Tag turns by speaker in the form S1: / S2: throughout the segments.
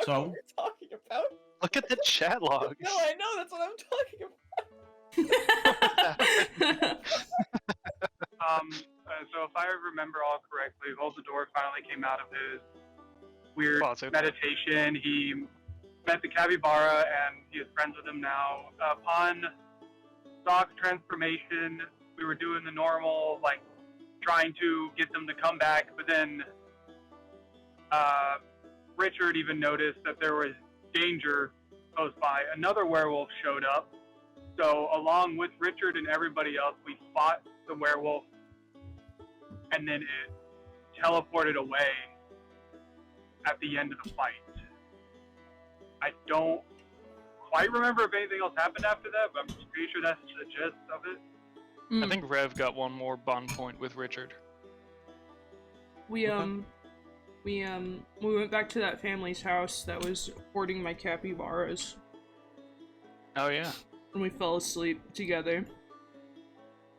S1: So
S2: what we're talking about.
S3: Look at the chat logs.
S2: No, I know, that's what I'm talking about.
S4: So if I remember all correctly, Voldemort finally came out of his weird
S3: Closet.
S4: meditation. He met the capybara, and he is friends with him now. Upon Doc's transformation, we were doing the normal, like, trying to get them to come back, but then Richard even noticed that there was danger close by. Another werewolf showed up. So along with Richard and everybody else, we fought the werewolf, and then it teleported away at the end of the fight. I don't quite remember if anything else happened after that, but I'm pretty sure that's the gist of it.
S3: I think Rev got one more bond point with Richard.
S5: We went back to that family's house that was hoarding my capybaras.
S3: Oh yeah.
S5: And we fell asleep together.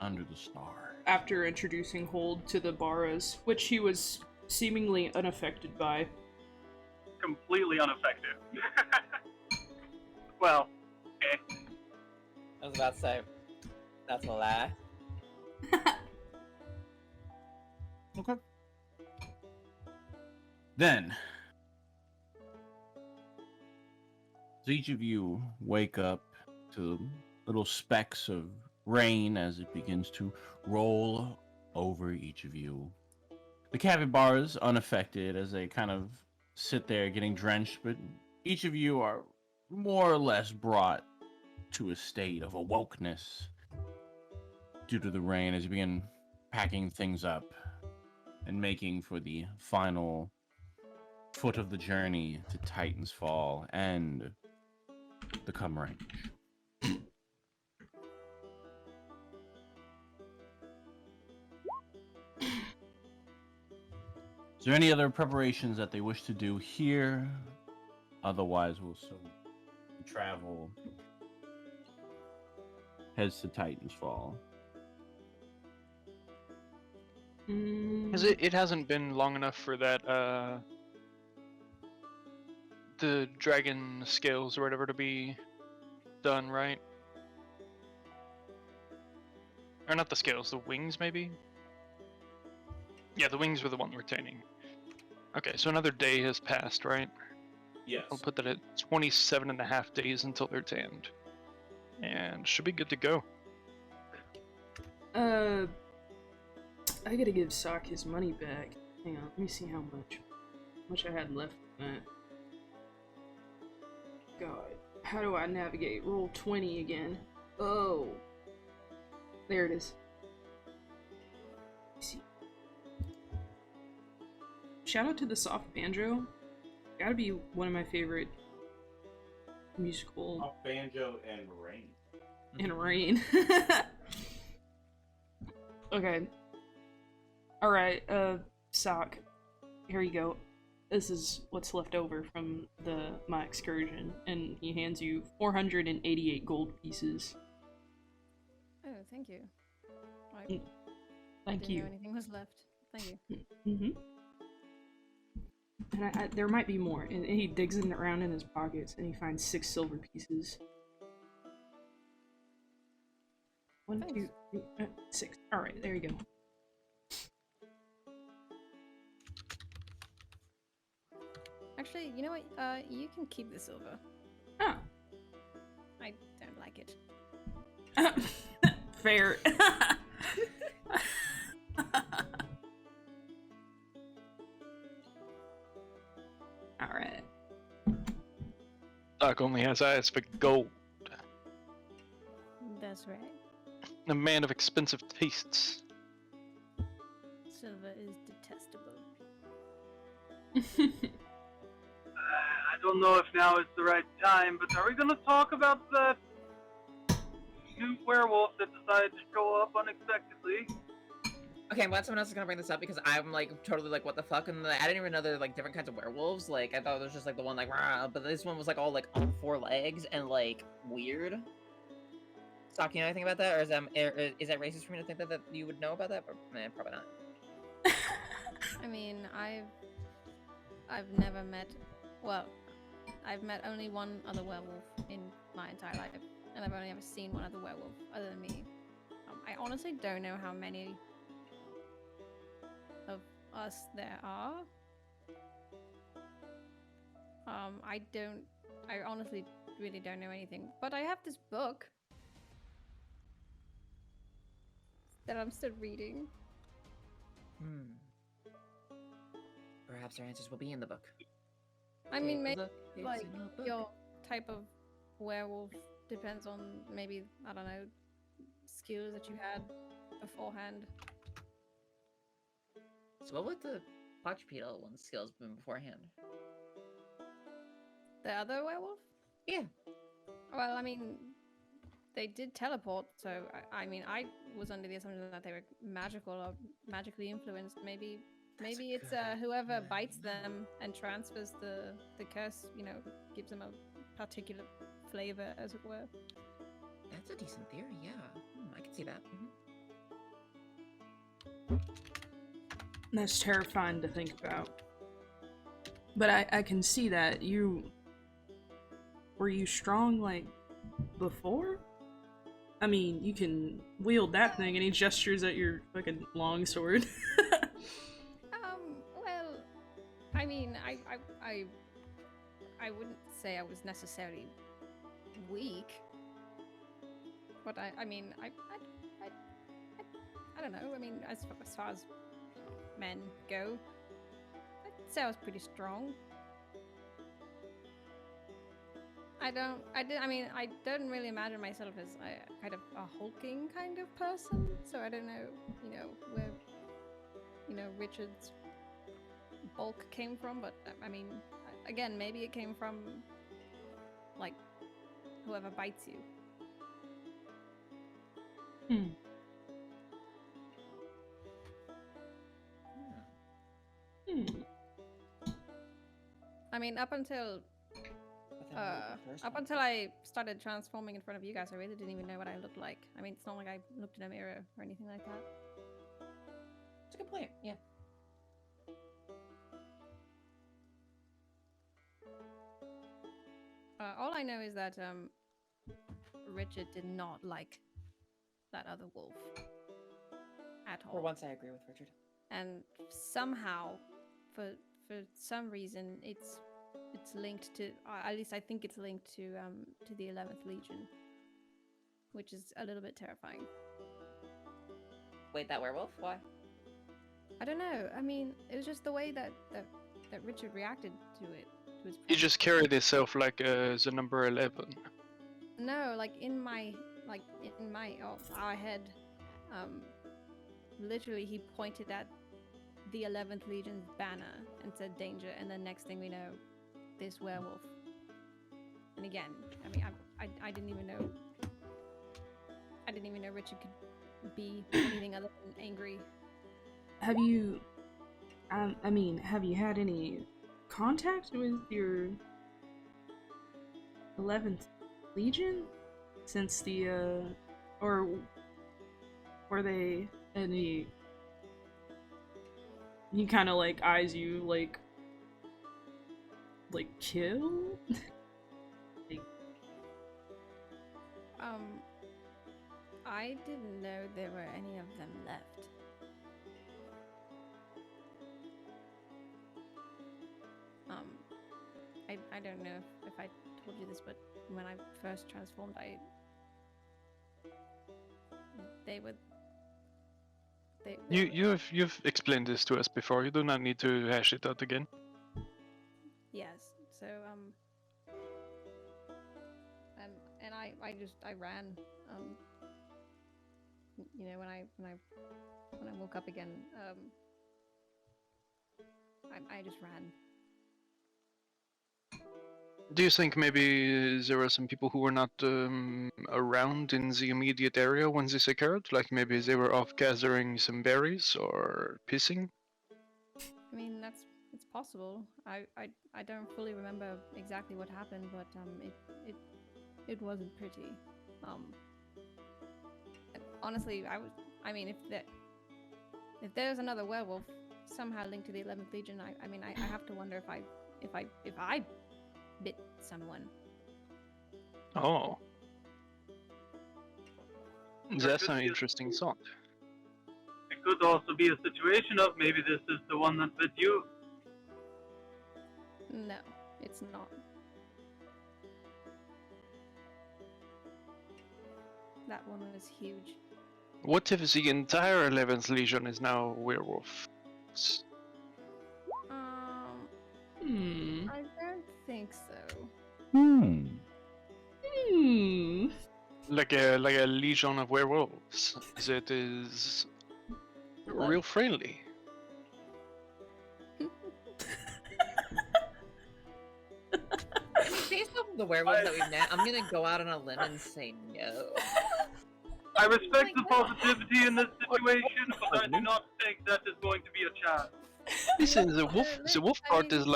S1: under the stars.
S5: After introducing Hold to the Baras, which he was seemingly unaffected by.
S4: Completely unaffected. Well,
S2: I was about to say, that's a lie.
S1: Okay. Then, as each of you wake up to little specks of rain as it begins to roll over each of you, the capybaras unaffected as they kind of sit there getting drenched, but each of you are more or less brought to a state of awokeness due to the rain as you begin packing things up and making for the final foot of the journey to Titan's Fall and the Come Range. Is there any other preparations that they wish to do here? Otherwise, we'll soon travel, heads to Titan's Fall.
S3: It hasn't been long enough for that the dragon scales or whatever to be done, right? Or not the scales, the wings maybe? Yeah, the wings were the one retaining. Okay, so another day has passed, right?
S1: Yes.
S3: I'll put that at 27 and a half days until they're tanned. And should be good to go.
S5: I gotta give Sock his money back. Hang on, let me see how much I had left in that. God, how do I navigate? Roll 20 again. Oh. There it is. Let's see. Shout out to the soft banjo. Gotta be one of my favorite musical.
S1: Banjo and rain.
S5: And rain. Okay. Alright, Sock. Here you go. This is what's left over from my excursion, and he hands you 488 gold pieces.
S6: Oh, thank you.
S5: Thank
S6: didn't
S5: you.
S6: know anything was left. Thank you.
S5: Mm-hmm. And there might be more. And he digs around in his pockets, and he finds 6 silver pieces. 1,
S6: Thanks.
S5: 2, 3, 6. Alright, there you go.
S6: Actually, you know what? You can keep the silver.
S5: Oh.
S6: I don't like it.
S5: Fair. Alright.
S3: Doc only has eyes for gold.
S6: That's right.
S3: A man of expensive tastes.
S6: Silver is detestable.
S4: I don't know if now is the right time, but are we going to talk about that new werewolf that decided to show up unexpectedly?
S2: Okay, I'm glad someone else is gonna bring this up because I'm like totally like, what the fuck? And I didn't even know there were like different kinds of werewolves. Like I thought there was just like the one like, rah, but this one was like all like on 4 legs and like weird. Stock, you know anything about that, or is that racist for me to think that you would know about that? Or, probably not.
S6: I mean, I've never met. Well, I've met only one other werewolf in my entire life, and I've only ever seen one other werewolf other than me. I honestly don't know how many of us there are. I honestly really don't know anything, but I have this book that I'm still reading.
S2: Perhaps our answers will be in the book.
S6: I mean, maybe
S2: Look, it's
S6: like
S2: in your book.
S6: your type of werewolf depends on maybe, I don't know, skills that you had beforehand.
S2: So what would the quadrupedal one's skills been beforehand?
S6: The other werewolf?
S2: Yeah.
S6: Well, I mean, they did teleport, so I mean, I was under the assumption that they were magical or magically influenced. Maybe it's whoever bites them and transfers the curse, you know, gives them a particular flavor, as it were.
S2: That's a decent theory, yeah. I can see that.
S5: That's terrifying to think about. But I can see that. Were you strong, like, before? I mean, you can wield that thing and he gestures at your fucking longsword.
S6: Well, I mean, I wouldn't say I was necessarily weak. But I don't know. I mean, as far as men go, I'd say I was pretty strong. I don't really imagine myself as a kind of a hulking kind of person. So I don't know, where, Richard's bulk came from. But I mean, again, maybe it came from, like, whoever bites you. I mean, up until I started transforming in front of you guys, I really didn't even know what I looked like. I mean, it's not like I looked in a mirror or anything like that.
S2: It's a good point, yeah.
S6: All I know is that Richard did not like that other wolf at all.
S2: For once, I agree with Richard.
S6: And somehow, for some reason, it's linked to, at least I think it's linked to the 11th Legion, which is a little bit terrifying.
S2: Wait, that werewolf? Why?
S6: I don't know. I mean, it was just the way that Richard reacted to it. To his
S3: He just carried himself like the number 11.
S6: No, like in our head, literally he pointed at the 11th Legion's banner and said danger, and the next thing we know, this werewolf. And again, I mean, I didn't even know Richard could be anything other than angry.
S5: Have you have you had any contact with your 11th Legion since the or were they any? He kind of like eyes you like kill?
S6: I didn't know there were any of them left. I don't know if I told you this, but when I first transformed,
S3: You've explained this to us before. You do not need to hash it out again.
S6: Yes. So and I ran. When I woke up again, I just ran.
S3: Do you think maybe there were some people who were not around in the immediate area when this occurred? Like maybe they were off gathering some berries or pissing?
S6: I mean, it's possible. I don't fully remember exactly what happened, but it wasn't pretty. Honestly, if there's another werewolf somehow linked to the 11th Legion, I have to wonder if I bit someone.
S3: Oh,
S4: There
S3: that's
S4: could
S3: an
S4: be a-
S3: interesting thought.
S4: It could also be a situation of maybe this is the one that bit you.
S6: No, it's not. That one was huge.
S3: What if the entire 11th Legion is now werewolf?
S6: I don't think so.
S1: Hmm.
S3: Like a legion of werewolves that is real friendly.
S2: Based off of the werewolves that we've met, I'm gonna go out on a limb and say no.
S4: I respect the positivity in this situation, but I do not think that is going to be a chance.
S3: Listen, the wolf
S6: I
S3: part
S6: mean-
S3: is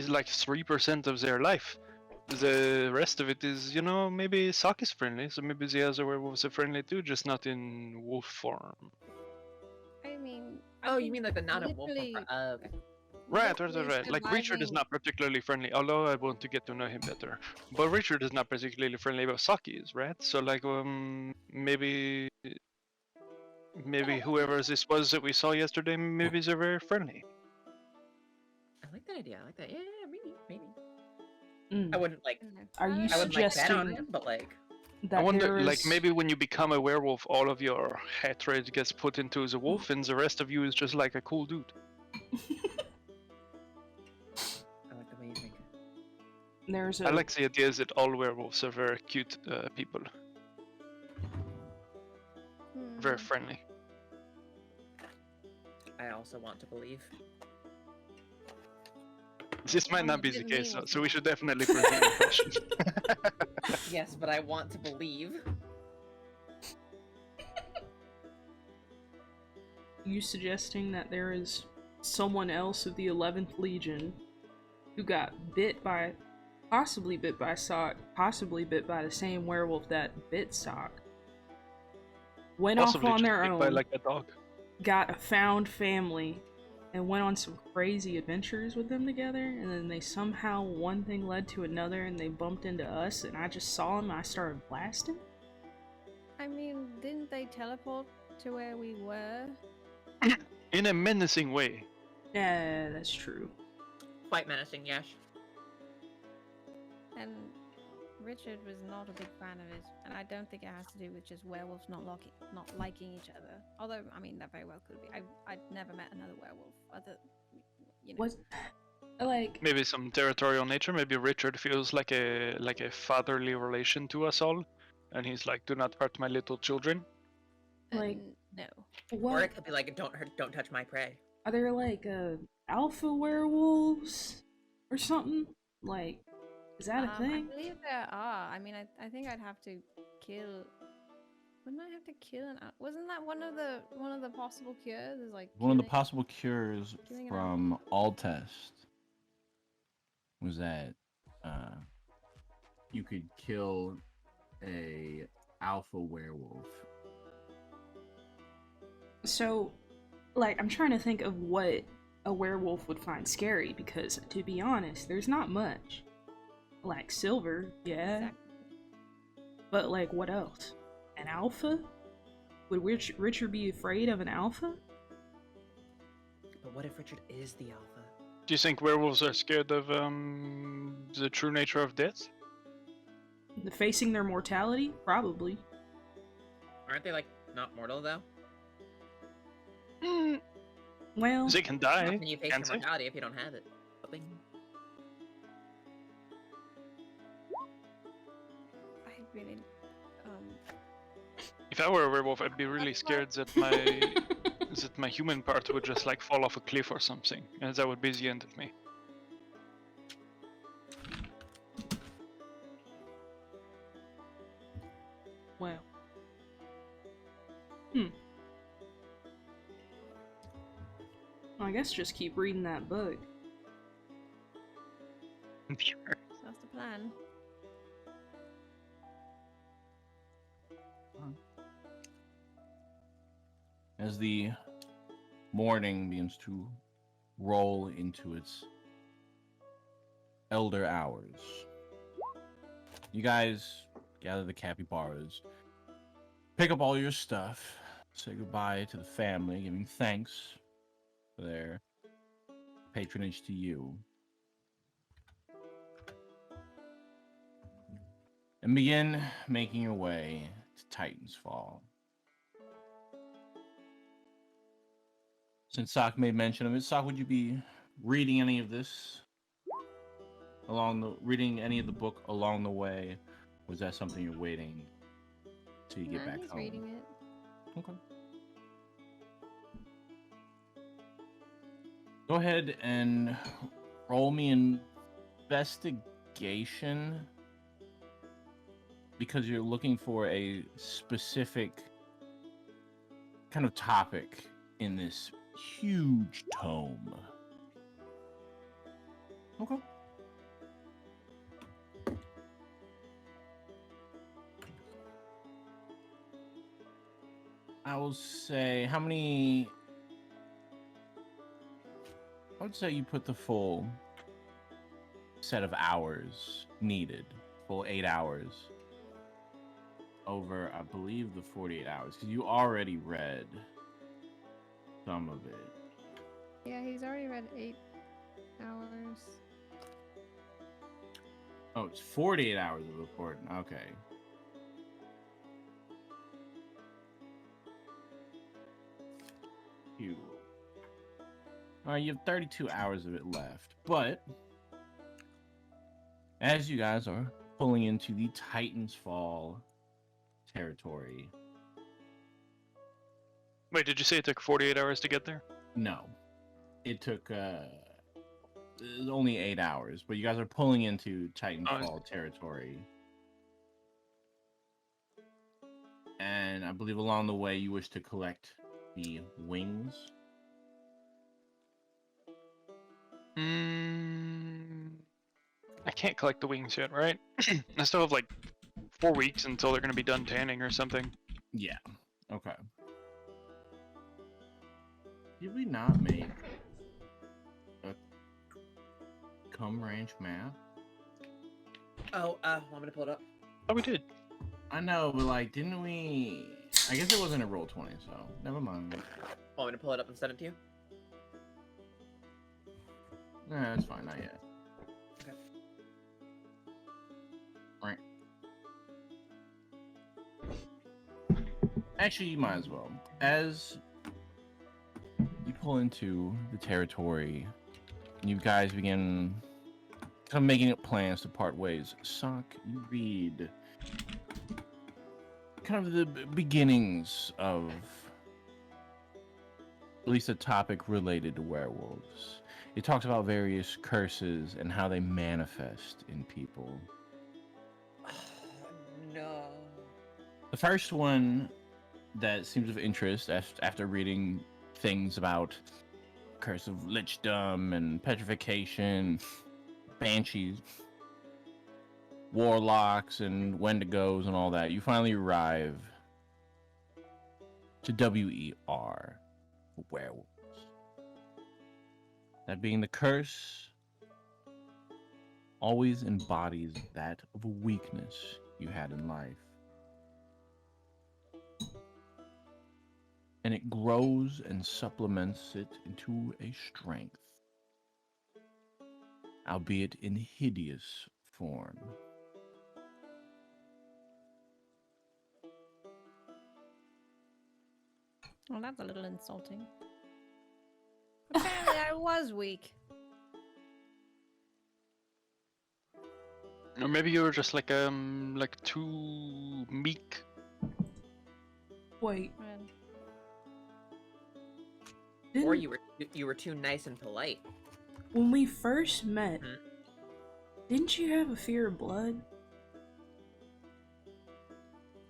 S3: like 3% of their life. The rest of it is, maybe Saki is friendly, so maybe the other werewolves are friendly too, just not in wolf form.
S6: I mean.
S2: Oh, you mean like the not a wolf?
S6: literally-
S2: Okay.
S3: Right.
S6: literally
S3: Like Richard is
S6: surviving-
S3: not particularly friendly, although I want to get to know him better. But Richard is not particularly friendly, but Saki is, right? So like, maybe whoever this was that we saw yesterday, maybe they're very friendly.
S2: I like that idea. I like that. Yeah, maybe.
S5: Mm.
S2: I wouldn't like.
S6: I don't know.
S5: Are you
S2: I wouldn't like bet on
S5: suggesting
S2: it, but like.
S5: that
S3: I wonder,
S5: there
S3: like
S5: is-
S3: maybe when you become a werewolf, all of your hatred gets put into the wolf, and the rest of you is just like a cool dude.
S2: I like the way you think.
S5: there's
S3: I
S5: a
S3: like the idea that all werewolves are very cute people, very
S6: Hmm.
S3: friendly.
S2: I also want to believe.
S3: This might
S6: Well,
S3: not
S6: you
S3: be the
S6: didn't
S3: case,
S6: mean
S3: though,
S6: what's
S3: so we
S6: wrong.
S3: should definitely pursue the question.
S2: Yes, but I want to believe.
S5: you suggesting that there is someone else of the 11th Legion who got possibly bit by Sock, possibly bit by the same werewolf that bit Sock, went
S3: Possibly
S5: off on
S3: just
S5: their
S3: bit by
S5: own,
S3: like a dog.
S5: got a found family, and went on some crazy adventures with them together, and then they somehow, one thing led to another, and they bumped into us, and I just saw them, and I started blasting?
S6: I mean, didn't they teleport to where we were?
S3: In a menacing way.
S5: Yeah, that's true.
S2: Quite menacing, yes.
S6: And Richard was not a big fan of it, and I don't think it has to do with just werewolves not liking each other. Although, I mean, that very well could be. I'd never met another werewolf.
S5: Was, like,
S3: Maybe some territorial nature. Maybe Richard feels like a fatherly relation to us all, and he's like, "Do not hurt my little children."
S5: like,
S6: no.
S2: Or
S5: what?
S2: it could be like, don't touch my prey.
S5: Are there like alpha werewolves or something? Like, is that a
S6: I
S5: thing?
S6: believe there are. I mean, I think I'd have to kill. Wouldn't I have to kill an? Wasn't that one of the possible cures? Is like
S1: One of the
S6: killing-
S1: possible cures
S6: killing an
S1: from all test was that you could kill a alpha werewolf.
S5: So, like, I'm trying to think of what a werewolf would find scary because, to be honest, there's not much. Like silver, yeah,
S6: Exactly.
S5: but like, what else? An alpha? Would Richard be afraid of an alpha?
S2: But what if Richard is the alpha?
S3: Do you think werewolves are scared of the true nature of death?
S5: Facing their mortality? Probably.
S2: Aren't they like not mortal though?
S3: Mm,
S5: Well,
S3: they can
S2: How
S3: die.
S2: can you face
S3: can't
S2: your
S3: they?
S2: mortality if you don't have it? Bing.
S6: I really.
S3: If I were a werewolf, I'd be really scared that my human part would just like fall off a cliff or something, and that would be the end of me.
S5: well. I guess just keep reading that book.
S3: Sure.
S6: That's the plan.
S1: As the morning begins to roll into its elder hours. You guys gather the capybaras, pick up all your stuff, say goodbye to the family, giving thanks for their patronage to you, and begin making your way to Titan's Fall. Since Sock made mention of it, Sock, would you be reading any of this reading any of the book along the way? Was that something you're waiting till you get back
S6: he's
S1: home?
S6: reading it.
S1: Okay. Go ahead and roll me investigation, because you're looking for a specific kind of topic in this huge tome. Okay. I will say, I would say you put the full set of hours needed, full 8 hours, over, I believe, the 48 hours, because you already read some of it.
S6: Yeah, he's already read 8 hours.
S1: Oh, it's 48 hours of reporting. Okay. You. All right, you have 32 hours of it left, but as you guys are pulling into the Titan's Fall territory.
S3: Wait, did you say it took 48 hours to get there?
S1: No, it took only 8 hours, but you guys are pulling into Titanfall territory. And I believe along the way you wish to collect the wings.
S3: I can't collect the wings yet, right? I still have like 4 weeks until they're gonna be done tanning or something.
S1: Yeah. Okay. Did we not make a Cum Ranch map?
S2: Oh, want me to pull it up?
S3: Oh, we did.
S1: I know, but like, didn't we? I guess it wasn't a roll 20, so never mind.
S2: Want me to pull it up and send it to you?
S1: Nah, that's fine. Not yet.
S2: Okay.
S1: Right. Actually, you might as well. As you pull into the territory, you guys begin kind of making up plans to part ways. Sock, you read kind of the beginnings of at least a topic related to werewolves. It talks about various curses and how they manifest in people.
S2: No.
S1: The first one that seems of interest after reading things about curse of lichdom and petrification, banshees, warlocks, and wendigos and all that, you finally arrive to WER, werewolves. That being the curse always embodies that of a weakness you had in life. And it grows and supplements it into a strength, albeit in hideous form.
S6: Well, that's a little insulting. Apparently, I was weak.
S3: Or maybe you were just like too meek.
S5: Wait,
S6: Well,
S2: Or
S5: didn't,
S2: you were too nice and polite.
S5: when we first met,
S2: Hmm?
S5: didn't you have a fear of blood?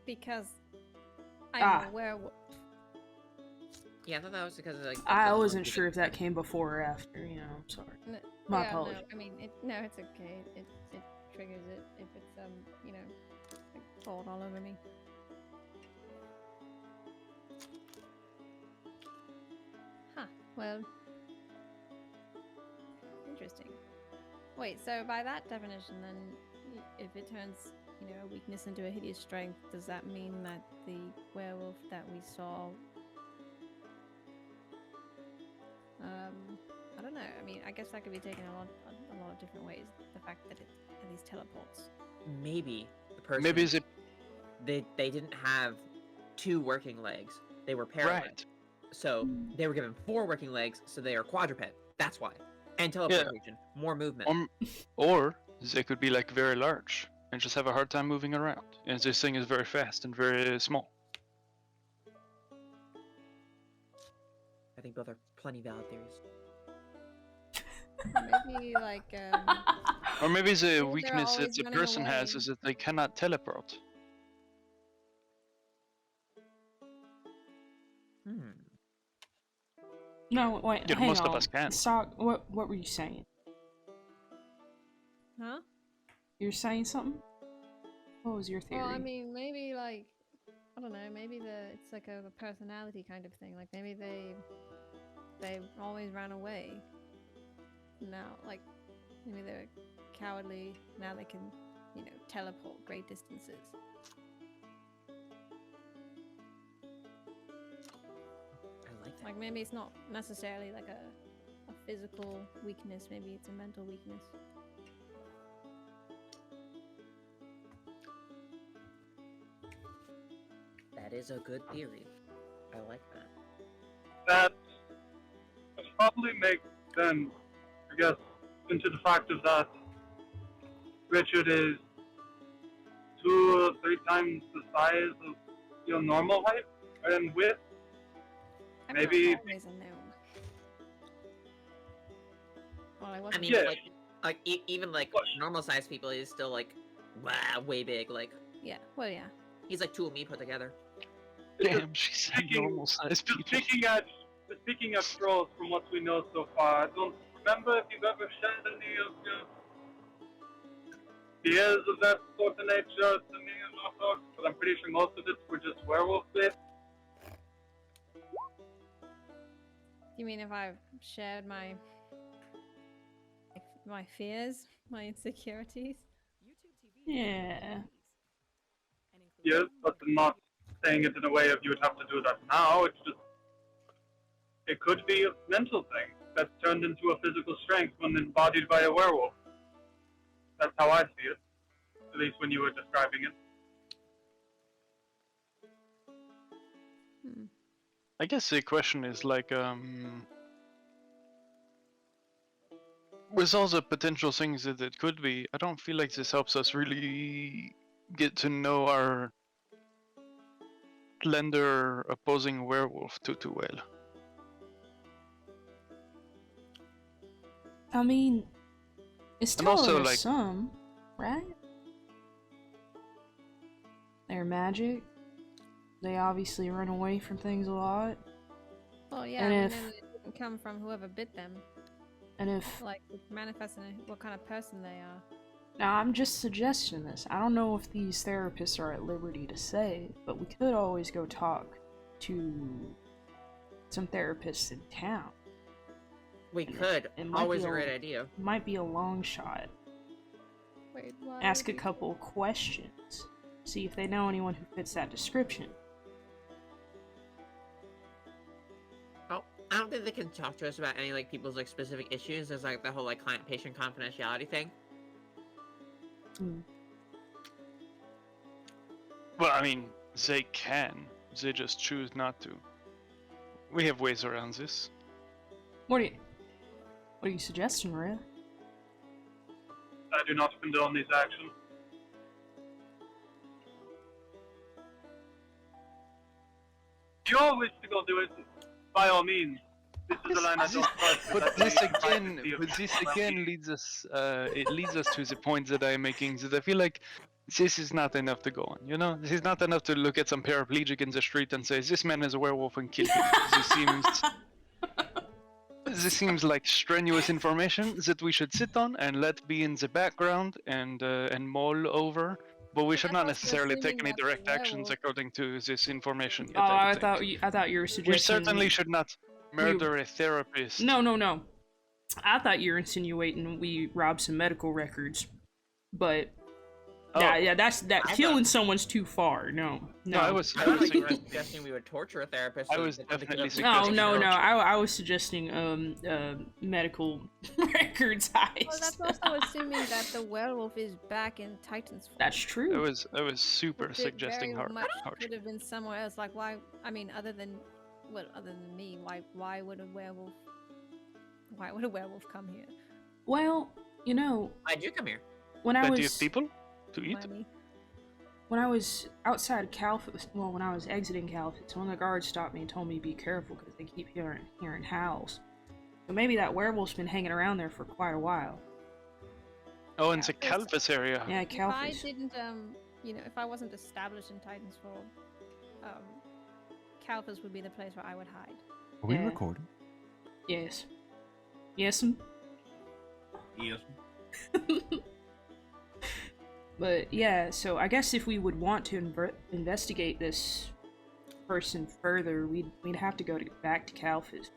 S6: because I'm
S5: Ah.
S6: a werewolf.
S2: Yeah, I thought that was because of, like.
S5: I
S2: the
S5: wasn't
S2: monkey
S5: sure if that
S2: thing.
S5: came before or after, you know, I'm sorry.
S6: No,
S5: My
S6: yeah,
S5: apologies.
S6: No, I mean, no, it's okay. It triggers it if it's you know, like falling all over me. Huh. Well, interesting. Wait, so by that definition, then, if it turns, a weakness into a hideous strength, does that mean that the werewolf that we saw, I don't know. I mean, I guess that could be taken a lot of different ways. The fact that it at least teleports.
S2: Maybe the person.
S3: Maybe is it
S2: They didn't have 2 working legs. They were paralyzed.
S3: right?
S2: So they were given 4 working legs, so they are quadruped. That's why. And teleportation, more movement.
S3: Or they could be like very large and just have a hard time moving around. And this thing is very fast and very small.
S2: I think both are plenty valid theories.
S6: Maybe like
S3: Or maybe the
S6: they're
S3: weakness that
S6: always
S3: the
S6: running
S3: person has
S6: away.
S3: is that they cannot teleport.
S5: No, wait,
S3: Yeah,
S5: hang
S3: most
S5: on.
S3: of us can.
S5: Sock, what were you saying?
S6: Huh?
S5: You were saying something? What was your theory?
S6: Well, I mean, maybe like I don't know. Maybe it's like a personality kind of thing. Like maybe they always ran away. Now, like maybe they're cowardly. Now they can, teleport great distances.
S2: I like that.
S6: Like maybe it's not necessarily like a physical weakness. Maybe it's a mental weakness.
S2: That is a good theory. I like that.
S4: That probably makes sense, I guess, into the fact of that Richard is 2 or 3 times the size of your normal height and width.
S6: I'm
S4: Maybe-
S6: not always a gnome. Well, I
S2: I
S6: wasn't.
S2: mean,
S4: Yeah.
S2: like even like
S4: What?
S2: normal sized people, he's still like, wow, way big. Like
S6: Yeah. Well, yeah.
S2: he's like 2 of me put together.
S3: Damn, she's a
S4: Speaking-
S3: normal sized
S4: Just
S3: people.
S4: speaking of trolls, from what we know so far, I don't remember if you've ever shared any of your fears of that sort of nature to me or not, but I'm pretty sure most of it were just werewolf-based.
S6: You mean if I've shared my fears, my insecurities?
S5: Yeah.
S4: Yes, but I'm not saying it in a way of you would have to do that now. It's just, it could be a mental thing that's turned into a physical strength when embodied by a werewolf. That's how I see it, at least when you were describing it.
S6: Hmm.
S3: I guess the question is like, with all the potential things that it could be, I don't feel like this helps us really get to know our slender opposing werewolf too well.
S5: I mean, it's
S3: And
S5: telling
S3: also,
S5: us
S3: like-
S5: some, right? They're magic. They obviously run away from things a lot.
S6: Well, yeah.
S5: And
S6: I mean,
S5: if-
S6: then it didn't come from whoever bit them.
S5: And if
S6: Like it's manifesting what kind of person they are.
S5: now, I'm just suggesting this. I don't know if these therapists are at liberty to say, but we could always go talk to some therapists in town.
S2: We could.
S5: It might
S2: Always
S5: be
S2: a
S5: a-
S2: great idea.
S5: Might be a long shot.
S6: Wait, why?
S5: Ask a
S6: would you-
S5: couple questions. See if they know anyone who fits that description.
S2: Oh, I don't think they can talk to us about any like people's like specific issues. There's like the whole like client-patient confidentiality thing.
S3: Well, I mean, they can. They just choose not to. We have ways around this.
S5: What are you suggesting, Maria?
S4: I do not condone these actions. If you all wish to go do it, by all means. This is a line I don't cross.
S3: But
S4: That's
S3: this
S4: the
S3: again,
S4: privacy of
S3: but this
S4: people.
S3: again leads us. It leads us to the point that I'm making. That I feel like this is not enough to go on. You know, this is not enough to look at some paraplegic in the street and say this man is a werewolf and kill him. This seems like strenuous information that we should sit on and let be in the background and mull over. But we should
S6: That's
S3: not
S6: also
S3: necessarily take
S6: assuming
S3: any
S6: that's a
S3: direct actions
S6: werewolf.
S3: according to this information.
S5: Oh, I
S3: think.
S5: thought you were suggesting.
S3: We certainly should not murder a therapist.
S5: No. I thought you were insinuating we robbed some medical records, but
S3: Oh.
S5: yeah, that
S2: I
S5: killing someone's too far. No.
S3: No, I was
S2: I thought you were
S3: suggesting.
S2: suggesting we would torture a therapist.
S3: I
S2: so
S3: was
S2: that they could
S3: definitely
S2: have-
S3: suggesting
S5: No.
S3: torture.
S5: I was suggesting medical records heist.
S6: Well, that's also assuming that the werewolf is back in Titan's Fall.
S5: That's true.
S3: I was super
S6: Which it
S3: suggesting
S6: very
S3: hard.
S6: much
S3: hard.
S6: could have been somewhere else. Like, why? I mean, other than me, why would a werewolf? Why would a werewolf come here?
S5: Well, you know,
S2: Why'd you come here?
S5: when I
S3: Plenty
S5: was
S3: of people to eat.
S6: Money.
S5: when I was outside Calfus, well, when I was exiting Calfus, one of the guards stopped me and told me to be careful because they keep hearing howls. So maybe that werewolf's been hanging around there for quite a while.
S3: Oh, in the
S6: Yeah.
S3: Calvus area.
S5: Yeah,
S6: If I
S5: Calfus.
S6: didn't, if I wasn't established in Titan's Fall, Calphas would be the place where I would hide.
S1: Are we
S5: Yeah.
S1: recording?
S5: Yes. Yes'm.
S1: Yes.
S5: But yeah, so I guess if we would want to investigate this person further, we'd have to go back to Calfus.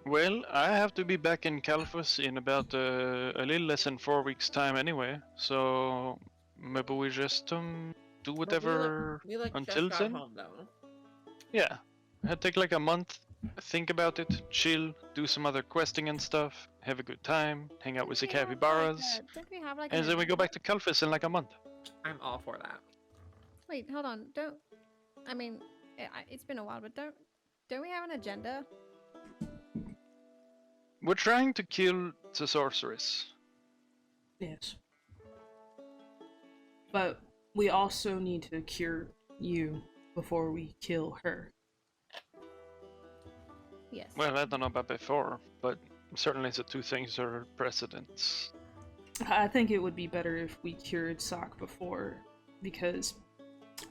S3: Well, I have to be back in Calvus in about a little less than 4 weeks' time anyway. So maybe we just do
S2: But
S3: whatever
S2: we like
S3: until
S2: just got
S3: then.
S2: home though.
S3: Yeah, I'd take like a month, think about it, chill, do some other questing and stuff, have a good time, hang out with the capybaras,
S6: Don't we have like?
S3: and then we go back to Calvus in like a month.
S2: I'm all for that.
S6: Wait, hold on. Don't. I mean, it's been a while, but don't we have an agenda?
S3: We're trying to kill the sorceress.
S5: Yes. But we also need to cure you before we kill her.
S6: Yes.
S3: Well, I don't know about before, but certainly the two things are precedents.
S5: I think it would be better if we cured Sock before, because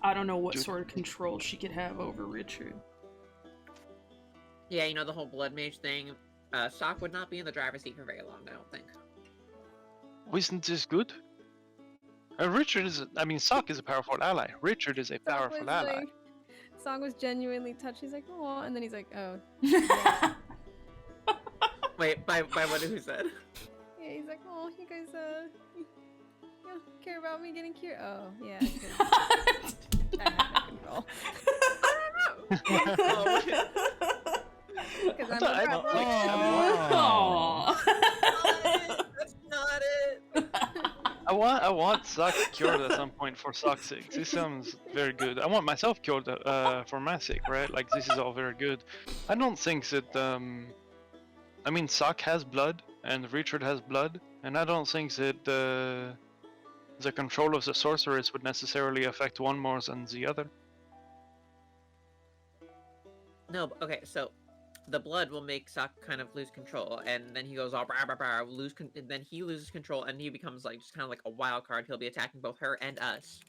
S5: I don't know what
S3: Dude.
S5: sort of control she could have over Richard.
S2: Yeah, you know the whole blood mage thing. Sock would not be in the driver's seat for very long, I don't think.
S3: Isn't this good? Richard is, Sock is a powerful ally. Richard is a powerful ally.
S6: Song was genuinely touched. He's like, oh, and then he's like, oh.
S2: Wait, by what? Who said?
S6: Yeah, he's like, oh, you guys, you care about me getting cured? Oh, yeah. 'Cause I have no control.
S2: Oh,
S6: Because I'm
S3: I
S6: a
S3: don't
S6: rebel.
S5: Aw.
S2: that's not it.
S3: I want Sock cured at some point for Sock's sake. This sounds very good. I want myself cured for my sake, right? Like this is all very good. I don't think that Sock has blood and Richard has blood, and I don't think that the control of the sorceress would necessarily affect one more than the other.
S2: No, okay, so the blood will make Sock kind of lose control, and then he goes all blah blah blah, and then he loses control, and he becomes like just kind of like a wild card. He'll be attacking both her and us.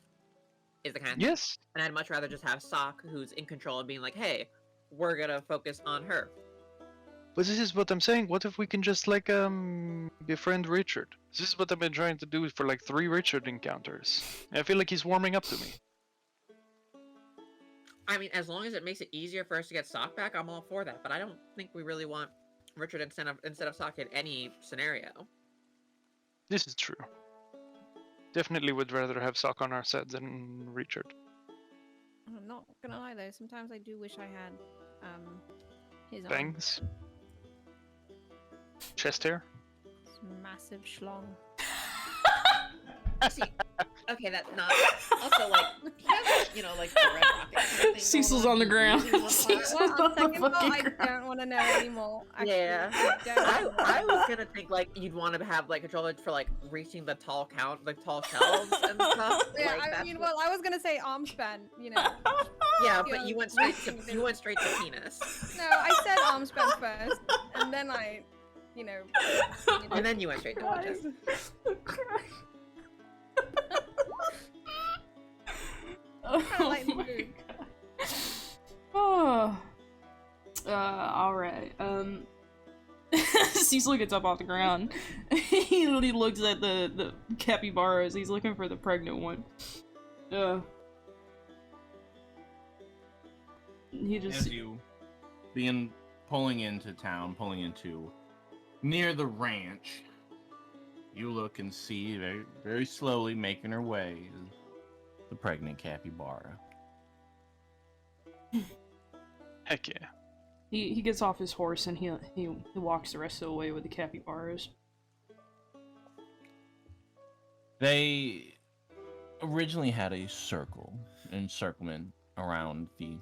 S2: Is the kind of thing.
S3: Yes.
S2: And I'd much rather just have Sock, who's in control, and being like, "Hey, we're gonna focus on her."
S3: But this is what I'm saying. What if we can just like befriend Richard? This is what I've been trying to do for like 3 Richard encounters. I feel like he's warming up to me.
S2: I mean, as long as it makes it easier for us to get Sock back, I'm all for that. But I don't think we really want Richard instead of Sock in any scenario.
S3: This is true. Definitely would rather have Sock on our side than Richard.
S6: I'm not gonna lie though, sometimes I do wish I had his arm.
S3: Bangs. Chest hair.
S6: This massive schlong.
S2: See, okay, that's not. Also, like, he has, you know, like the red rocket kind of thing
S5: Cecil's
S2: going
S5: on the ground.
S2: Cecil's on
S6: Well,
S2: fire.
S5: Cecil's
S6: on
S5: on the
S6: second thought, I
S5: fucking ground.
S6: don't want to know anymore. Actually.
S2: Yeah, I was gonna think like you'd want to have like control for like reaching the tall shelves and stuff.
S6: Yeah,
S2: like,
S6: I
S2: that's
S6: mean,
S2: what-
S6: well, I was gonna say arm span, you know.
S2: yeah,
S6: you
S2: but
S6: know,
S2: you went straight to
S6: reaching
S2: you
S6: the-
S2: went straight to penis,
S6: No, I said arm span first, and then I, you know.
S2: and then you went straight to penis.
S6: lighten the mood.
S5: Oh. Alright. Cecil gets up off the ground. He looks at the capybaras. He's looking for the pregnant one. He just.
S1: As you, being pulling into town, pulling into near the ranch, you look and see very, very slowly making her way is the pregnant capybara.
S3: Heck yeah.
S5: He gets off his horse and he walks the rest of the way with the capybaras.
S1: They originally had a encirclement around the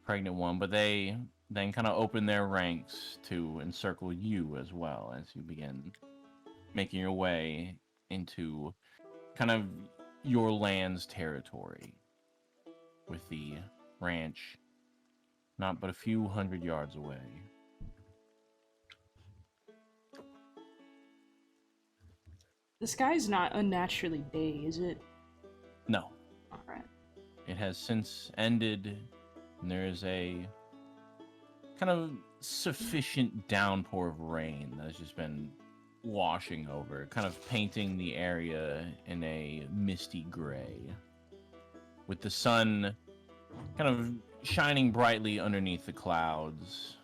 S1: pregnant one, but they then kind of opened their ranks to encircle you as well as you begin making your way into kind of your land's territory, with the ranch not but a few hundred yards away.
S5: The sky's not unnaturally day, is it?
S1: No,
S5: Alright.
S1: it has since ended, and there is a kind of sufficient downpour of rain that has just been washing over, kind of painting the area in a misty gray, with the sun kind of shining brightly underneath the clouds,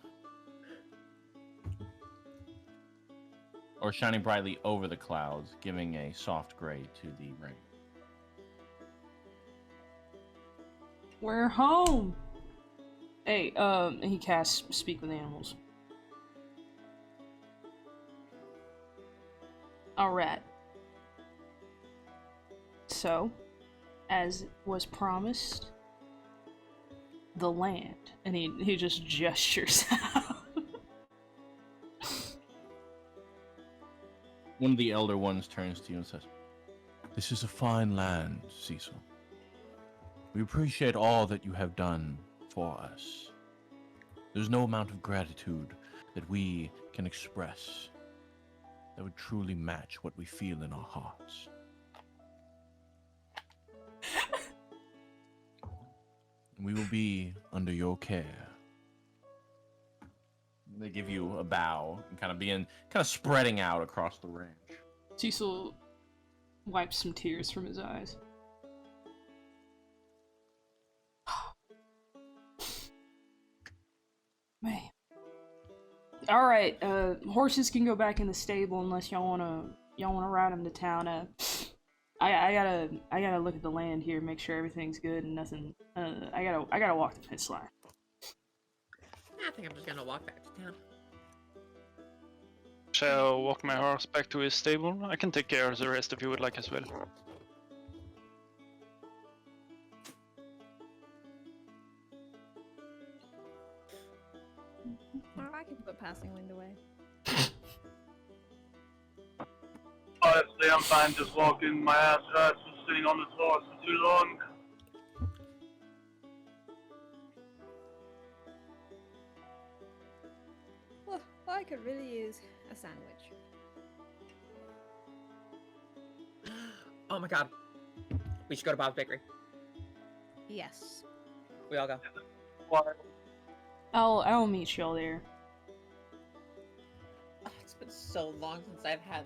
S1: or shining brightly over the clouds, giving a soft gray to the rain.
S5: We're home! Hey, he casts Speak with Animals. Alright. So, as was promised, the land. And he just gestures out.
S1: One of the elder ones turns to you and says, "This is a fine land, Cecil. We appreciate all that you have done for us. There's no amount of gratitude that we can express that would truly match what we feel in our hearts. We will be under your care." They give you a bow and kind of spreading out across the ranch.
S5: Cecil wipes some tears from his eyes. Man. Alright, horses can go back in the stable unless y'all wanna ride them to town. I gotta look at the land here, make sure everything's good and nothing. I gotta walk the fence line.
S2: I think I'm just gonna walk back to town.
S3: Shall walk my horse back to his stable? I can take care of the rest if you would like as well.
S6: Oh, I can put passing wind away.
S4: Honestly, I'm fine just walking. My ass hurts from sitting on this horse for too long.
S6: Well, I could really use a sandwich.
S2: Oh my god. We should go to Bob's Bakery.
S6: Yes.
S2: We all go.
S4: What?
S5: I'll meet y'all there.
S2: Oh, it's been so long since I've had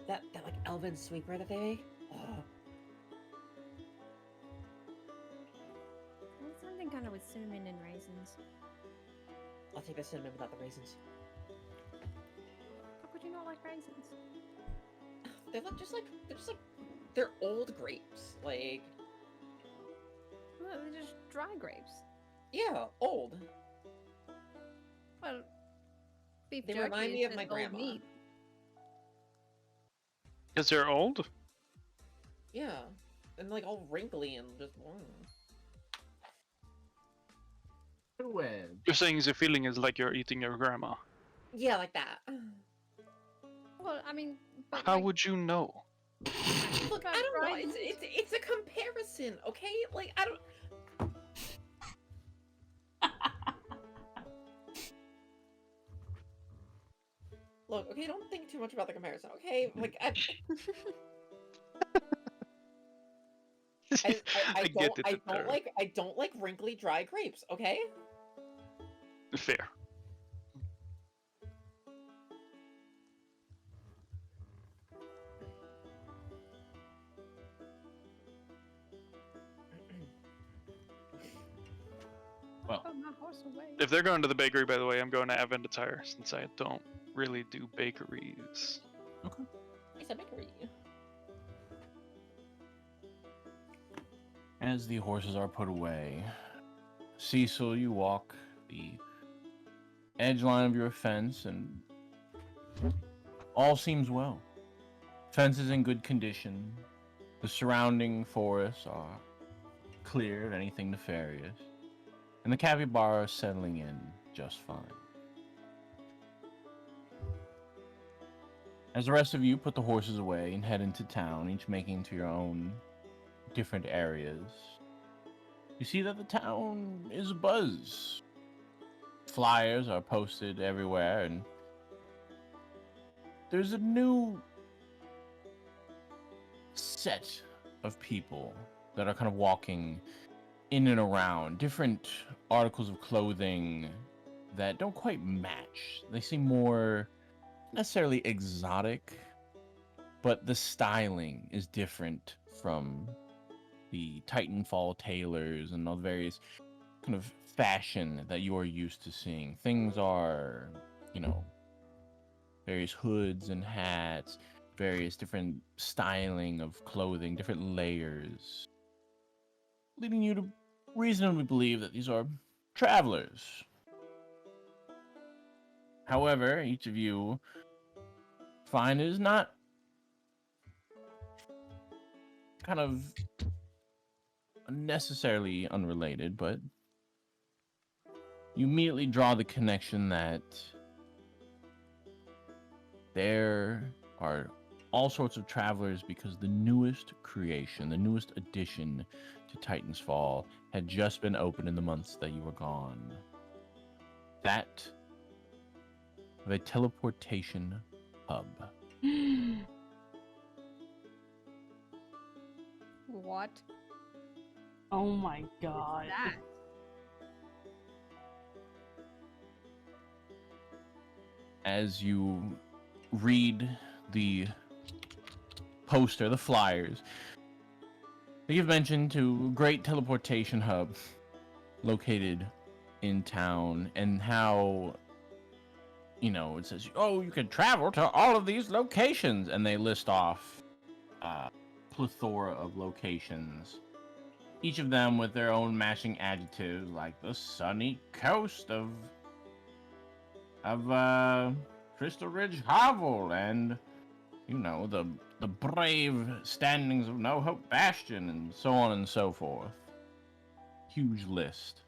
S2: that like elven sweeper that they make. Oh.
S6: I want something kind of with cinnamon and raisins.
S2: I'll take the cinnamon without the raisins.
S6: How could you not like raisins?
S2: They're old grapes. Like,
S6: Well, they're just dry grapes.
S2: yeah, old.
S6: Well, beef
S2: They
S6: jerky
S2: remind
S6: is
S2: me of
S6: just
S2: my
S6: old
S2: grandma.
S6: meat.
S3: Because they're old?
S2: Yeah, and like all wrinkly and just.
S3: You're saying the feeling is like you're eating your grandma.
S2: Yeah, like that.
S6: Well, I mean, but
S3: How
S6: like,
S3: would you know?
S2: Look, I don't know. It's a comparison, okay? Like I don't. Look, okay, don't think too much about the comparison, okay? Like
S3: I get it.
S2: I don't like wrinkly dry grapes, okay?
S3: Fair.
S1: Well,
S6: oh, my horse away.
S3: If they're going to the bakery, by the way, I'm going to Avent Attire since I don't really do bakeries.
S2: It's a bakery.
S1: As the horses are put away, Cecil, you walk the edge line of your fence, and all seems well. Fence is in good condition. The surrounding forests are clear of anything nefarious, and the capybara is settling in just fine. As the rest of you put the horses away and head into town, each making to your own different areas, you see that the town is abuzz. Flyers are posted everywhere, and there's a new set of people that are kind of walking in and around, different articles of clothing that don't quite match. They seem more necessarily exotic, but the styling is different from the Titanfall tailors and all the various kind of fashion that you are used to seeing. Things are, various hoods and hats, various different styling of clothing, different layers, leading you to reasonably believe that these are travelers. However, each of you find it is not kind of necessarily unrelated, but you immediately draw the connection that there are all sorts of travelers because the newest creation, the newest addition to Titan's Fall had just been opened in the months that you were gone. That of a teleportation hub.
S6: What?
S5: Oh my god.
S6: That?
S1: As you read the poster, the flyers, they give mention to a great teleportation hub located in town, and how, it says, oh, you can travel to all of these locations, and they list off a plethora of locations, each of them with their own matching adjectives, like the sunny coast of Crystal Ridge Hovel, and the brave standings of No Hope Bastion, and so on and so forth. Huge list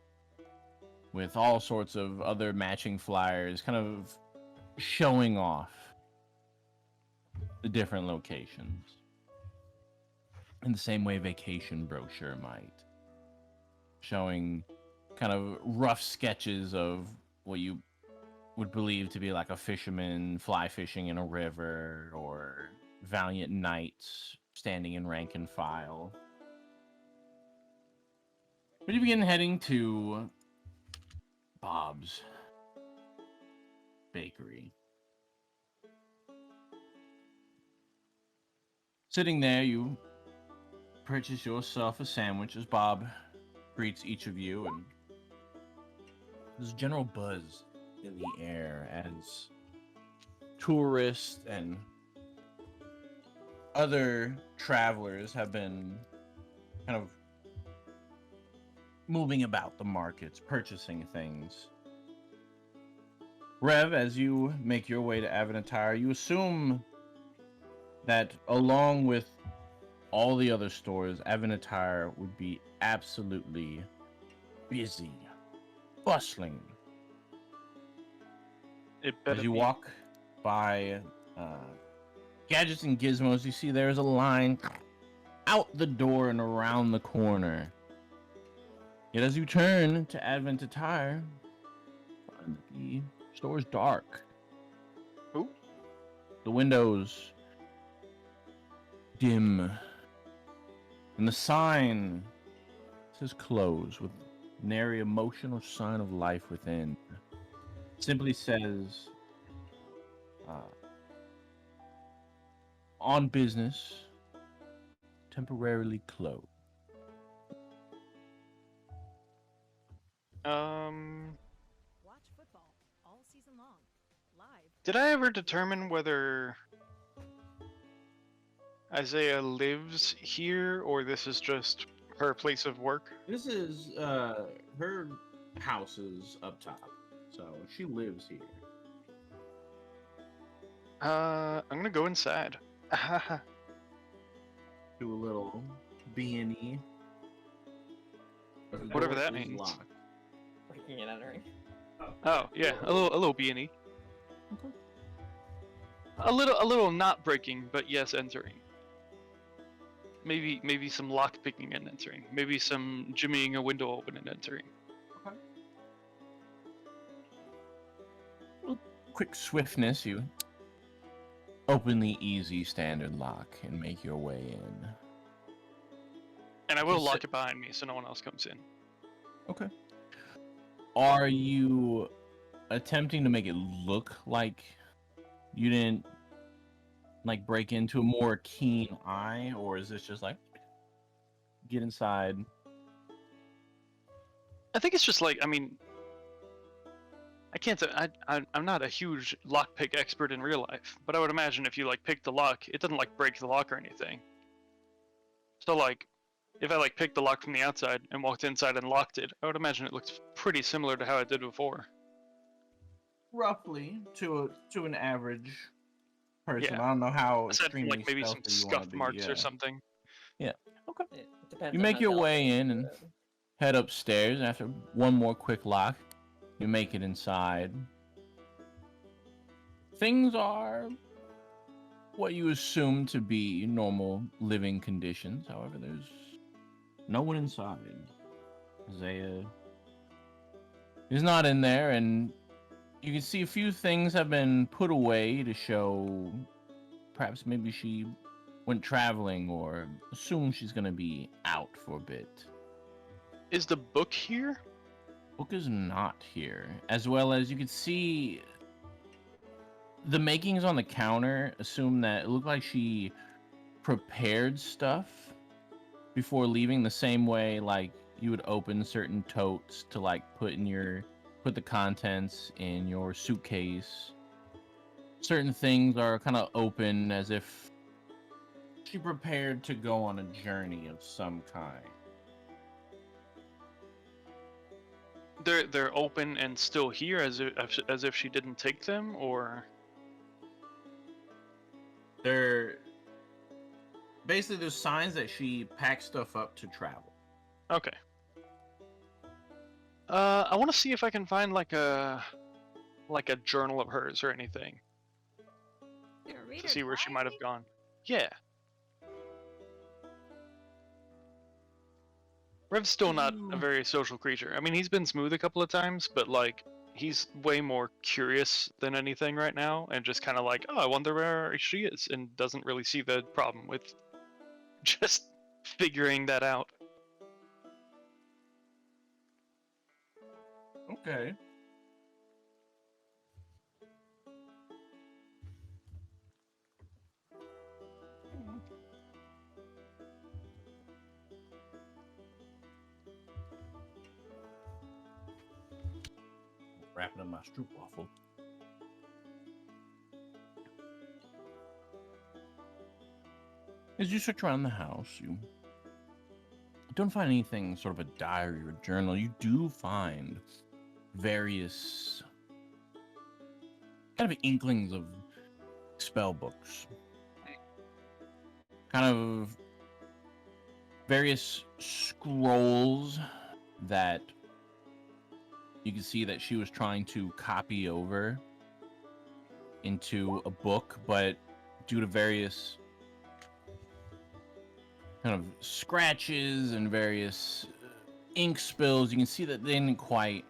S1: with all sorts of other matching flyers, kind of showing off the different locations in the same way vacation brochure might, showing kind of rough sketches of what you would believe to be like a fisherman fly fishing in a river, or valiant knights standing in rank and file. But you begin heading to Bob's Bakery. Sitting there, you purchase yourself a sandwich as Bob greets each of you, and there's a general buzz in the air as tourists and other travelers have been kind of moving about the markets, purchasing things. Rev, as you make your way to Avent Attire, you assume that along with all the other stores, Avent Attire would be absolutely busy, bustling. As you walk by Gadgets and Gizmos, you see there's a line out the door and around the corner. Yet as you turn to Avent Attire, find that the store's dark.
S3: Ooh.
S1: The windows dim, and the sign says close with nary emotion or sign of life within. It simply says, on business, temporarily closed.
S7: Watch football all season long, live.
S3: Did I ever determine whether Isaiah lives here or this is just her place of work?
S1: This is her house is up top, so she lives here.
S3: I'm gonna go inside.
S1: Do a little B&E.
S3: Whatever that means.
S2: Breaking and entering.
S3: Oh yeah, a little B&E. A little not breaking, but yes, entering. Maybe some lock picking and entering. Maybe some jimmying a window open and entering.
S1: Quick swiftness, you open the easy standard lock and make your way in.
S3: And I will
S1: Just
S3: lock
S1: sit-
S3: it behind me so no one else comes in.
S1: Okay. Are you attempting to make it look like you didn't like break into a more keen eye, or is this just like get inside?
S3: I think it's just like, I mean, I can't. I'm not a huge lockpick expert in real life, but I would imagine if you like pick the lock, it doesn't like break the lock or anything. So like, if I like picked the lock from the outside and walked inside and locked it, I would imagine it looks pretty similar to how it did before.
S1: Roughly to an average person.
S3: Yeah.
S1: I don't know how
S3: Aside from
S1: extremely
S3: like maybe some
S1: stealthy you wanna
S3: scuff
S1: be,
S3: marks
S1: yeah.
S3: or something.
S1: Okay.
S2: It depends
S1: You
S2: on
S1: make
S2: how
S1: your
S2: delicate
S1: way
S2: it
S1: in
S2: is.
S1: and head upstairs. After one more quick lock, you make it inside. Things are what you assume to be normal living conditions. However, there's no one inside. Isaiah is not in there, and you can see a few things have been put away to show perhaps maybe she went traveling or assume she's going to be out for a bit.
S3: Is the book here?
S1: Book is not here, as well as you can see the makings on the counter assume that it looked like she prepared stuff before leaving, the same way like you would open certain totes to like put the contents in your suitcase. Certain things are kind of open as if she prepared to go on a journey of some kind.
S3: They're open and still here as if she didn't take them, or
S1: They're basically there's signs that she packed stuff up to travel.
S3: okay. I want to see if I can find like a journal of hers or anything
S6: You're a
S3: to
S6: reader
S3: see where she
S6: diary?
S3: might have gone. Yeah. Rev's still not a very social creature. I mean, he's been smooth a couple of times, but like he's way more curious than anything right now, and just kind of like, oh, I wonder where she is, and doesn't really see the problem with just figuring that out.
S1: Okay. Wrapping up my stroopwafel. As you search around the house, you don't find anything sort of a diary or journal. You do find various kind of inklings of spell books. Kind of various scrolls that you can see that she was trying to copy over into a book, but due to various kind of scratches and various ink spills, you can see that they didn't quite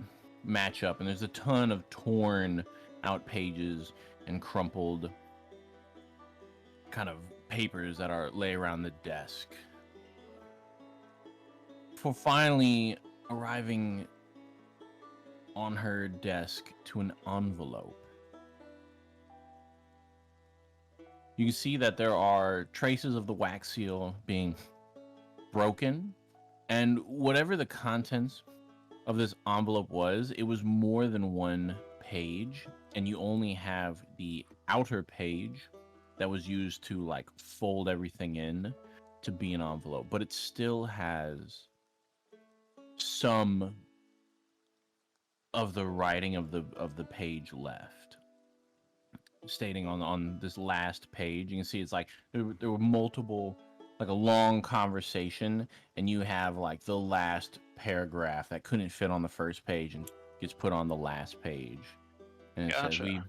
S1: match up, and there's a ton of torn out pages and crumpled kind of papers that are lay around the desk. For finally arriving on her desk to an envelope. You can see that there are traces of the wax seal being broken, and whatever the contents of this envelope was, it was more than one page, and you only have the outer page that was used to like fold everything in to be an envelope, but it still has some of the writing of the page left, stating on this last page. You can see it's like there were multiple, like a long conversation, and you have like the last paragraph that couldn't fit on the first page and gets put on the last page, and it says
S3: Gotcha.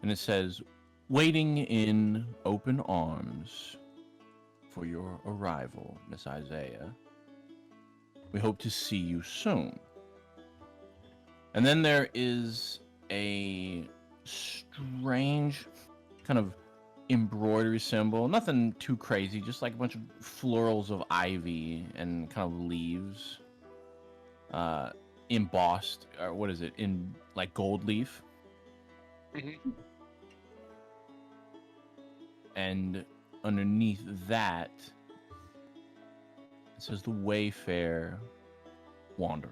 S1: it says, waiting in open arms for your arrival, Miss Isaiah. We hope to see you soon. And then there is a strange kind of embroidery symbol. Nothing too crazy, just like a bunch of florals of ivy and kind of leaves. Embossed, or what is it, in like gold leaf.
S3: Mhm.
S1: And underneath that, it says the Wayfair Wanderer.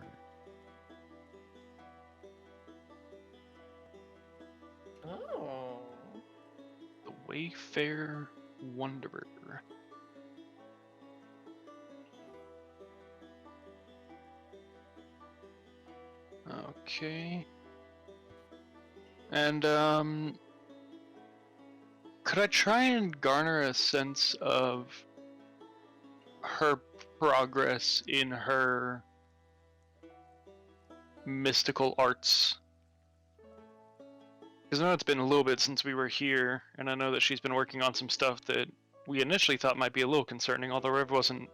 S2: Oh.
S3: The Wayfair Wanderer. Okay. And could I try and garner a sense of her progress in her mystical arts? Because I know it's been a little bit since we were here, and I know that she's been working on some stuff that we initially thought might be a little concerning, although Rev wasn't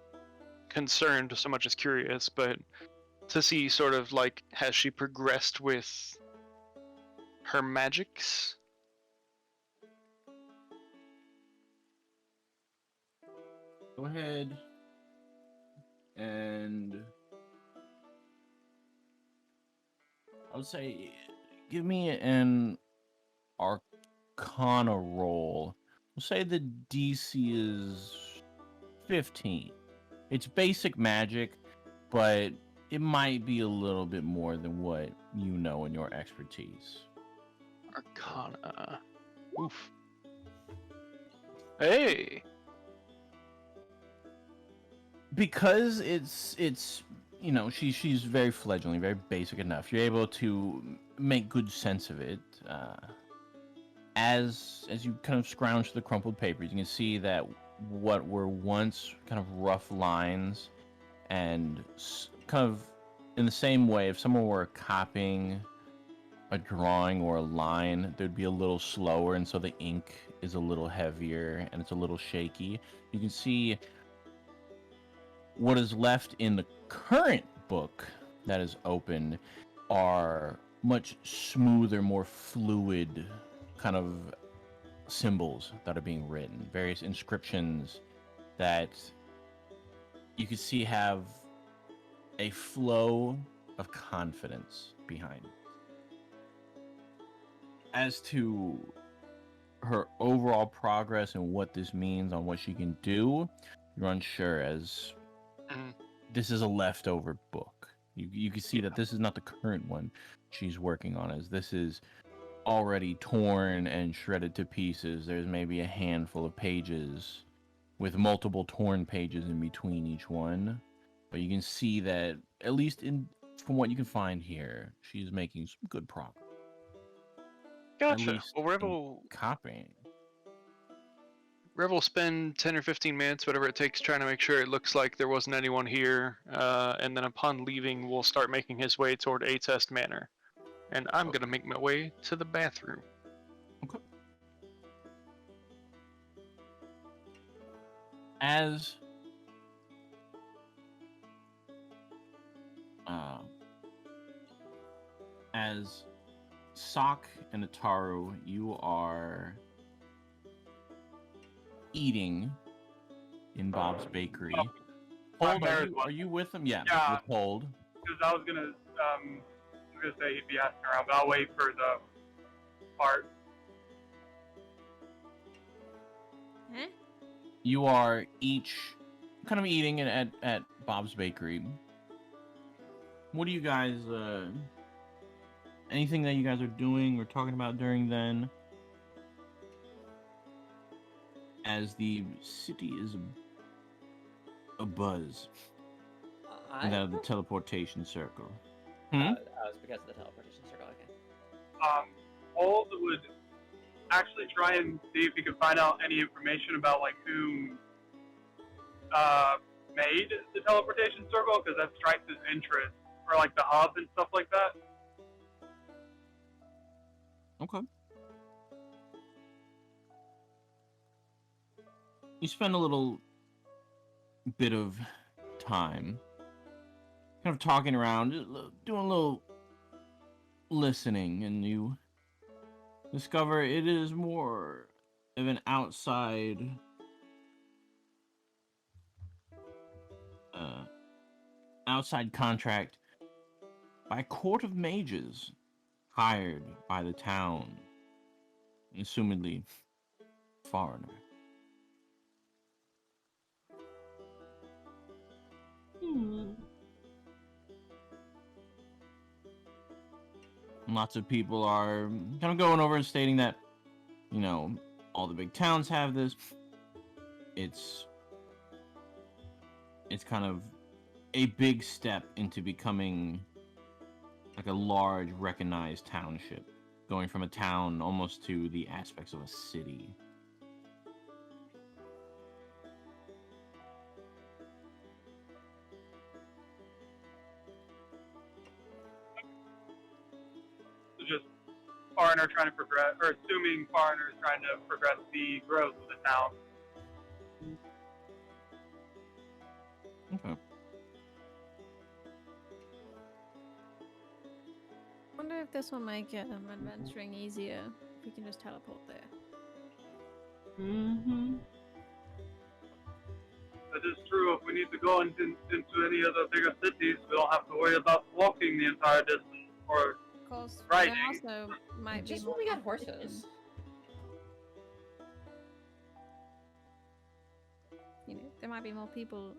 S3: concerned so much as curious, but to see sort of like, has she progressed with her magics?
S1: Go ahead and I would say give me an Arcana roll. We'll say the DC is 15. It's basic magic, but it might be a little bit more than what you know in your expertise.
S3: Arcana. Oof. Hey!
S1: Because it's you know, she's very fledgling, very basic enough. You're able to make good sense of it. As you kind of scrounge the crumpled papers, you can see that what were once kind of rough lines, and kind of in the same way, if someone were copying a drawing or a line, they'd be a little slower, and so the ink is a little heavier and it's a little shaky. You can see what is left in the current book that is open are much smoother, more fluid kind of symbols that are being written, various inscriptions that you can see have a flow of confidence behind it. As to her overall progress and what this means on what she can do, you're unsure, as
S3: Mhm.
S1: this is a leftover book. You can see that this is not the current one she's working on, as this is already torn and shredded to pieces. There's maybe a handful of pages with multiple torn pages in between each one. But you can see that, at least from what you can find here, she's making some good progress.
S3: Gotcha.
S1: At least
S3: Well,
S1: in copying.
S3: Rev will spend 10 or 15 minutes, whatever it takes, trying to make sure it looks like there wasn't anyone here. And then upon leaving, we'll start making his way toward A Test Manor. And I'm going to make my way to the bathroom.
S1: Okay. As Sok and Ataru, you are eating in Bob's Bakery. Hold, are you with them? Yeah,
S4: Yeah.
S1: with Hold.
S4: Because I was gonna say he'd be asking around, but I'll wait for the part.
S6: Huh?
S1: You are each kind of eating at Bob's Bakery. what do you guys, anything that you guys are doing or talking about during then? As the city is a buzz
S2: I
S1: out of the teleportation circle.
S2: was because of the teleportation circle. Okay.
S4: Old would actually try and see if he could find out any information about like who made the teleportation circle, because that strikes his interest, or like the hub and stuff like that.
S1: Okay. You spend a little bit of time kind of talking around, doing a little listening, and you discover it is more of an outside contract by a court of mages hired by the town, assumedly foreigner. Lots of people are kind of going over and stating that, you know, all the big towns have this. It's kind of a big step into becoming like a large recognized township, going from a town almost to the aspects of a city.
S4: So just foreigner trying to progress, or assuming foreigners trying to progress the growth of the town.
S1: Okay.
S6: I wonder if this will make adventuring easier if we can just teleport there.
S5: Mm-hmm.
S4: That is true. If we need to go into any of the bigger cities, we don't have to worry about walking the entire distance or
S6: Of course,
S4: riding.
S6: there also might
S2: Just
S6: be more
S2: when we got
S6: competition.
S2: horses.
S6: You know, there might be more people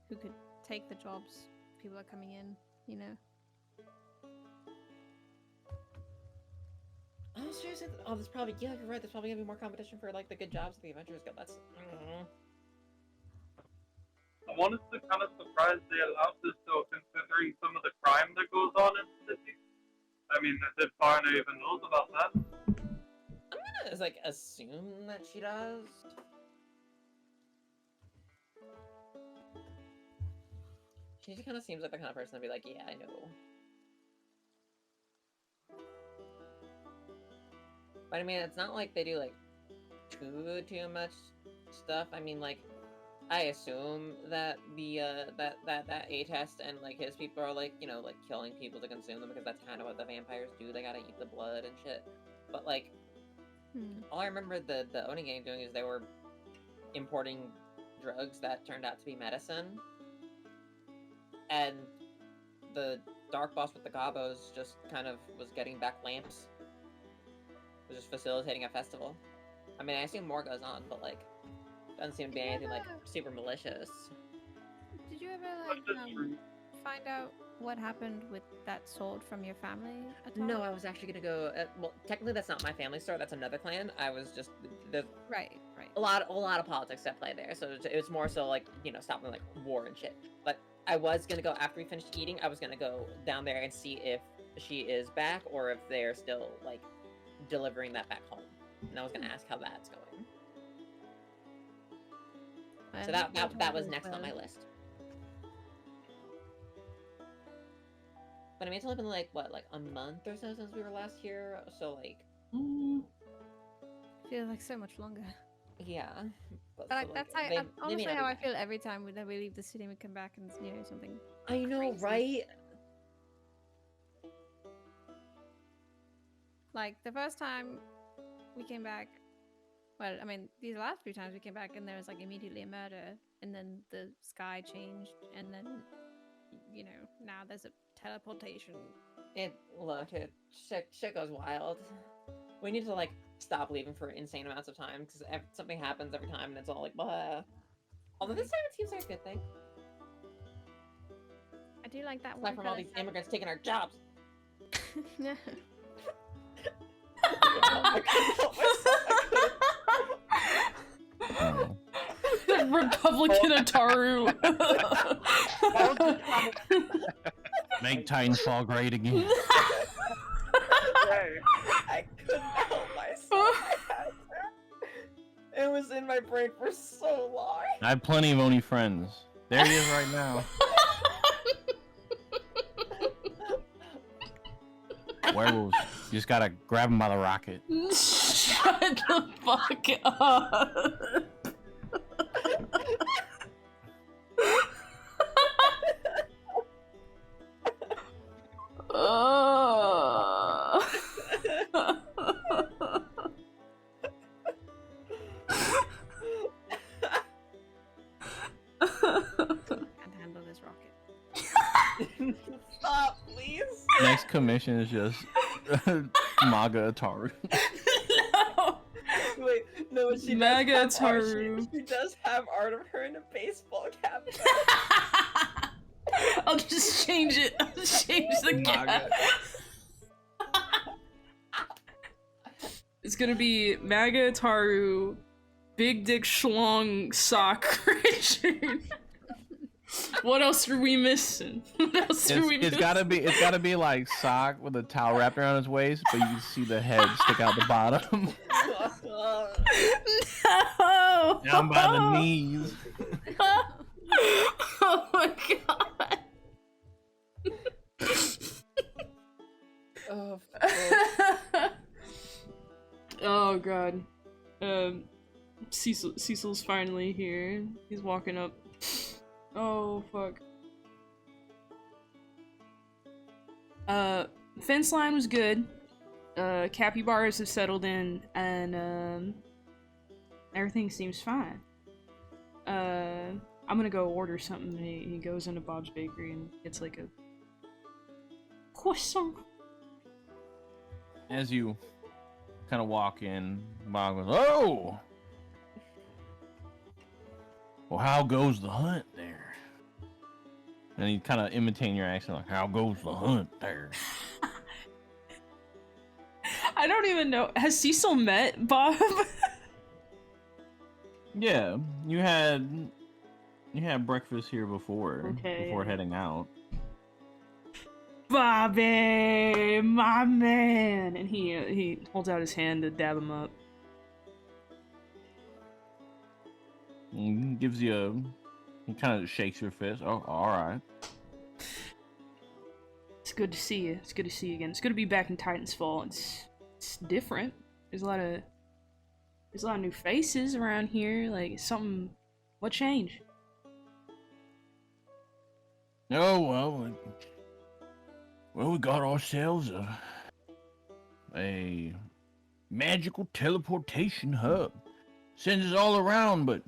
S6: who could take the jobs. People are coming in, you know.
S2: Oh, seriously? Oh, there's probably, yeah, you're right. There's probably gonna be more competition for like the good jobs at the Adventurers Guild. That's.
S4: I wanted to kind of surprised they allowed this though, considering some of the crime that goes on in the city. I mean, if foreigner even knows about that.
S2: I'm gonna like assume that she does. She just kind of seems like the kind of person to be like, yeah, I know. But I mean, it's not like they do like too much stuff. I mean, like, I assume that the that A test and like his people are like, you know, like killing people to consume them, because that's kind of what the vampires do. They gotta eat the blood and shit. But like, all I remember the Oni gang doing is they were importing drugs that turned out to be medicine, and the dark boss with the gobos just kind of was getting back lamps. Was just facilitating a festival. I mean, I assume more goes on, but like, doesn't seem to be anything like super malicious.
S6: Did you ever like find out what happened with that sword from your family at all?
S2: No, I was actually gonna go. Well, technically, that's not my family store. That's another clan. I was just
S6: right.
S2: a lot of politics at play there. So it was more so like, you know, stopping like war and shit. But I was gonna go after we finished eating. I was gonna go down there and see if she is back or if they're still like delivering that back home. And I was gonna ask how that's going. So that was next on my list. But I mean, it's only been like what, like a month or so since we were last here. So like,
S6: feels like so much longer.
S2: yeah.
S6: But like, that's honestly how I feel every time we leave the city and we come back and, you know, something.
S2: I know,
S6: crazy.
S2: right?
S6: Like the first time we came back, well, I mean, these last few times we came back and there was like immediately a murder, and then the sky changed, and then, you know, now there's a teleportation.
S2: Look, shit goes wild. We need to like stop leaving for insane amounts of time, because something happens every time and it's all like, blah. Although this time it seems like a good thing.
S6: I do like that
S2: Aside from all
S6: watercolor
S2: these
S6: stuff.
S2: immigrants taking our jobs.
S6: Yeah.
S2: I couldn't help myself.
S1: Oh.
S5: Republican Ataru.
S1: Make Titanfall great again.
S4: Hey,
S2: I couldn't help myself. I had to. It was in my brain for so long.
S1: I have plenty of Oni friends. There he is right now. Werewolves. You just gotta grab him by the rocket.
S5: Shut the fuck up.
S6: Can't handle this rocket.
S2: Stop, please.
S1: Next commission is just MAGA Ataru.
S5: No.
S2: Wait, no, she
S5: Mega
S2: does have art.
S5: Ataru.
S2: She does have art of her in a baseball cap.
S5: I'll just change it. I'll just change the cap.
S1: MAGA.
S5: It's gonna be Maga Ataru, Big Dick Schlong Sock Richard. What else are we missing? What else are we
S1: It's
S5: missing?
S1: it's gotta be like sock with a towel wrapped around his waist, but you can see the head stick out the bottom.
S5: No!
S1: Down by the knees.
S5: Oh my god.
S2: Oh,
S5: Oh god. Cecil's finally here. He's walking up. Oh fuck. Fence line was good. Capybaras have settled in, and everything seems fine. I'm gonna go order something. He goes into Bob's Bakery and gets like a croissant.
S1: As you kind of walk in, Bob goes, "Oh! Well, how goes the hunt there?" And he kind of imitating your accent, like, "How goes the hunt there?"
S5: I don't even know. Has Cecil met Bob?
S1: Yeah, you had breakfast here before
S5: Okay,
S1: before
S5: yeah.
S1: heading out.
S5: Bobby, my man, and he holds out his hand to dab him up.
S1: And gives you he kind of shakes your fist. Oh, all right.
S5: It's good to see you. It's good to see you again. It's good to be back in Titan's Fall. It's different. There's a lot of new faces around here. Like something. What changed?
S1: Oh well, we got ourselves a magical teleportation hub. Sends us all around, but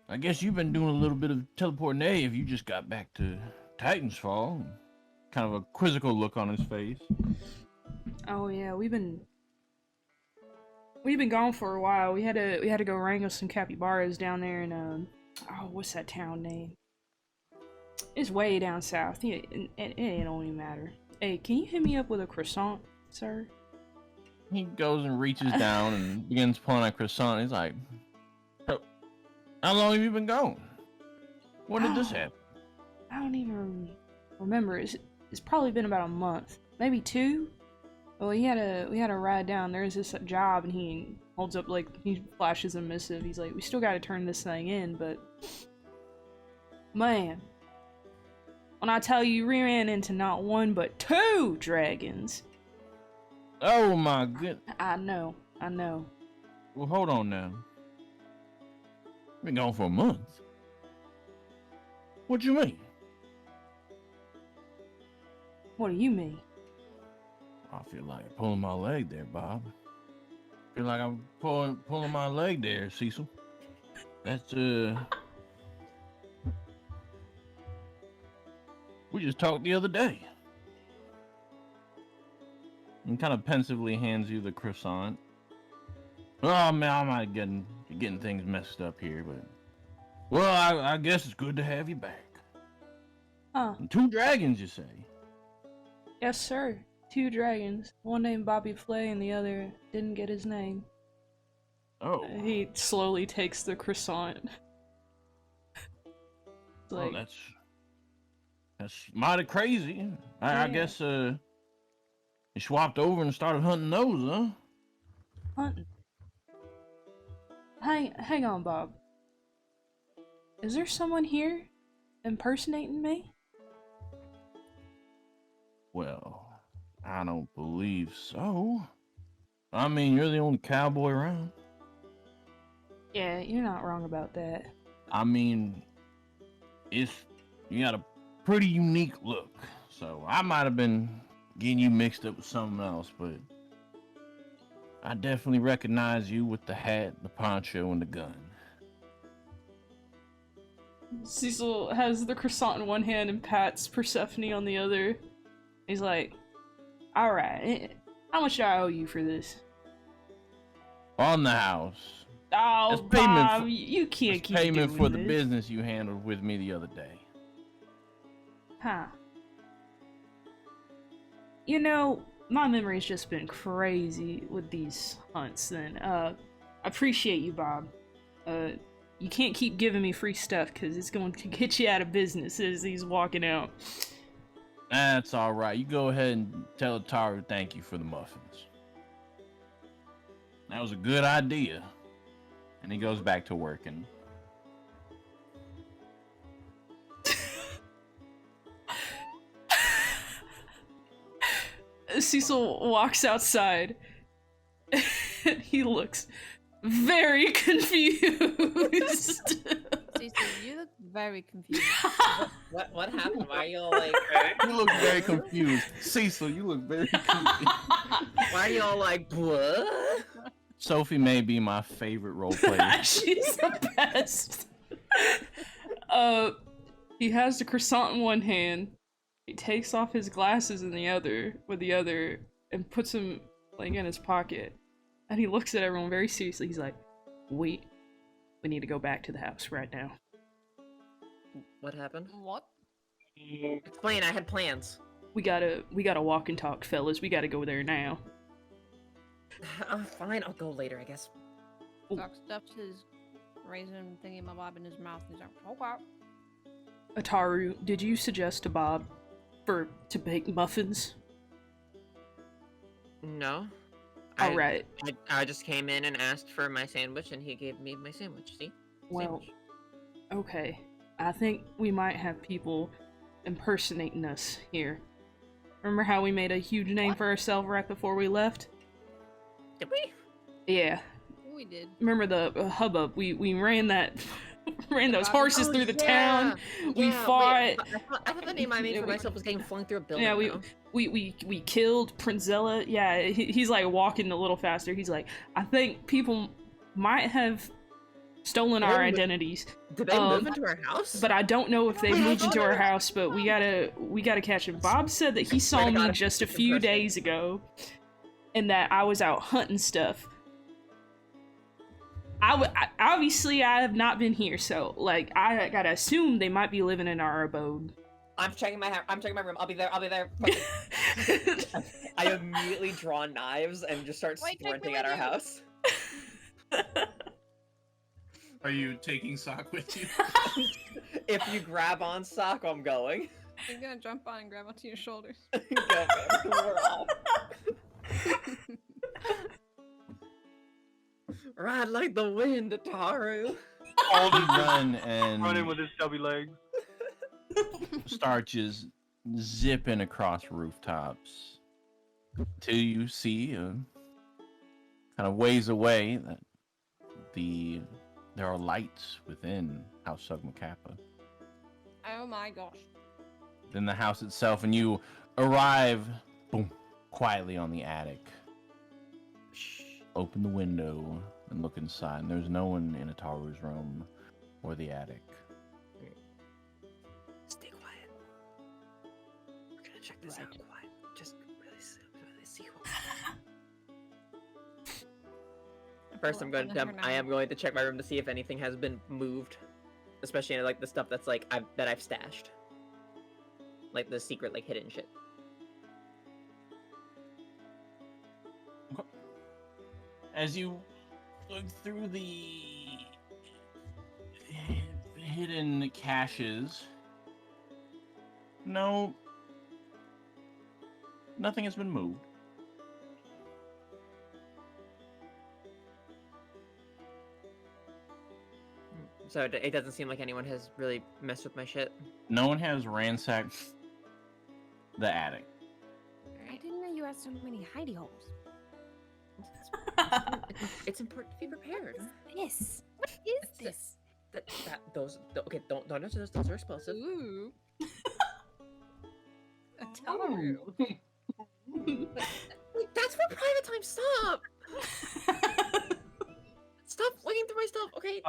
S1: I guess you've been doing a little bit of teleporting. If you just got back to Titan's Fall. Kind of a quizzical look on his face.
S5: Oh yeah, we've been gone for a while. We had to go wrangle some capybaras down there in oh, what's that town name? It's way down south. Yeah, it don't even matter. Hey, can you hit me up with a croissant, sir?
S1: He goes and reaches down and begins pulling a croissant. He's like, "How long have you been gone? When did this happen?"
S5: I don't even remember. It's probably been about a month, maybe 2. Well, we had to ride down. There's this job, and he holds up like he flashes a missive. He's like, "We still got to turn this thing in, but man, when I tell you, we ran into not 1 but 2 dragons."
S1: Oh my good.
S5: I know.
S1: Well, hold on now. Been gone for a month. What you mean?
S5: What do you mean?
S1: I feel like pulling my leg there, Bob. Feel like I'm pulling my leg there, Cecil. That's we just talked the other day. And kind of pensively hands you the croissant. Oh man, I might be getting things messed up here, but well, I guess it's good to have you back.
S5: Huh.
S1: 2 dragons, you say?
S5: Yes, sir. 2 dragons. One named Bobby Flay and the other didn't get his name.
S1: Oh.
S5: He slowly takes the croissant. It's
S1: Oh,
S5: like,
S1: that's mighty crazy. I
S5: Yeah.
S1: guess you swapped over and started hunting those, huh?
S5: hunting. Hang on, Bob. Is there someone here impersonating me?
S1: Well, I don't believe so. I mean, you're the only cowboy around.
S5: Yeah, you're not wrong about that.
S1: I mean, you got a pretty unique look. So I might have been getting you mixed up with something else, but I definitely recognize you with the hat, the poncho, and the gun.
S5: Cecil has the croissant in one hand and pats Persephone on the other. He's like, alright, how much do I owe you for this?
S1: On the house.
S5: Oh,
S1: That's payment
S5: Bob,
S1: for-
S5: you can't
S1: It's
S5: keep
S1: payment
S5: doing
S1: for the
S5: this.
S1: business you handled with me the other day.
S5: Huh. You know, my memory's just been crazy with these hunts then. I appreciate you, Bob. You can't keep giving me free stuff because it's going to get you out of business as he's walking out.
S1: That's all right. You go ahead and tell Ataru thank you for the muffins. That was a good idea. And he goes back to working.
S5: Cecil walks outside and he looks very confused.
S6: Cecil, you look very confused.
S2: What happened? Why are you all like?
S1: You look very confused. Cecil, you look very confused.
S2: Why are you all like? What?
S1: Sophie may be my favorite role player.
S5: She's the best. He has the croissant in one hand. He takes off his glasses in the other, and puts them like in his pocket. And he looks at everyone very seriously. He's like, "We need to go back to the house right now."
S2: What happened?
S6: What?
S2: Explain. I had plans.
S5: We gotta walk and talk, fellas. We gotta go there now.
S2: Fine. I'll go later, I guess.
S6: Doc stuffs his raisin thingy my Bob in his mouth and he's like, okay.
S5: Ataru, did you suggest to Bob to bake muffins?
S2: No.
S5: All right.
S2: I just came in and asked for my sandwich, and he gave me my sandwich. See?
S5: Well,
S2: Sandwich.
S5: okay. I think we might have people impersonating us here. Remember how we made a huge name for ourselves right before we left?
S2: Did we?
S5: Yeah.
S6: We did.
S5: Remember the hubbub? We ran that ran those
S6: Oh,
S5: horses through the town. We
S2: Yeah,
S5: fought.
S2: wait, I thought the name I made for myself was getting flung through a building.
S5: Yeah,
S2: though.
S5: we killed Prinzella. Yeah, he's like walking a little faster. He's like, I think people might have stolen our
S2: Really?
S5: identities,
S2: Did they move into our house?
S5: but I don't know if they
S2: Wait,
S5: moved into
S2: hold
S5: our
S2: on.
S5: house. But we gotta catch him. Bob said that he saw
S2: Swear to
S5: me
S2: God,
S5: just a
S2: it's
S5: few
S2: impressive.
S5: days ago, and that I was out hunting stuff. Obviously I have not been here, so like I gotta assume they might be living in our abode.
S2: I'm checking my room. I'll be there. I immediately draw knives and just start
S6: Wait, take me
S2: sprinting
S6: with
S2: at our
S6: you.
S2: house.
S8: Are you taking Sock with you?
S2: If you grab on Sock, I'm going.
S6: You're gonna jump on and grab onto your shoulders.
S2: Go, man. We're off. Ride like the wind, Ataru.
S4: All
S1: You
S4: the
S1: run and
S4: running with his stubby legs.
S1: start just zipping across rooftops till you see kind of ways away that there are lights within House Sugma Kappa.
S6: Oh my gosh.
S1: Then the house itself, and you arrive, boom, quietly on the attic. Open the window and look inside, and there's no one in Ataru's room or the attic.
S2: Stay quiet. We're gonna check this out quiet. Just really see what. First,
S6: Well,
S2: I am going to check my room to see if anything has been moved, especially like the stuff that's like I've stashed. like the secret, like hidden shit.
S1: As you look through the hidden caches, no, nothing has been moved.
S2: So it doesn't seem like anyone has really messed with my shit.
S1: No one has ransacked the attic.
S6: I didn't know you had so many hidey holes.
S2: It's important to be prepared.
S6: This. What is this?
S2: Okay, don't answer those. Those are explosive.
S6: Ooh. A Taru.
S2: Wait, that's for private time. Stop. Stop looking through my stuff. Okay,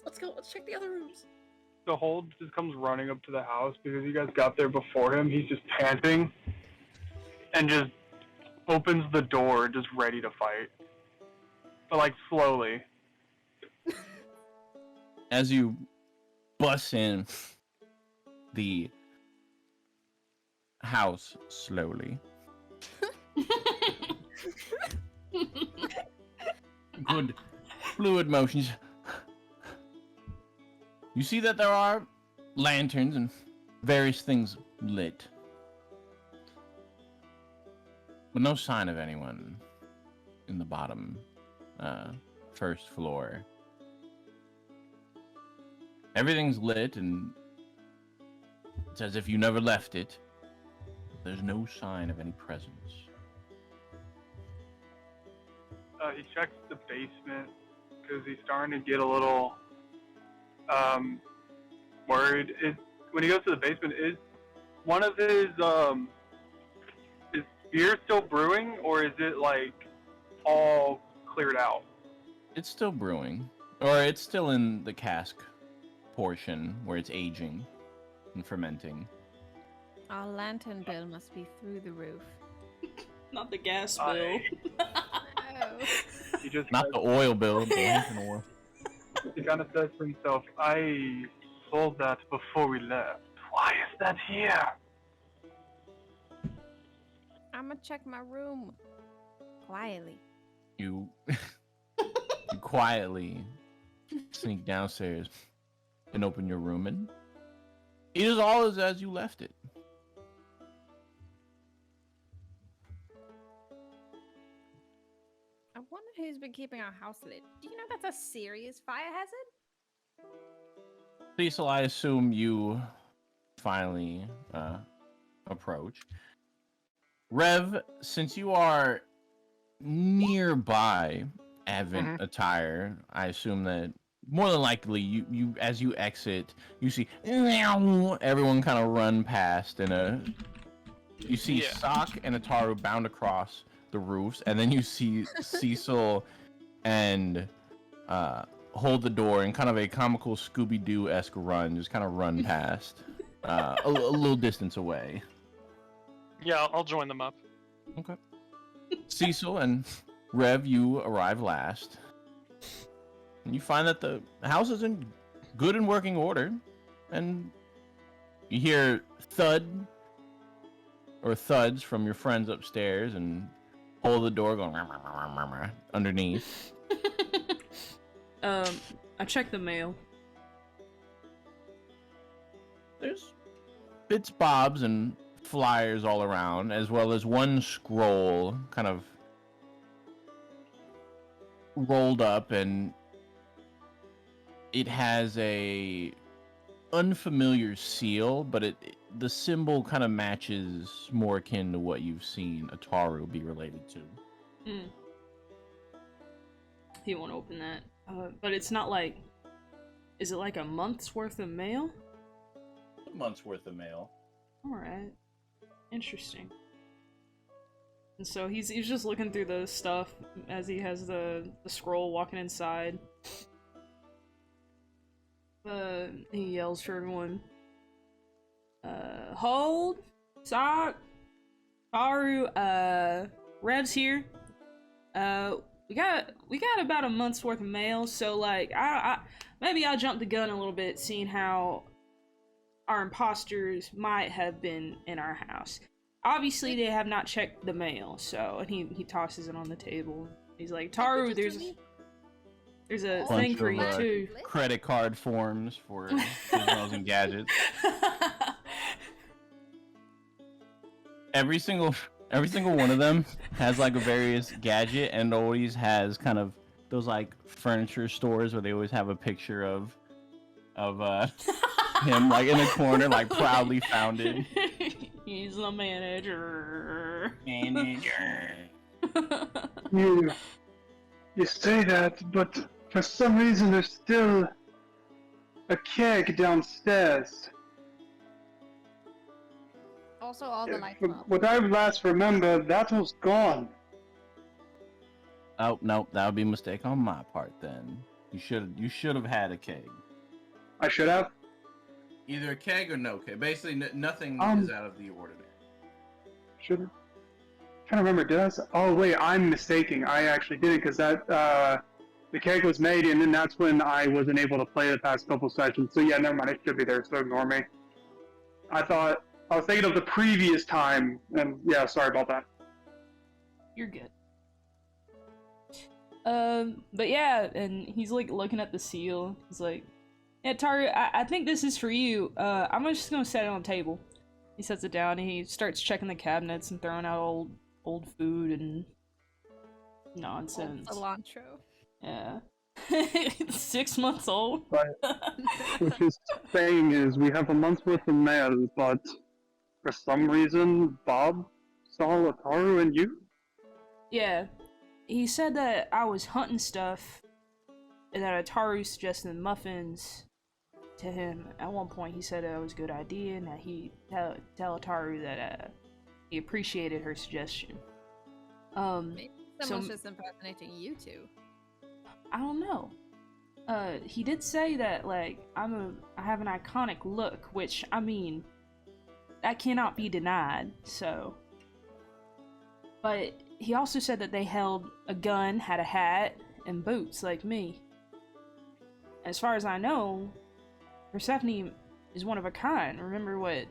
S2: let's go. Let's check the other rooms.
S4: The Hold just comes running up to the house because you guys got there before him. He's just panting and just opens the door, just ready to fight. But like slowly.
S1: As you bust in the house slowly. Good fluid motions. You see that there are lanterns and various things lit. But no sign of anyone in the bottom first floor. Everything's lit and it's as if you never left it. There's no sign of any presence.
S4: He checks the basement because he's starting to get a little worried. When he goes to the basement, is one of his is beer still brewing, or is it like all cleared out?
S1: It's still brewing, or it's still in the cask portion where it's aging and fermenting.
S6: Our lantern bill must be through the roof.
S5: Not the gas bill.
S6: Oh.
S4: He just
S1: Not the oil bill, the
S5: Yeah.
S1: lantern oil.
S4: He kind of says to himself, I sold that before we left. Why is that here?
S6: I'm gonna check my room. Quietly.
S1: You, you quietly sneak downstairs and open your room, and it is all as you left it.
S6: I wonder who's been keeping our house lit. Do you know that's a serious fire hazard?
S1: Cecil, I assume you finally approach. Rev, since you are nearby Advent attire, I assume that more than likely you as you exit, you see everyone kind of run past, and you see Sock and Ataru bound across the roofs, and then you see Cecil and hold the door in kind of a comical Scooby-Doo-esque run, just kind of run past a little distance away.
S3: Yeah, I'll join them up.
S1: Okay. Cecil and Rev, you arrive last. And you find that the house is in good and working order. And you hear thuds from your friends upstairs and hold the door going underneath.
S5: I checked the mail.
S1: There's bits, bobs, and flyers all around, as well as one scroll kind of rolled up, and it has a unfamiliar seal, but the symbol kind of matches more akin to what you've seen Ataru be related to.
S5: He won't open that. But it's not like... Is it like a month's worth of mail?
S1: A month's worth of mail.
S5: Alright. Interesting. And so he's just looking through the stuff as he has the scroll walking inside. He yells for everyone. Hold! Sock! Haru, Rev's here. We got about a month's worth of mail, so like, maybe I jumped the gun a little bit, seeing how our imposters might have been in our house. Obviously, they have not checked the mail, so, and he tosses it on the table. He's like, Taru, there's a thing
S1: Bunch
S5: for you
S1: of,
S5: too.
S1: credit card forms for gizmos and gadgets. Every single one of them has like a various gadget, and always has kind of those like furniture stores where they always have a picture of him like in the corner, like proudly founded.
S5: He's the manager.
S9: You say that, but for some reason there's still a keg downstairs.
S6: Also, all the lights
S9: From
S6: off.
S9: what I last remember, that was gone.
S1: Oh no, that would be a mistake on my part. Then you should have had a keg.
S9: I should have.
S8: Either a keg or no keg. Basically, nothing is out of the ordinary.
S9: Should have. Trying to remember, did I? Oh wait, I'm mistaken. I actually did it because that the keg was made, and then that's when I wasn't able to play the past couple sessions. So yeah, never mind. It should be there. So ignore me. I was thinking of the previous time, and yeah, sorry about that.
S5: You're good. But yeah, and he's like looking at the seal. He's like, yeah, Taru, I think this is for you. I'm just gonna set it on the table. He sets it down and he starts checking the cabinets and throwing out old food and nonsense.
S6: Cilantro.
S5: Yeah. 6 months old.
S9: Right. What he's saying is we have a month's worth of mail, but for some reason Bob saw Ataru and you?
S5: Yeah. He said that I was hunting stuff and that Ataru suggested muffins to him. At one point he said it was a good idea and that he'd tell Ataru that he appreciated her suggestion.
S6: Maybe someone's
S5: so-
S6: just impersonating you two.
S5: I don't know. He did say that like I have an iconic look, which I mean that cannot be denied, so. But he also said that they held a gun, had a hat, and boots like me. As far as I know, Persephone is one of a kind. Remember what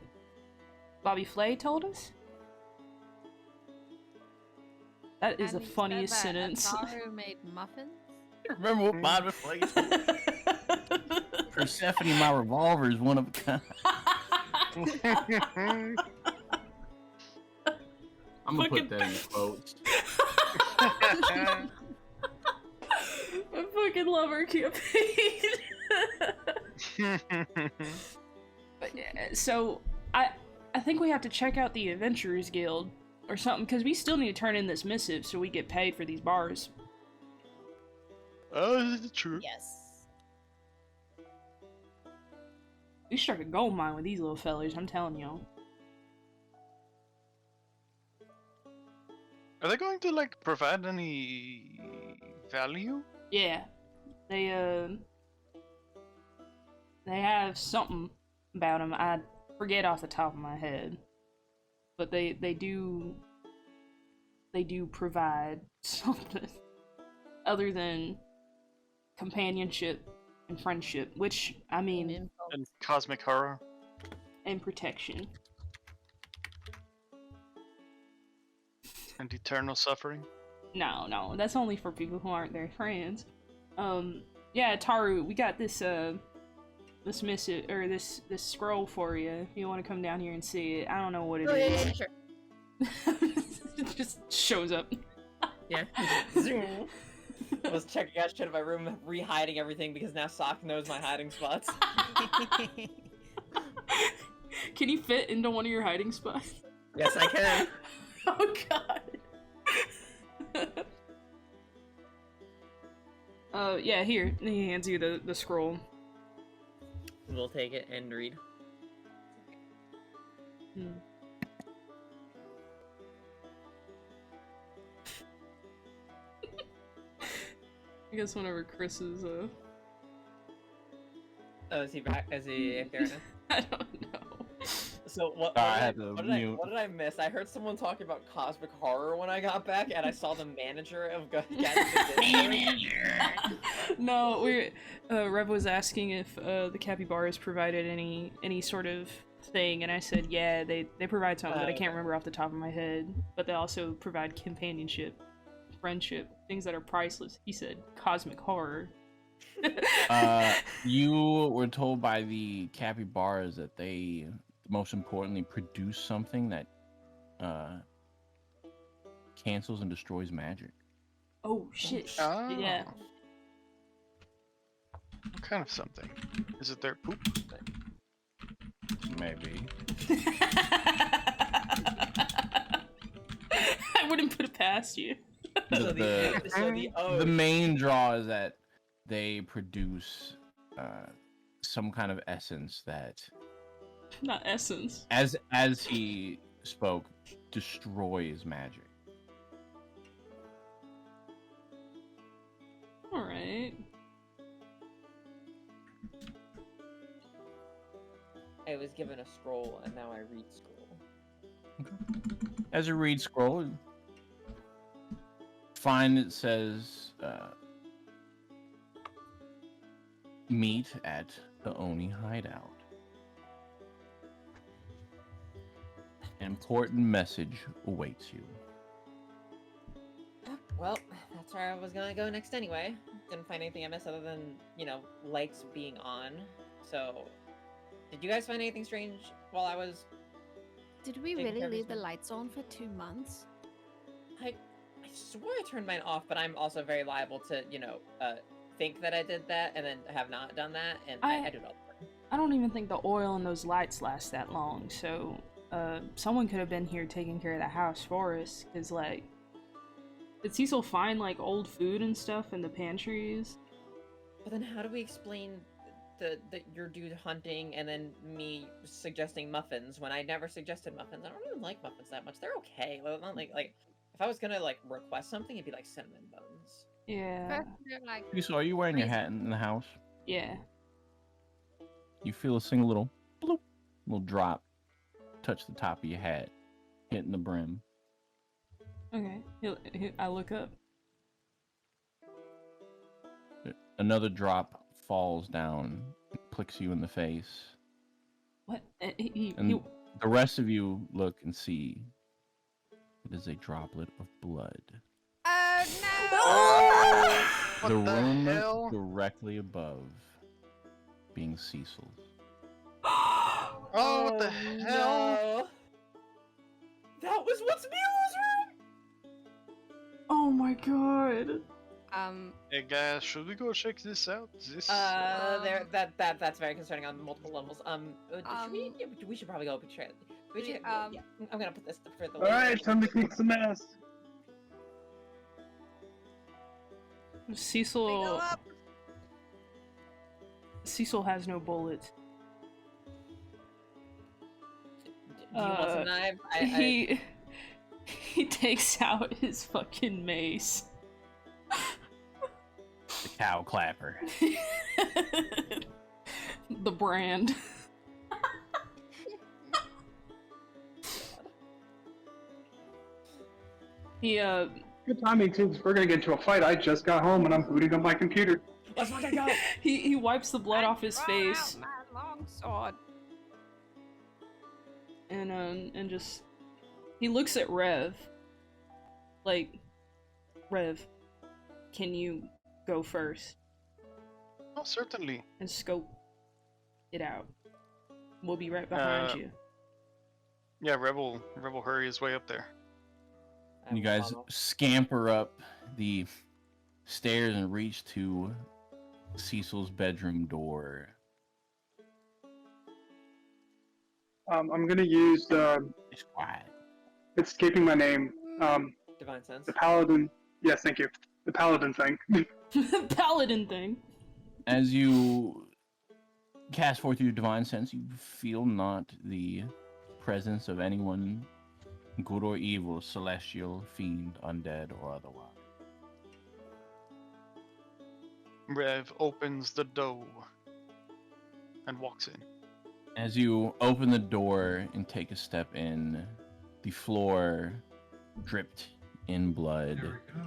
S5: Bobby Flay told us? That is
S6: And
S5: the
S6: he said
S5: funniest
S6: that
S5: sentence.
S6: Ataru made muffins?
S1: Remember what Bob Flay said? Persephone, my revolver is one of a kind. I'm gonna put that in quotes.
S5: I fucking love our campaign. But yeah, so I think we have to check out the Adventurers Guild or something because we still need to turn in this missive so we get paid for these bars.
S3: Oh, true.
S6: Yes.
S5: We struck a gold mine with these little fellers, I'm telling y'all.
S3: Are they going to like provide any value?
S5: Yeah, they have something about them. I forget off the top of my head, but they do provide something other than companionship and friendship, which I mean,
S3: And cosmic horror?
S5: and protection.
S3: And eternal suffering?
S5: No, that's only for people who aren't their friends. Yeah, Taru, we got this this missive or this scroll for you. If you want to come down here and see it, I don't know what it is.
S2: Yeah, sure.
S5: It just shows up.
S2: Yeah. Zoom. I was checking out shit in my room, re-hiding everything because now Sock knows my hiding spots.
S5: Can you fit into one of your hiding spots?
S2: Yes, I can.
S5: Oh god. Yeah, here. He hands you the scroll.
S2: We'll take it and read.
S5: Hmm. I guess whenever Chris is
S2: Oh, is he back? Is he there now?
S5: I don't know.
S2: So what?
S1: Sorry, I had to mute.
S2: What did I miss? I heard someone talking about cosmic horror when I got back, and I saw the manager of
S5: No, Rev was asking if the capybaras provided any sort of thing, and I said yeah, they provide something, but I can't remember off the top of my head. But they also provide companionship, friendship, things that are priceless. He said cosmic horror.
S1: You were told by the capybaras that they, most importantly, produce something that cancels and destroys magic.
S5: Oh shit!
S3: Oh.
S5: Yeah.
S3: What kind of something? Is it their poop?
S1: Maybe.
S5: I wouldn't put it past you.
S1: The main draw is that they produce some kind of essence that,
S5: Not essence.
S1: as he spoke, destroys magic.
S5: All right.
S2: I was given a scroll, and now I read scroll.
S1: As you read scroll, find it says meet at the Oni hideout. An important message awaits you.
S2: Well, that's where I was gonna go next anyway. Didn't find anything I missed other than, lights being on. So, did you guys find anything strange while I was...
S6: Did we
S2: Taking
S6: really
S2: care of
S6: leave the
S2: business.
S6: lights on for 2 months?
S2: I swore I turned mine off, but I'm also very liable to, think that I did that and then have not done that, and I do it all the time.
S5: I don't even think the oil in those lights last that long, so someone could have been here taking care of the house for us, because, like, did Cecil find, like, old food and stuff in the pantries?
S2: But then how do we explain the your dude hunting and then me suggesting muffins when I never suggested muffins? I don't even like muffins that much. They're okay. Not like if I was gonna request something, it'd be like cinnamon buns.
S5: Yeah.
S6: They're like,
S1: So are you wearing your hat in the house?
S5: Yeah.
S1: You feel a single little bloop, little drop touch the top of your hat, hitting the brim.
S5: Okay. I look up.
S1: Another drop falls down, clicks you in the face.
S5: What?
S1: And the rest of you look and see it is a droplet of blood.
S6: oh
S3: What
S1: The
S3: the
S1: room
S3: hell?
S1: directly above being Cecil's.
S3: Oh, what the hell?
S2: No. That was what's Mila's room.
S5: Oh my god.
S6: no!
S3: Hey guys, should we go check this out? This
S2: That's very concerning on multiple levels. We should probably go betray. I'm gonna put this for the.
S9: All right, time to kick some ass.
S5: Cecil has no bullets.
S2: Do you want some knives?
S5: He takes out his fucking mace.
S1: The cow clapper.
S5: The brand. He
S9: Good timing too, 'cause we're gonna get into a fight. I just got home and I'm booting up my computer.
S2: Let's fucking go.
S5: he wipes the blood off his face
S6: My long sword.
S5: and just he looks at Rev. Like, Rev, can you go first
S3: Oh, certainly.
S5: and scope it out? We'll be right behind you.
S3: Yeah, Rebel hurry his way up there.
S1: You guys scamper up the stairs and reach to Cecil's bedroom door.
S9: I'm gonna use
S1: It's quiet.
S9: it's escaping my name.
S2: Divine sense.
S9: The paladin. Yes, thank you. The paladin thing.
S5: Paladin thing.
S1: As you cast forth your divine sense, you feel not the presence of anyone good or evil, celestial, fiend, undead, or otherwise.
S3: Rev opens the door and walks in.
S1: As you open the door and take a step in, the floor dripped in blood.
S8: There we go.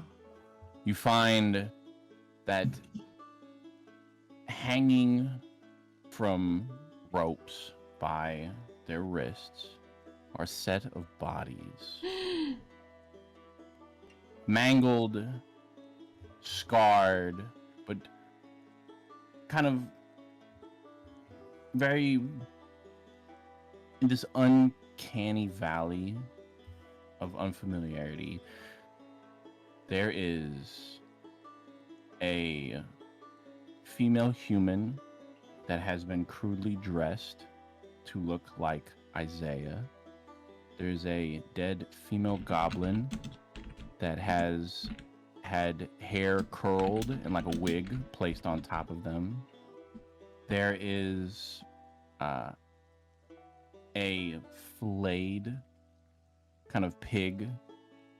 S1: You find that hanging from ropes by their wrists are a set of bodies. Mangled, scarred, but kind of very in this uncanny valley of unfamiliarity. There is a female human that has been crudely dressed to look like Isaiah. There's a dead female goblin that has had hair curled and like a wig placed on top of them. There is a flayed kind of pig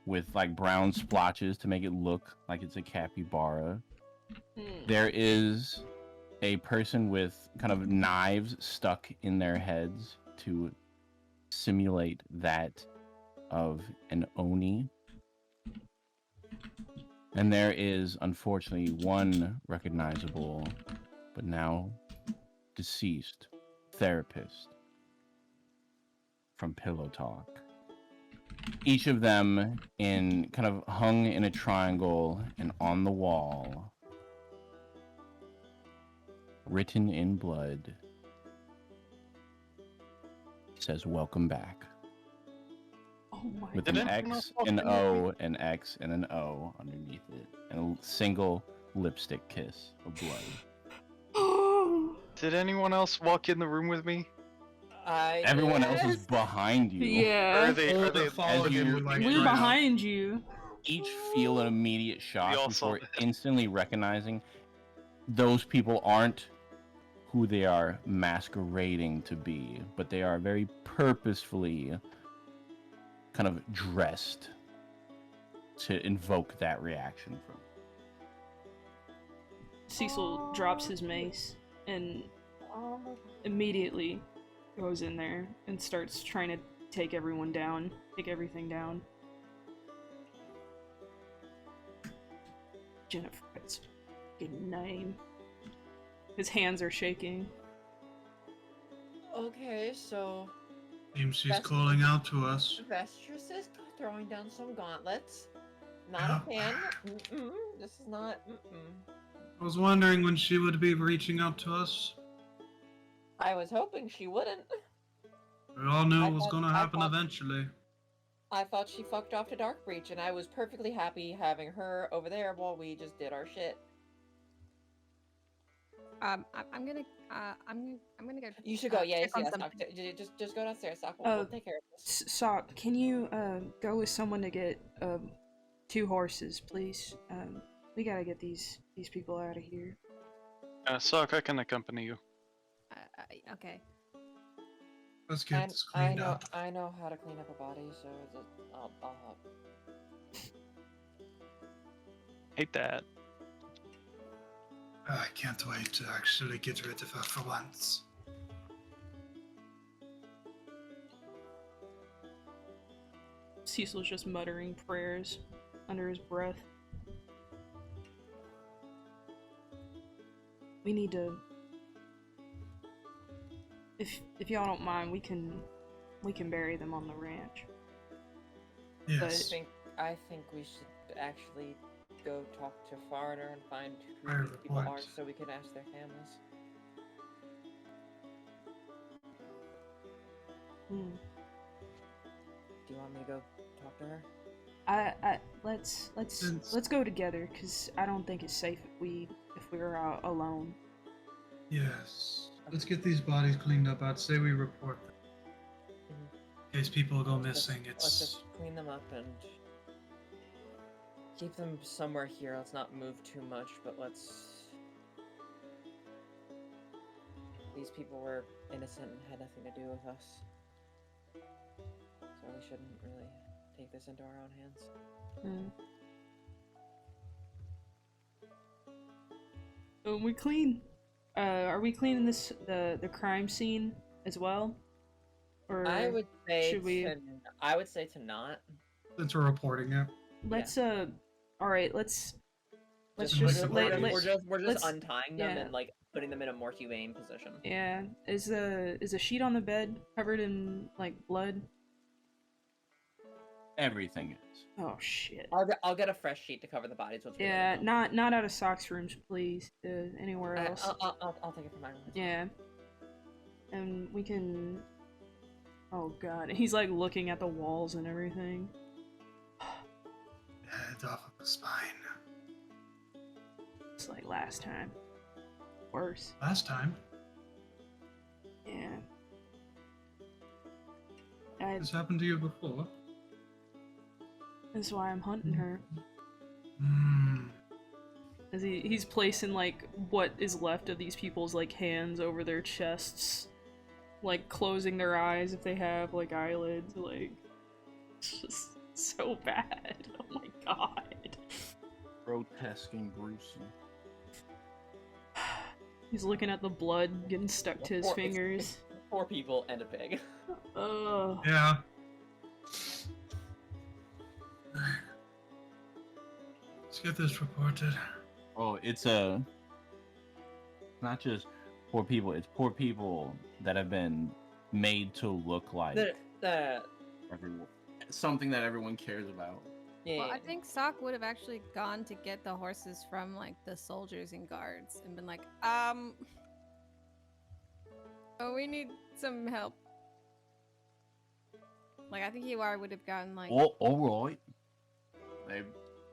S1: with like brown splotches to make it look like it's a capybara. There is a person with kind of knives stuck in their heads to simulate that of an Oni. And there is, unfortunately, one recognizable, but now deceased therapist from Pillow Talk. Each of them in kind of hung in a triangle and on the wall, written in blood, says "Welcome back."
S5: Oh my
S1: With
S3: Did
S1: an
S3: anyone
S1: X,
S3: else watch
S1: an
S3: the
S1: O, an X, and an O underneath it, and a single lipstick kiss of blood.
S3: Did anyone else walk in the room with me?
S1: Everyone else is behind you.
S5: Yeah.
S3: Are they?
S8: All
S3: Are
S8: that
S3: they?
S8: followed
S1: you-
S8: him would like
S5: We're
S8: dry out.
S5: behind you.
S1: Each feel an immediate shock
S3: all saw
S1: before
S3: that.
S1: instantly recognizing those people aren't who they are masquerading to be, but they are very purposefully kind of dressed to invoke that reaction from.
S5: Cecil drops his mace and immediately goes in there and starts trying to take everyone down, take everything down. Jennifer, that's a good name. His hands are shaking.
S2: Okay, so
S10: Seems she's
S2: That's-
S10: calling out to us.
S2: Vestress is throwing down some gauntlets. Not
S10: Yeah.
S2: a fan. Mm-mm. This is not. Mm-mm.
S10: I was wondering when she would be reaching out to us.
S2: I was hoping she wouldn't.
S10: We all knew
S2: I
S10: it was
S2: thought-
S10: going to
S2: I
S10: happen
S2: thought-
S10: eventually.
S2: I thought she fucked off to Darkbreach, and I was perfectly happy having her over there while we just did our shit.
S6: I'm gonna go.
S2: You should go.
S6: check
S2: Yes,
S6: on
S2: yes.
S6: some-
S2: Just go downstairs. Doc. We'll take care of this.
S5: Sop, can you go with someone to get 2 horses, please? We gotta get these people out of here.
S3: Sock, I can accompany you.
S6: Okay.
S10: Let's get
S2: And
S10: this cleaned up.
S2: I know how to clean up a body, so I'll help.
S3: Hate that.
S10: I can't wait to actually get rid of her for once.
S5: Cecil's just muttering prayers under his breath. We need to. If y'all don't mind, we can bury them on the ranch.
S10: Yes.
S2: I think we should actually go talk to Foreigner and find who
S10: Fair
S2: these people are,
S10: point.
S2: so we can ask their families.
S5: Hmm.
S2: Do you want me to go talk to her?
S5: Let's go together, cause I don't think it's safe if we're out alone.
S10: Yes. Let's get these bodies cleaned up. I'd say we report them. In case people go missing,
S2: Let's just clean them up and keep them somewhere here. Let's not move too much, but let's. These people were innocent and had nothing to do with us, so we shouldn't really take this into our own hands.
S5: We clean. Are we cleaning the crime scene as well? Or
S2: I would say
S5: should we?
S2: I would say to not.
S10: Since we're reporting it.
S5: Let's all right. Let's
S10: Just
S5: just
S10: like the
S5: let,
S10: bodies.
S2: we're just
S5: let's-
S2: untying them
S5: yeah.
S2: and like putting them in a more humane position.
S5: yeah. Is a sheet on the bed covered in like blood?
S1: Everything is.
S5: Oh shit.
S2: I'll get a fresh sheet to cover the bodies. Once we get
S5: Yeah,
S2: them.
S5: not out of Sock's rooms, please. Anywhere else.
S2: I'll take it from my room.
S5: Yeah. And we can. Oh god, he's like looking at the walls and everything.
S10: Head off of the spine.
S5: It's like last time. Worse.
S10: Last time,
S5: Yeah.
S10: this happened to you before.
S5: That's why I'm hunting her.
S10: Hmm.
S5: As he's placing like what is left of these people's like hands over their chests, like closing their eyes if they have like eyelids. Like it's just so bad. Oh my god.
S1: Grotesque and gruesome.
S5: He's looking at the blood getting stuck to his
S2: It's
S5: fingers.
S2: 4 people and a pig.
S5: Oh.
S10: Yeah. Let's get this reported.
S1: Oh, it's not just poor people. It's poor people that have been made to look like
S2: The
S1: everyone, something that everyone cares about.
S2: yeah.
S6: Well, I think Sock would have actually gone to get the horses from like the soldiers and guards and been like, oh, we need some help. Like, I think Iwar would have gotten like,
S1: Oh, all right. They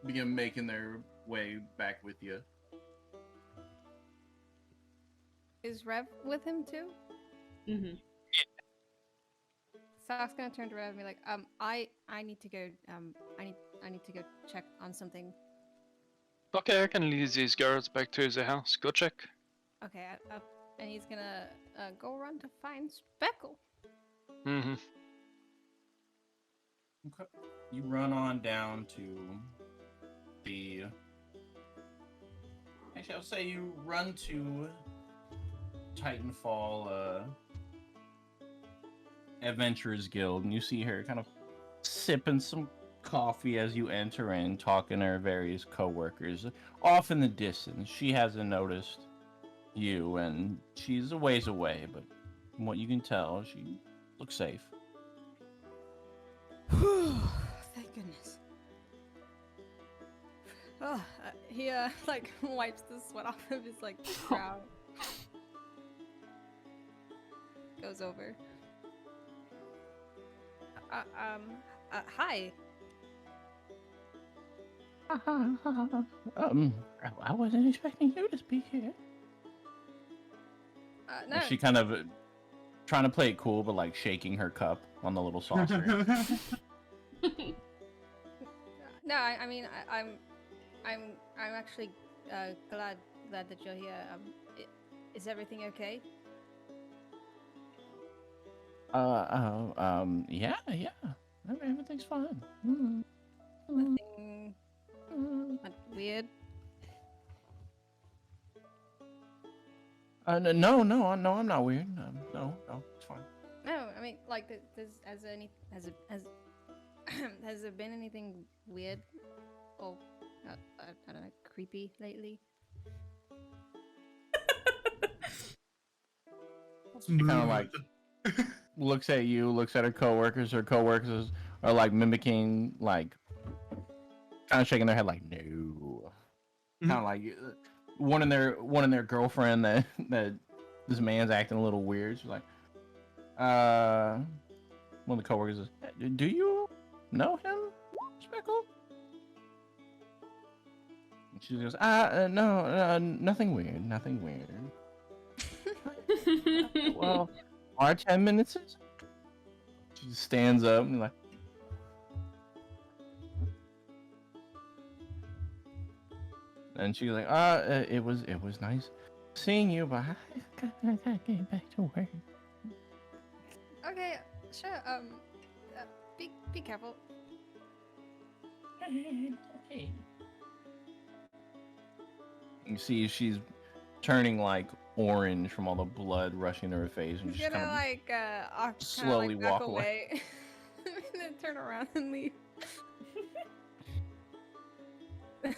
S1: begin making their way back with you.
S6: is Rev with him too?
S5: Mm-hmm.
S6: Sock's gonna turn to Rev and be like, I need to go, I need to go check on something.
S3: Okay, I can lead these girls back to the house. Go check.
S6: Okay, and he's gonna go run to find Speckle.
S3: Mm-hmm.
S1: Okay. You run on down to the. Actually, I'll say you run to Titanfall Adventurers Guild, and you see her kind of sipping some coffee as you enter in, talking to her various co-workers. Off in the distance, she hasn't noticed you, and she's a ways away, but from what you can tell, she looks safe.
S6: Thank goodness. Oh, he like wipes the sweat off of his like brow. Goes over. Hi.
S1: I wasn't expecting you to speak here.
S6: No.
S1: She kind of trying to play it cool, but like shaking her cup on the little saucer.
S6: No, I mean, I'm actually glad that you're here. Is everything okay?
S1: Yeah. Everything's fine.
S6: Nothing weird.
S1: No, I'm not weird. No, it's fine.
S6: No, I mean, like, has there been anything weird or I don't know, creepy lately?
S1: She kind of like looks at you, looks at her coworkers. Her coworkers are like mimicking, like kind of shaking their head, like no. Kind of like one in their girlfriend that this man's acting a little weird. She's like, one of the coworkers is, do you know him, Speckle? And she goes, no, nothing weird. Well, our 10 minutes is. She stands up and like. And she's like, it was nice seeing you, but I gotta get back to work.
S6: Okay, sure. Be careful.
S1: You see, she's turning like orange from all the blood rushing to her face, and
S6: He's
S1: just
S6: gonna
S1: kind of slowly
S6: back
S1: walk away.
S6: and then turn around and leave.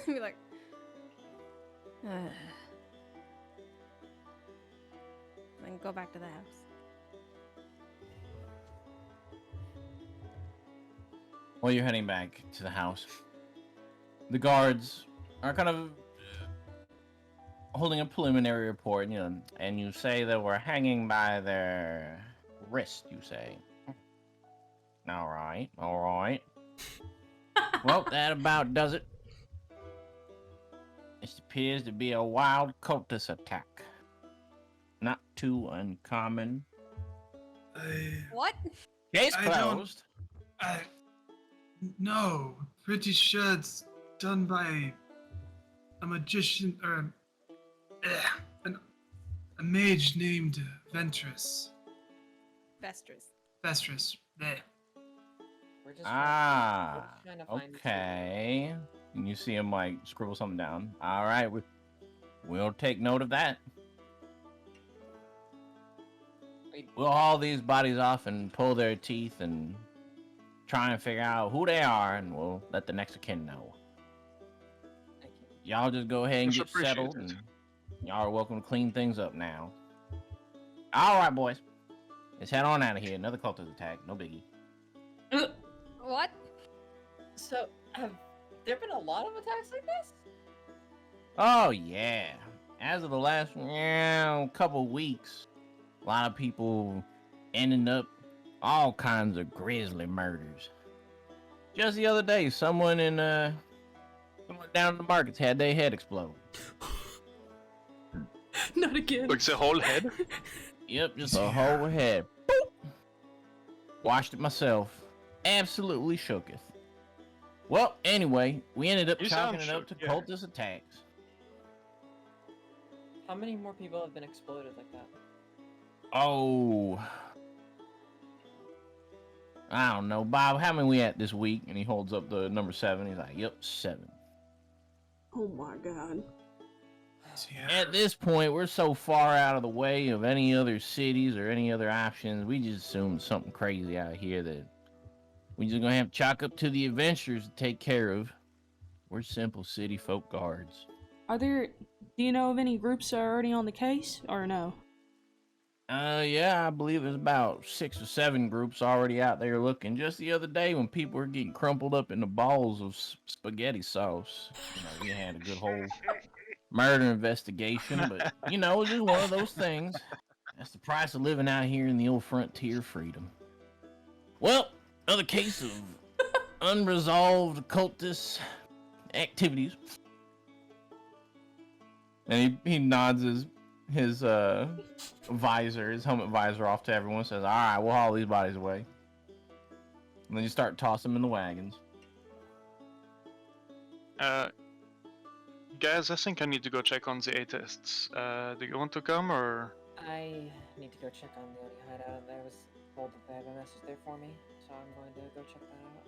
S6: Be like, then go back to the house.
S1: While you're heading back to the house, the guards are kind of holding a preliminary report, and you say they were hanging by their wrist, you say. All right, all right. Well, that about does it. This appears to be a wild cultist attack. Not too uncommon.
S6: What?
S1: Case
S10: I don't-
S1: closed.
S10: No, pretty sure it's done by a magician or a mage named Ventress.
S6: Vestris.
S10: There.
S2: We're just
S1: Ah,
S2: trying to find
S1: okay. And you see him like scribble something down. All right, we'll take note of that. We'll haul these bodies off and pull their teeth and try and figure out who they are, and we'll let the next of kin know. Y'all just go ahead and
S3: Much
S1: get settled,
S3: appreciated.
S1: and y'all are welcome to clean things up now. All right, boys. Let's head on out of here. Another cultist attack. No biggie.
S6: What?
S2: So, have there been a lot of attacks like this?
S1: Oh, yeah. As of the last couple weeks, a lot of people ending up all kinds of grisly murders. Just the other day, someone down in the markets had their head explode.
S5: Not again.
S3: Like the whole head?
S1: Yep, just a whole head. Boop. Watched it myself. Absolutely shooketh. Well, anyway, we ended up
S3: You
S1: chalking
S3: sound
S1: it up to
S3: shook, yeah.
S1: cultist attacks.
S2: How many more people have been exploded like that?
S1: Oh, I don't know, Bob. How many we at this week? And he holds up the number 7. He's like, "Yep, 7."
S5: Oh my god.
S1: At this point, we're so far out of the way of any other cities or any other options. We just assumed something crazy out here that we just gonna have to chalk up to the adventurers to take care of. We're simple city folk guards.
S5: Do you know of any groups that are already on the case, or no?
S1: Yeah, I believe there's about 6 or 7 groups already out there looking. Just the other day when people were getting crumpled up in the balls of spaghetti sauce, we had a good whole murder investigation, but, it was just one of those things. That's the price of living out here in the old frontier freedom. Well, another case of unresolved cultist activities. And he nods his helmet visor off to everyone, says, "All right, we'll haul these bodies away." And then you start tossing them in the wagons.
S3: Guys, I think I need to go check on the A-tests. Do you want to come, or...?
S2: I need to go check on the Odie hideout. I was told that they have a message there for me, so I'm going to go check that out.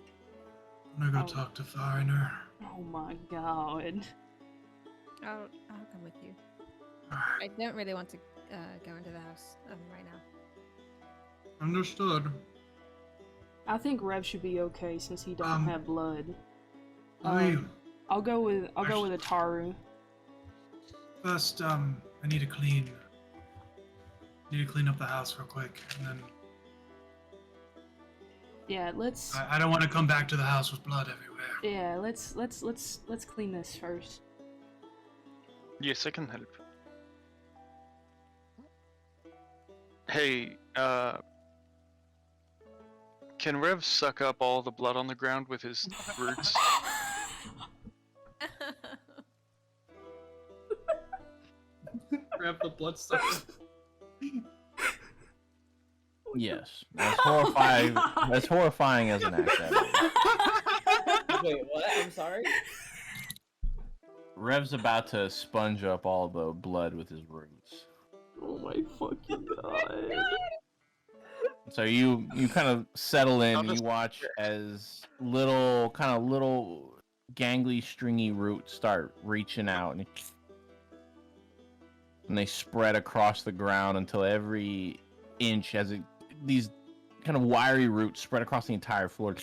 S10: I'm gonna go talk to Foreigner.
S5: Oh my god.
S6: I'll come with you.
S10: Alright,
S6: I don't really want to go into the house right now.
S10: understood.
S5: I think Rev should be okay since he don't have blood.
S10: Louis,
S5: I'll go with Ataru.
S10: first, I need to clean up the house real quick, and then
S5: Yeah, let's
S10: I don't want to come back to the house with blood everywhere.
S5: yeah, let's clean this first.
S3: Yes, I can help. Hey, can Rev suck up all the blood on the ground with his roots?
S10: Grab the bloodsucker.
S1: Yes, that's horrifying. That's horrifying as an act.
S2: Wait, what? I'm sorry?
S1: Rev's about to sponge up all the blood with his roots.
S5: Oh my fucking god.
S1: So you kind of settle in.
S3: I'll
S1: And you
S3: just-
S1: watch as little gangly, stringy roots start reaching out, and and they spread across the ground until every inch these kind of wiry roots spread across the entire floor.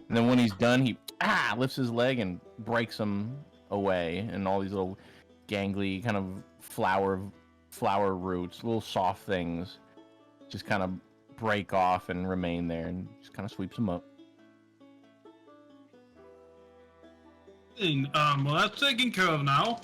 S1: And then when he's done, he lifts his leg and breaks them away, and all these little gangly kind of flower roots, little soft things, just kind of break off and remain there, and just kind of sweeps them up.
S10: Well, that's taken care of now.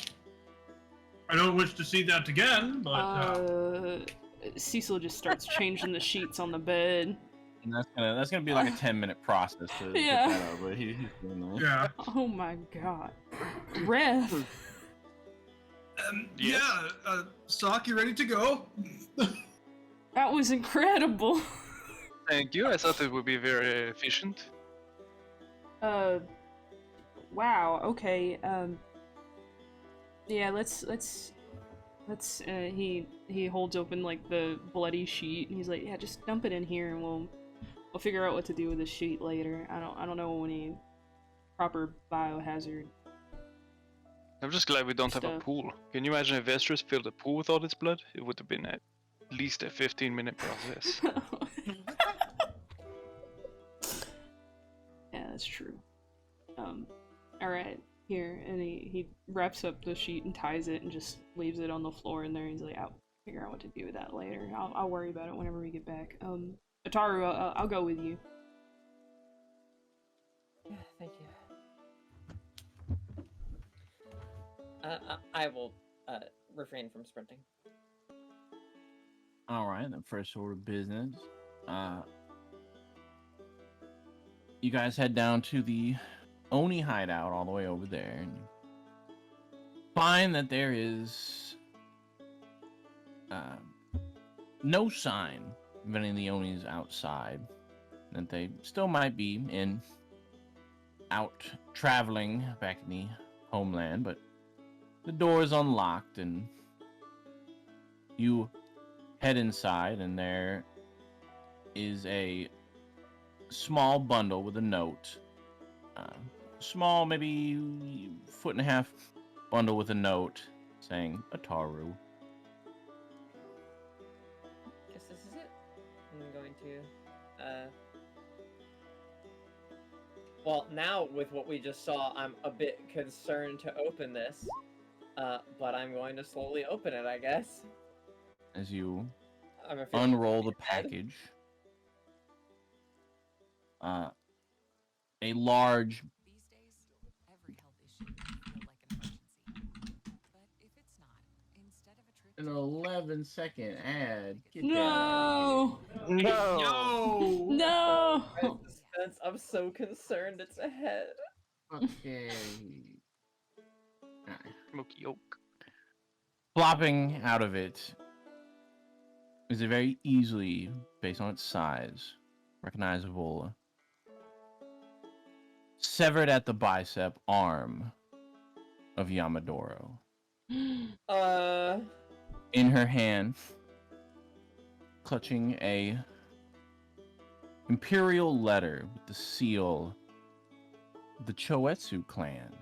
S10: I don't wish to see that again, but
S5: Cecil just starts changing the sheets on the bed.
S1: And that's gonna be like a 10-minute process to get that out, but he's doing that.
S10: yeah.
S5: Oh my god. Ref.
S10: Sock, you ready to go?
S5: That was incredible.
S3: Thank you. I thought it would be very efficient.
S5: Wow, okay, yeah, let's, he holds open, like, the bloody sheet, and he's like, yeah, just dump it in here, and we'll figure out what to do with this sheet later. I don't know any proper biohazard.
S3: I'm just glad we don't have a
S5: Stuff.
S3: pool. Can you imagine if Vestrus filled a pool with all its blood? It would have been at least a 15-minute process.
S5: Yeah, that's true. Alright, here, and he wraps up the sheet and ties it and just leaves it on the floor in there. He's like, I'll figure out what to do with that later. I'll worry about it whenever we get back. Ataru, I'll go with you.
S2: Yeah, thank you. I will refrain from sprinting.
S1: All right, the first order of business. You guys head down to the Oni hideout all the way over there, and find that there is no sign of any of the Onis outside. That they still might be out traveling back in the homeland, but the door is unlocked, and you head inside, and there is a small bundle with a note. Small, maybe 1.5 foot bundle with a note saying Ataru.
S2: Guess this is it. I'm going to well, now with what we just saw, I'm a bit concerned to open this. But I'm going to slowly open it, I guess.
S1: As you
S2: I'm afraid
S1: unroll the
S2: it's dead.
S1: package, a large
S11: These days, every health issue can feel like an emergency. But if it's not, instead of a trip
S1: an
S11: to
S1: 11-second ad. Get
S5: No!
S3: No!
S5: No!
S2: Suspense, I'm so concerned it's a head.
S1: Okay.
S3: Smoky oak.
S1: Flopping out of it is a very easily, based on its size, recognizable severed at the bicep arm of Yamadoro. In her hand, clutching a imperial letter with the seal of the Choetsu clan.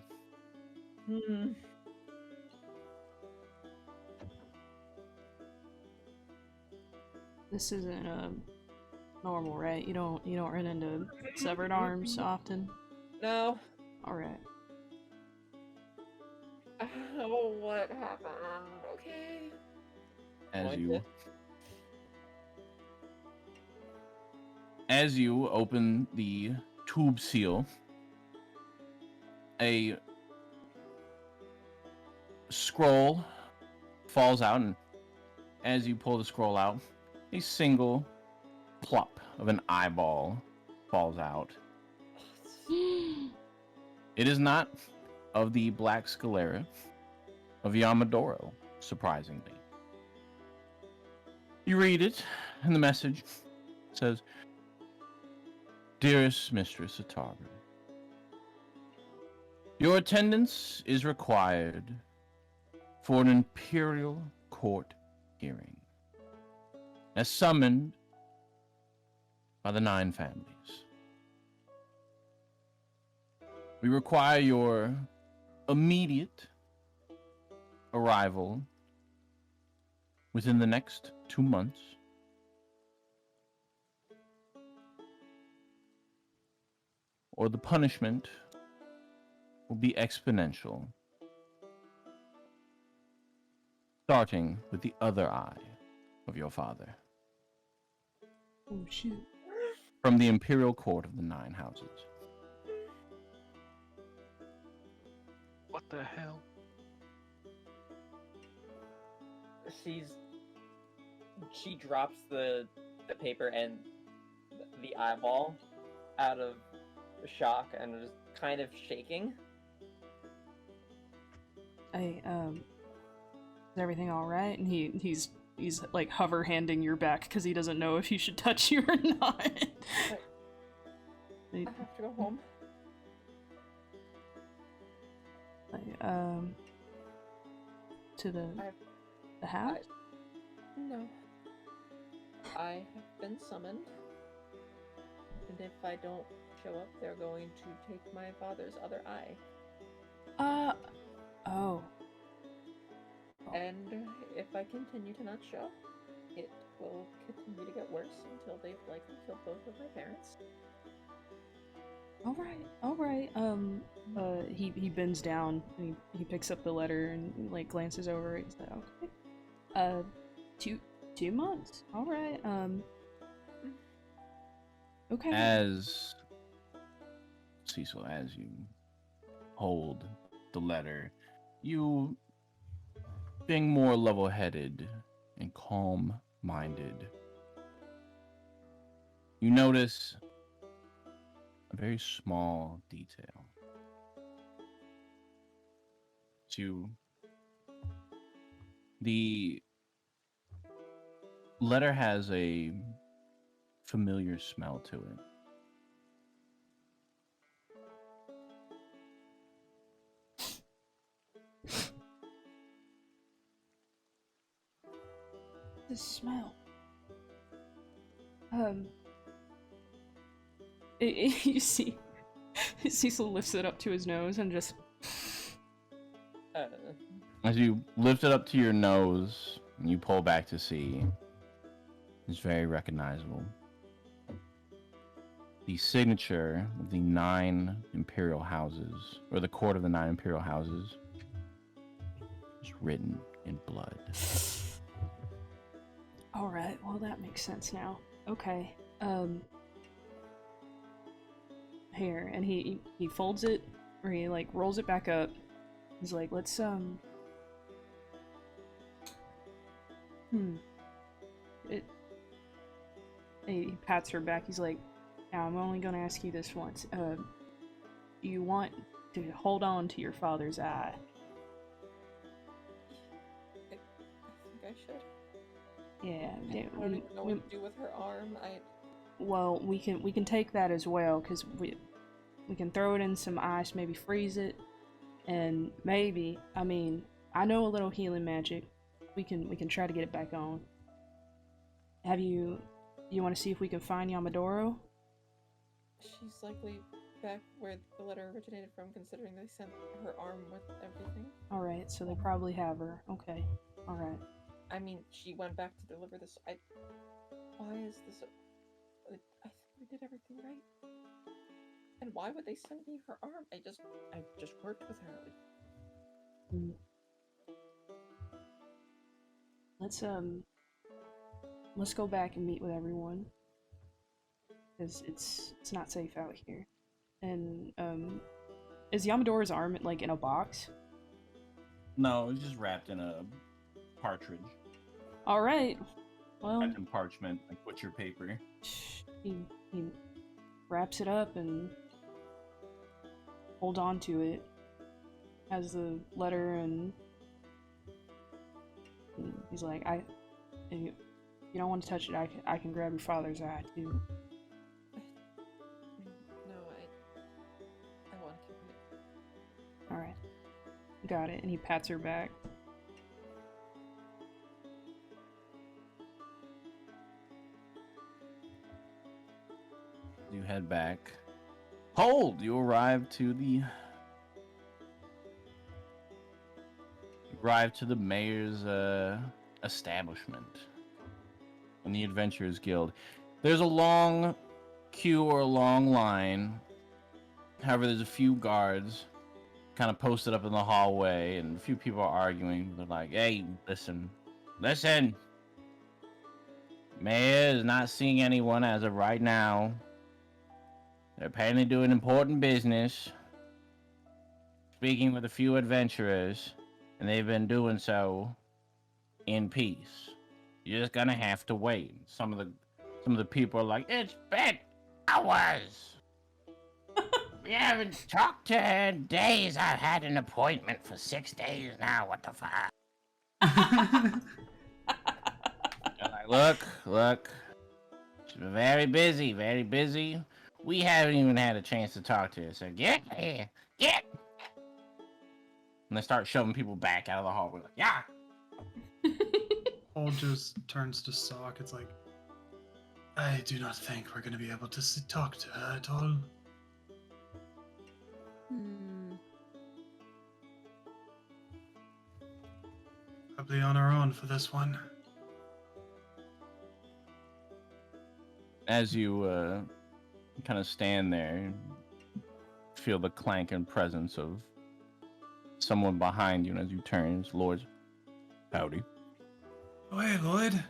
S5: This isn't normal, right? You don't run into severed arms often.
S2: No.
S5: All right.
S2: Oh, what happened? Okay.
S1: As you open the tube seal, a scroll falls out, and as you pull the scroll out, a single plop of an eyeball falls out. It is not of the Black Sclera of Yamadoro, surprisingly. You read it, and the message says, Dearest Mistress Ataru, your attendance is required for an imperial court hearing, as summoned by the 9 families. We require your immediate arrival within the next 2 months, or the punishment will be exponential, starting with the other eye of your father.
S5: Oh shoot.
S1: From the Imperial Court of the Nine Houses.
S3: What the hell?
S2: She drops the paper and the eyeball out of shock and is kind of shaking.
S5: Is everything all right? And he's like hover handing your back because he doesn't know if he should touch you or not.
S2: I have to go home.
S5: To the house?
S2: No. I have been summoned. And if I don't show up, they're going to take my father's other eye.
S5: Oh.
S2: And if I continue to not show, it will continue to get worse until they've likely killed both of my parents.
S5: All right. He bends down and he picks up the letter and like glances over it. He's like, okay. 2 months. All right. Okay.
S1: As Cecil, as you hold the letter, you, being more level-headed and calm-minded, you notice a very small detail. The letter has a familiar smell to it.
S5: The smell. You see, Cecil lifts it up to his nose and just.
S1: As you lift it up to your nose and you pull back to see, it's very recognizable. The signature of the 9 Imperial Houses, or the Court of the 9 Imperial Houses, is written in blood.
S5: Alright, well that makes sense now. Okay, here, and he folds it, or he like rolls it back up. He's like, let's he pats her back. He's like, now I'm only gonna ask you this once. Do you want to hold on to your father's eye?
S2: I think I should.
S5: Yeah.
S2: I don't even know what to do with her arm.
S5: Well, we can take that as well, because we can throw it in some ice, maybe freeze it, and maybe, I mean, I know a little healing magic. We can try to get it back on. You want to see if we can find Yamadoro?
S2: She's likely back where the letter originated from, considering they sent her arm with everything.
S5: Alright, so they probably have her. Okay. Alright.
S2: I mean, she went back to deliver this. Why is this? I think we did everything right. And why would they send me her arm? I just worked with her.
S5: Let's go back and meet with everyone, because it's not safe out here. And is Yamadoro's arm like in a box?
S1: No, it's just wrapped in a partridge.
S5: All right. Well,
S1: wrapped in parchment, like butcher paper.
S5: He wraps it up and holds on to it. Has the letter, and he's like, if you don't want to touch it, I can grab your father's eye too.
S2: No, I want to keep it.
S5: All right, got it. And he pats her back.
S1: You head back. Hold! You arrive to the mayor's establishment in the Adventurers Guild. There's a long queue or a long line. However, there's a few guards kind of posted up in the hallway, and a few people are arguing. They're like, hey, listen. Mayor is not seeing anyone as of right now. They're apparently doing important business, speaking with a few adventurers, and they've been doing so in peace. You're just gonna have to wait. Some of the people are like, it's been hours. We haven't talked to her in days. I've had an appointment for 6 days now. What the fuck? I'm like, look. She's been very busy. We haven't even had a chance to talk to her. So get here, get. And they start shoving people back out of the hallway. Like, yeah.
S10: Paul just turns to Sock. It's like, I do not think we're going to be able to talk to her at all. Probably on our own for this one.
S1: As you kind of stand there, feel the clank and presence of someone behind you, and as you turn, it's Lloyd. Howdy.
S10: Oh, hey, Lloyd.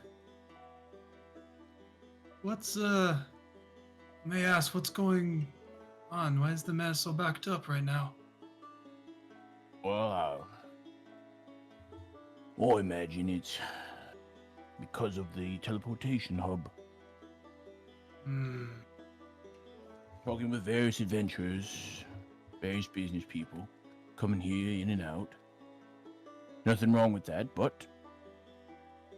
S10: What's, may I ask, what's going on? Why is the mayor so backed up right now?
S1: Well, I imagine it's because of the teleportation hub. Talking with various adventurers, various business people, coming here in and out. Nothing wrong with that, but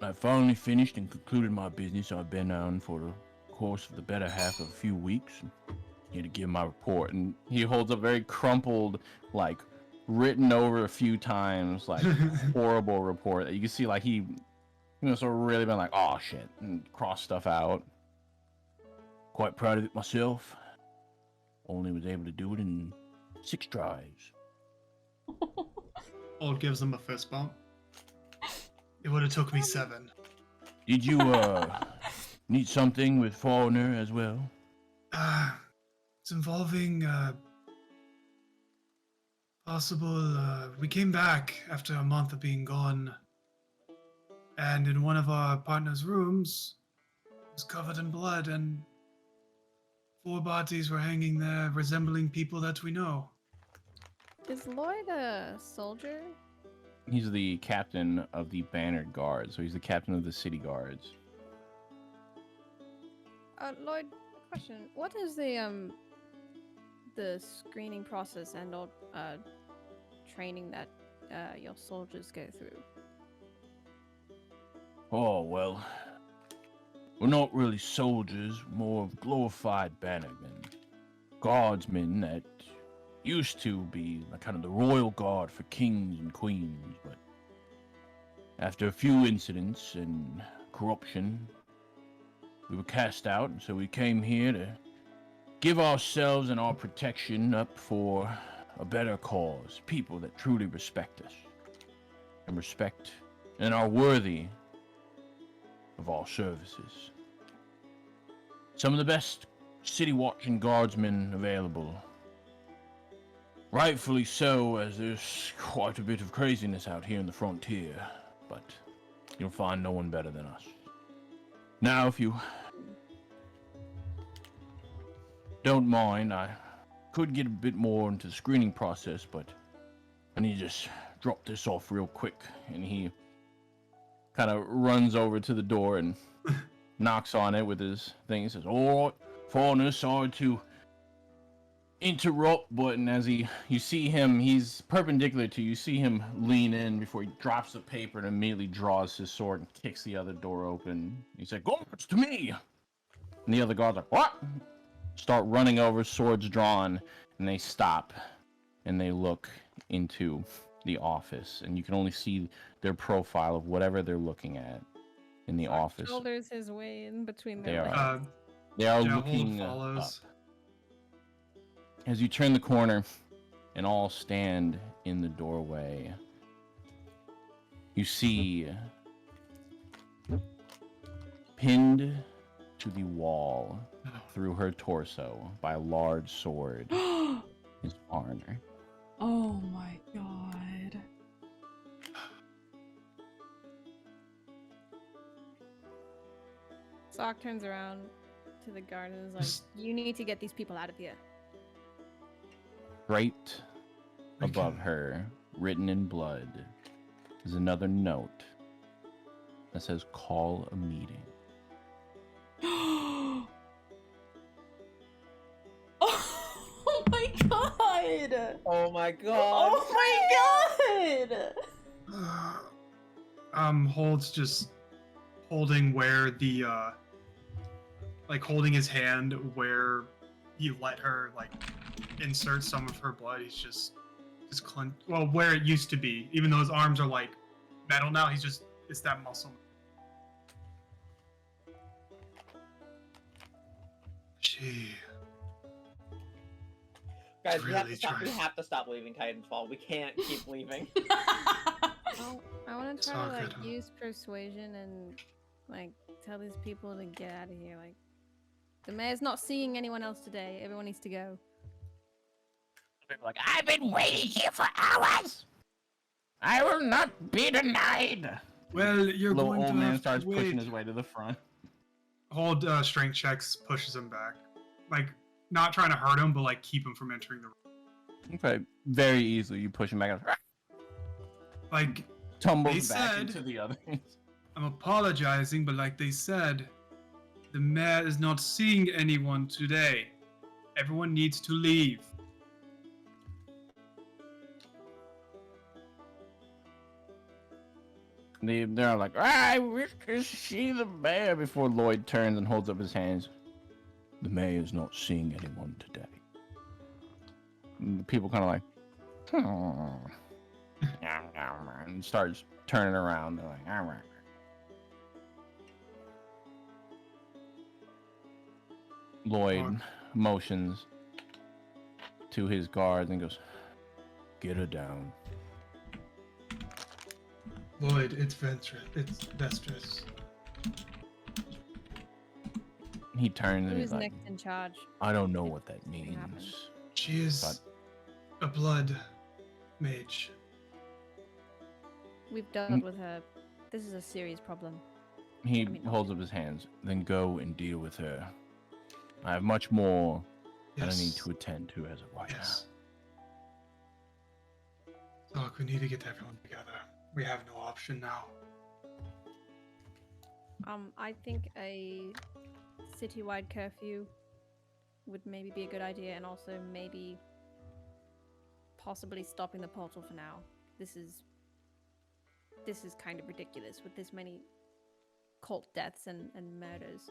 S1: I finally finished and concluded my business I've been on for the course of the better half of a few weeks. Here to give my report, and he holds a very crumpled, like, written over a few times, like, horrible report that you can see, like, he sort of really been like, oh shit, and cross stuff out. Quite proud of it myself. Only was able to do it in 6 tries.
S10: Old gives him a fist bump. It would have took me 7.
S1: Did you, need something with Foreigner as well?
S10: It's involving, possible, we came back after a month of being gone, and in one of our partner's rooms, it was covered in blood, and 4 bodies were hanging there resembling people that we know.
S6: Is Lloyd a soldier?
S1: He's the captain of the Bannered Guards, so he's the captain of the city guards.
S6: Lloyd, question. What is the screening process and all training that your soldiers go through?
S1: Oh, well, we're not really soldiers, more of glorified bannermen. Guardsmen that used to be kind of the royal guard for kings and queens, but after a few incidents and corruption, we were cast out, and so we came here to give ourselves and our protection up for a better cause. People that truly respect us and are worthy of our services. Some of the best city watching guardsmen available. Rightfully so, as there's quite a bit of craziness out here in the frontier, but you'll find no one better than us. Now, if you don't mind, I could get a bit more into the screening process, but I need to just drop this off real quick. And he kind of runs over to the door and knocks on it with his thing. He says, "All right, foreigner, sorry to interrupt," but and as you see him, he's perpendicular to you. You see him lean in before he drops the paper and immediately draws his sword and kicks the other door open. He's like, "Guards, to me!" And the other guards are like, "What?" Start running over, swords drawn, and they stop and they look into the office, and you can only see their profile of whatever they're looking at in the office.
S6: Shoulders his way in between
S1: They
S6: their
S1: are,
S6: legs.
S1: they are
S10: Yeah,
S1: looking
S10: Hold
S1: up.
S10: follows.
S1: As you turn the corner and all stand in the doorway, you see pinned to the wall through her torso by a large sword is Arner.
S5: Oh my god.
S6: Sock turns around to the guard and is like, "You need to get these people out of here."
S1: Right above her, written in blood, is another note that says, "Call a meeting."
S5: Oh my god!
S2: Oh my god!
S5: Oh my god!
S10: Hold's just holding where the like holding his hand where he let her like insert some of her blood. He's just clenched. Well, where it used to be, even though his arms are like metal now, it's that muscle. Gee.
S2: Guys,
S10: really
S2: we have to stop leaving Titanfall. We can't keep leaving.
S6: Oh, I want to
S10: It's
S6: try
S10: all
S6: to like
S10: good, huh?
S6: use persuasion and like tell these people to get out of here. Like, the mayor's not seeing anyone else today. Everyone needs to go.
S1: People are like, I've been waiting here for hours. I will not be denied.
S10: Well, you're
S1: Little
S10: going
S1: old
S10: to
S1: man
S10: have
S1: starts
S10: to wait.
S1: pushing his way to the front.
S10: Hold strength checks, pushes him back, like not trying to hurt him, but like keep him from entering the room.
S1: Okay, very easily you push him back.
S10: Like
S1: Tumbles
S10: they
S1: back
S10: said,
S1: into the others.
S10: I'm apologizing, but like they said, the mayor is not seeing anyone today. Everyone needs to leave.
S1: They're like, I wish to see the mayor before Lloyd turns and holds up his hands. The mayor is not seeing anyone today. And the people kind of like, and starts turning around. They're like, Lloyd motions to his guards and goes, get her down.
S10: Lloyd, it's Vestris.
S1: He turns and
S6: Who's
S1: he's like,
S6: next in charge?
S1: I don't know what that means.
S6: happens.
S10: She is a blood mage.
S6: We've dealt with her. This is a serious problem.
S1: He holds up his hands. Then go and deal with her. I have much more that I need to attend to as of right now.
S10: Look, we need to get everyone together. We have no option now.
S6: I think a citywide curfew would maybe be a good idea, and also maybe possibly stopping the portal for now. This is kind of ridiculous with this many cult deaths and murders.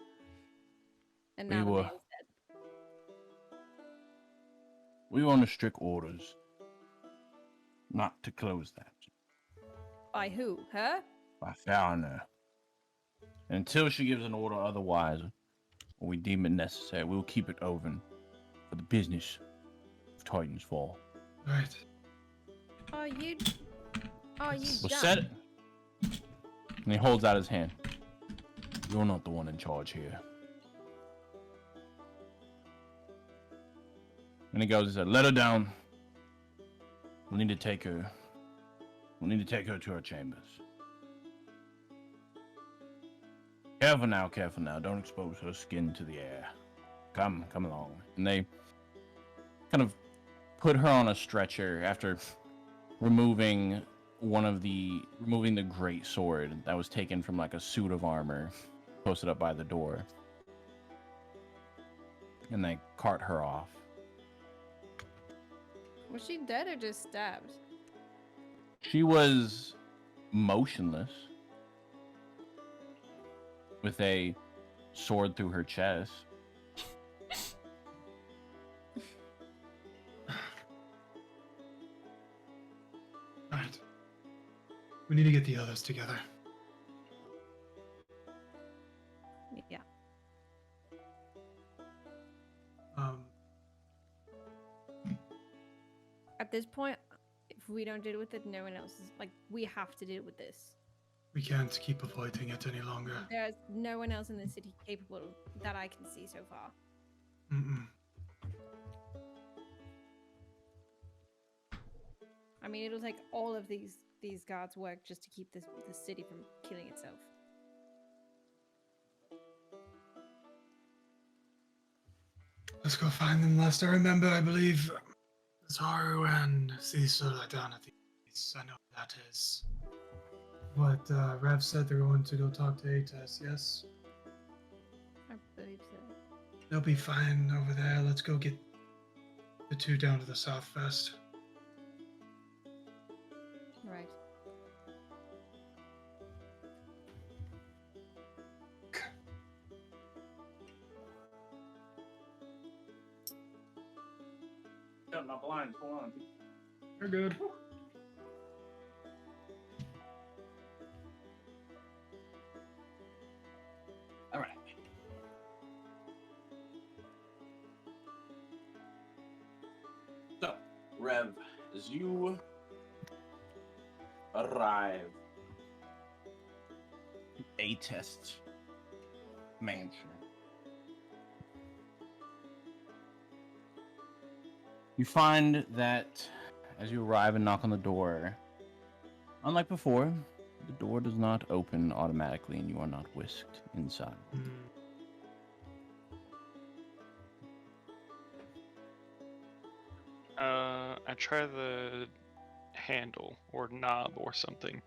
S6: And now the mayor's dead.
S1: We were under strict orders not to close that.
S6: By who? Her?
S1: By Fowler. Until she gives an order otherwise, or we deem it necessary, we will keep it open for the business of Titan's Fall.
S10: Right.
S6: Are you
S1: Well,
S6: done?
S1: set it. And he holds out his hand. You're not the one in charge here. And he goes and said, let her down. We need to take her. We need to take her to her chambers. Careful now. Don't expose her skin to the air. Come along. And they kind of put her on a stretcher after removing the great sword that was taken from like a suit of armor posted up by the door. And they cart her off.
S6: Was she dead or just stabbed?
S1: She was motionless with a sword through her chest.
S10: Right. We need to get the others together.
S6: Yeah. At this point, if we don't deal with it, no one else is like. We have to deal with this.
S10: We can't keep avoiding it any longer.
S6: There's no one else in the city capable that I can see so far.
S10: Mm-mm.
S6: I mean, it'll take all of these guards' work just to keep the city from killing itself.
S10: Let's go find them. Last I remember, I believe Zaru and Cecil are down at the east. I know that is. What Rev said they're going to go talk to Ates, yes?
S6: I believe so.
S10: They'll be fine over there. Let's go get the two down to the south first.
S6: Right.
S8: Shut my blinds. Hold on.
S10: You're good.
S1: All right. So, Rev, as you arrive at Ates mansion, you find that as you arrive and knock on the door, unlike before, the door does not open automatically and you are not whisked inside.
S3: I try the handle or knob or something.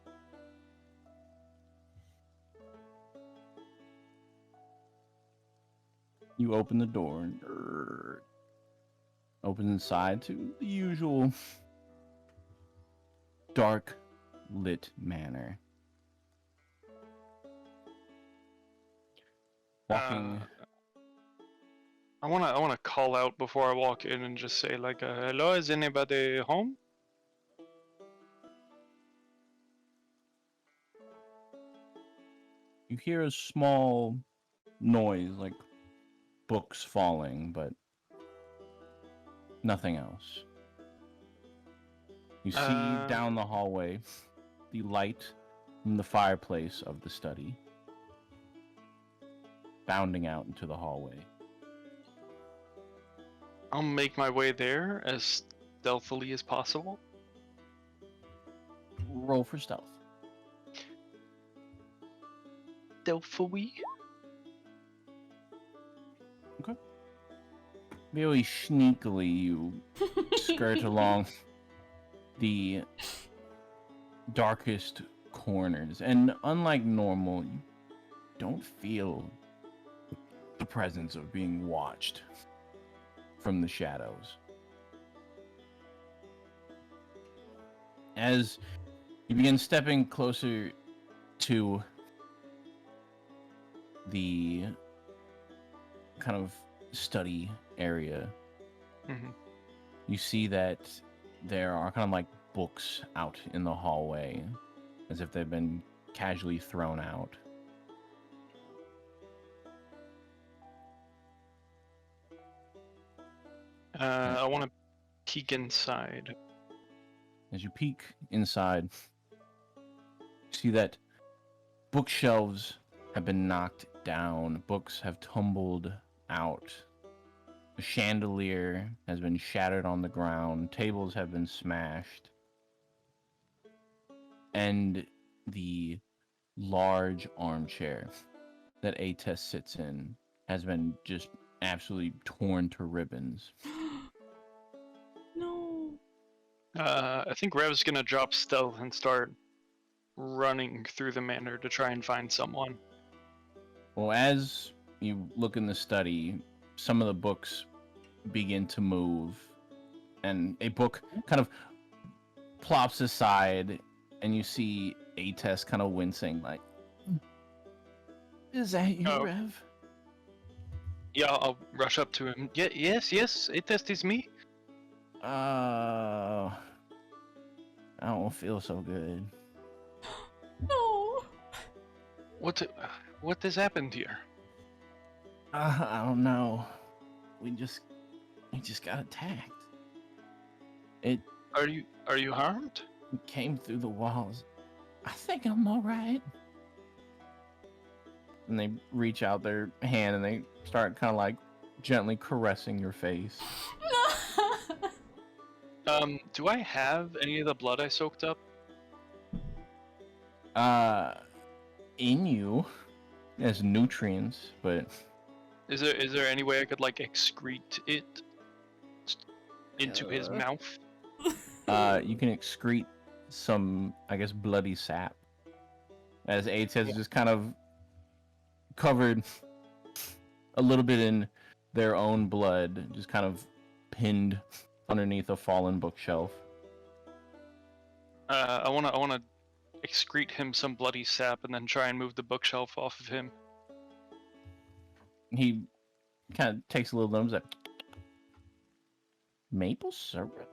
S1: You open the door and open inside to the usual dark lit manner. Walking.
S3: I wanna call out before I walk in and just say like, "Hello, is anybody home?"
S1: You hear a small noise like books falling, but nothing else. You see down the hallway the light from the fireplace of the study bounding out into the hallway.
S3: I'll make my way there as stealthily as possible.
S1: Roll for stealth.
S3: Stealthily?
S1: Okay. Very sneakily, you skirt along the darkest corners, and unlike normal, you don't feel the presence of being watched from the shadows. As you begin stepping closer to the kind of study area, you see that there are kind of like books out in the hallway, as if they've been casually thrown out.
S3: I want to peek inside.
S1: As you peek inside, you see that bookshelves have been knocked down, books have tumbled out, a chandelier has been shattered on the ground, tables have been smashed, and the large armchair that Ates sits in has been just absolutely torn to ribbons.
S5: No.
S3: I think Rev's gonna drop stealth and start running through the manor to try and find someone.
S1: Well, as you look in the study, some of the books begin to move, and a book kind of plops aside, and you see Ates kind of wincing, like, "Is that you, Rev?"
S3: Yeah, I'll rush up to him. Yes, it is me.
S1: I don't feel so good.
S5: No.
S3: What has happened here?
S1: I don't know. We just got attacked. It
S3: Are you harmed?
S1: came through the walls. I think I'm all right. And they reach out their hand and they start kind of like gently caressing your face.
S3: Do I have any of the blood I soaked up?
S1: In you, as nutrients, but
S3: Is there any way I could like excrete it into his mouth?
S1: you can excrete some, I guess, bloody sap. As AIDS has just kind of covered a little bit in their own blood, just kind of pinned underneath a fallen bookshelf.
S3: I wanna excrete him some bloody sap and then try and move the bookshelf off of him.
S1: He kind of takes a little nose like maple syrup.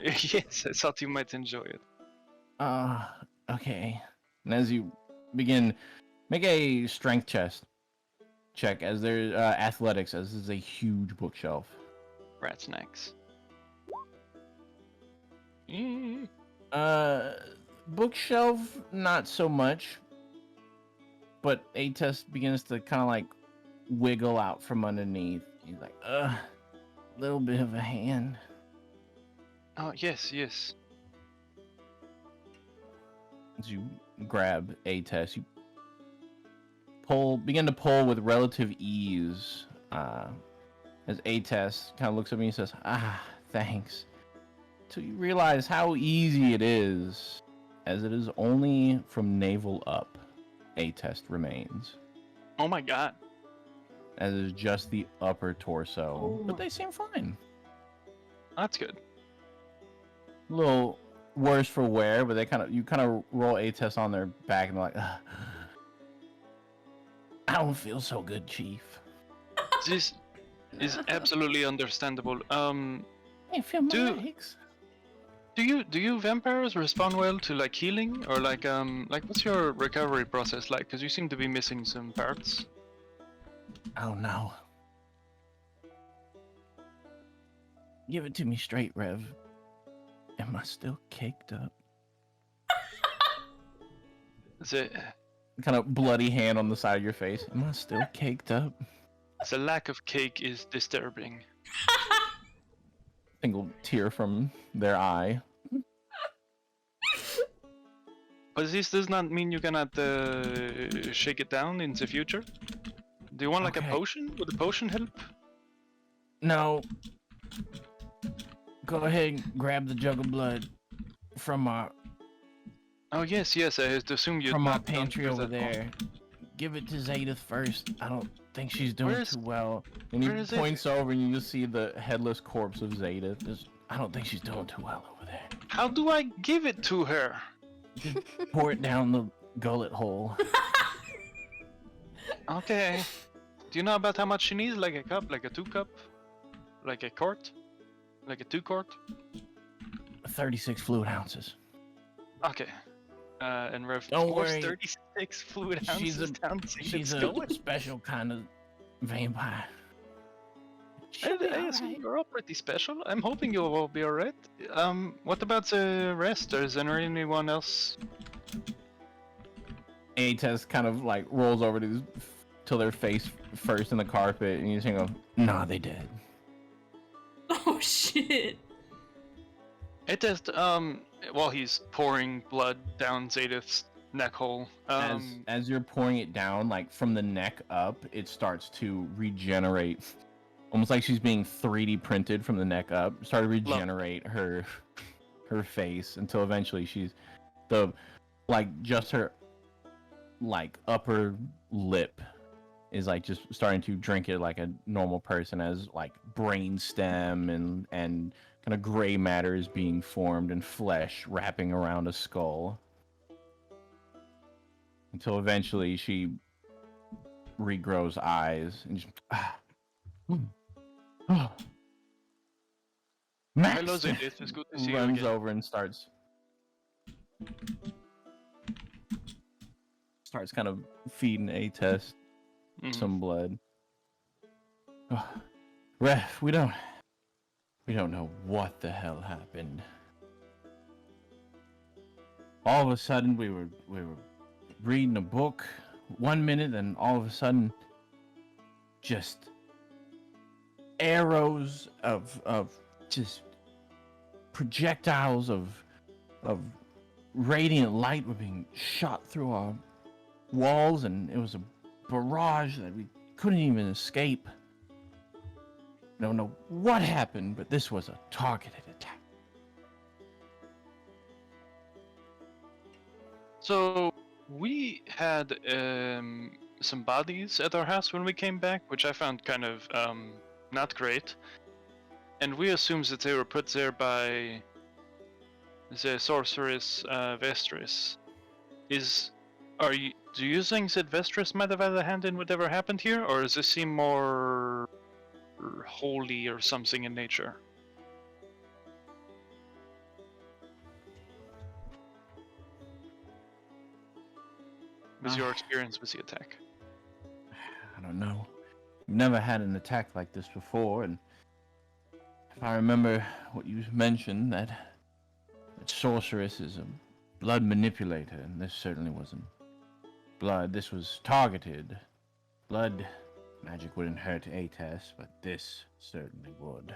S3: Yes, I thought you might enjoy it.
S1: Okay. And as you begin, make a strength check as there's athletics, as this is a huge bookshelf.
S3: Rat snacks.
S1: Bookshelf, not so much. But A test begins to kind of like wiggle out from underneath. He's like, little bit of a hand.
S3: Oh, yes.
S1: As you grab A test, you begin to pull with relative ease. As A test kind of looks at me and says, thanks. Till you realize how easy it is, as it is only from navel up. A test remains.
S3: Oh my god.
S1: As is just the upper torso. But they seem fine.
S3: That's good.
S1: A little worse for wear, but you kind of roll A test on their back and they're like, I don't feel so good, Chief.
S3: This is absolutely understandable.
S1: I feel my legs.
S3: Do you vampires respond well to like healing, or like what's your recovery process like? Because you seem to be missing some parts.
S1: Oh no. Give it to me straight, Rev. Am I still caked up?
S3: The
S1: Kind of bloody hand on the side of your face. Am I still caked up?
S3: the lack of cake is disturbing.
S1: Single tear from their eye.
S3: But this does not mean you cannot shake it down in the future. Do you want like a potion? Would a potion help?
S1: No. Go ahead and grab the jug of blood from our
S3: Oh yes, I assume you
S1: from my pantry over there. Give it to Zadith first. I don't think she's doing too well. And he points over and you just see the headless corpse of Zadith. I don't think she's doing too well over there.
S3: How do I give it to her?
S1: Just pour it down the gullet hole.
S3: Okay. Do you know about how much she needs? Like a cup? Like a 2 cup? Like a quart? Like a 2 quart?
S1: 36 fluid ounces.
S3: Okay. And Rev
S1: Don't
S3: pours
S1: worry.
S3: 36 fluid ounces down
S1: She's a special kind of vampire.
S3: I assume you're all pretty special. I'm hoping you'll all be alright. What about the rest? Is there anyone else?
S1: A-Test kind of like rolls over to their face first in the carpet, and you just go, nah, they dead.
S5: Oh shit.
S3: It just while he's pouring blood down Zadith's neck hole.
S1: As you're pouring it down, like from the neck up, it starts to regenerate. Almost like she's being 3D printed from the neck up. Start to regenerate her face until eventually she's just her like upper lip is like just starting to drink it like a normal person, as like brain stem and kind of gray matter is being formed and flesh wrapping around a skull. Until eventually she regrows eyes and just Max
S3: Hello, Zadith. It's good to see you
S1: runs
S3: again.
S1: over and starts kind of feeding A-Test some blood. Ref, we don't know what the hell happened. all of a sudden we were reading a book 1 minute, and all of a sudden just arrows of just projectiles of radiant light were being shot through our walls, and it was a barrage that we couldn't even escape. Don't know what happened, but this was a targeted attack.
S3: So we had some bodies at our house when we came back, which I found kind of not great. And we assumed that they were put there by the sorceress Vestris. Do you think that Vestris might have had a hand in whatever happened here, or does this seem more holy or something in nature? What was your experience with the attack?
S1: I don't know. We've never had an attack like this before, and if I remember what you mentioned, that sorceress is a blood manipulator, and this certainly wasn't blood. This was targeted. Blood magic wouldn't hurt Ates, but this certainly would.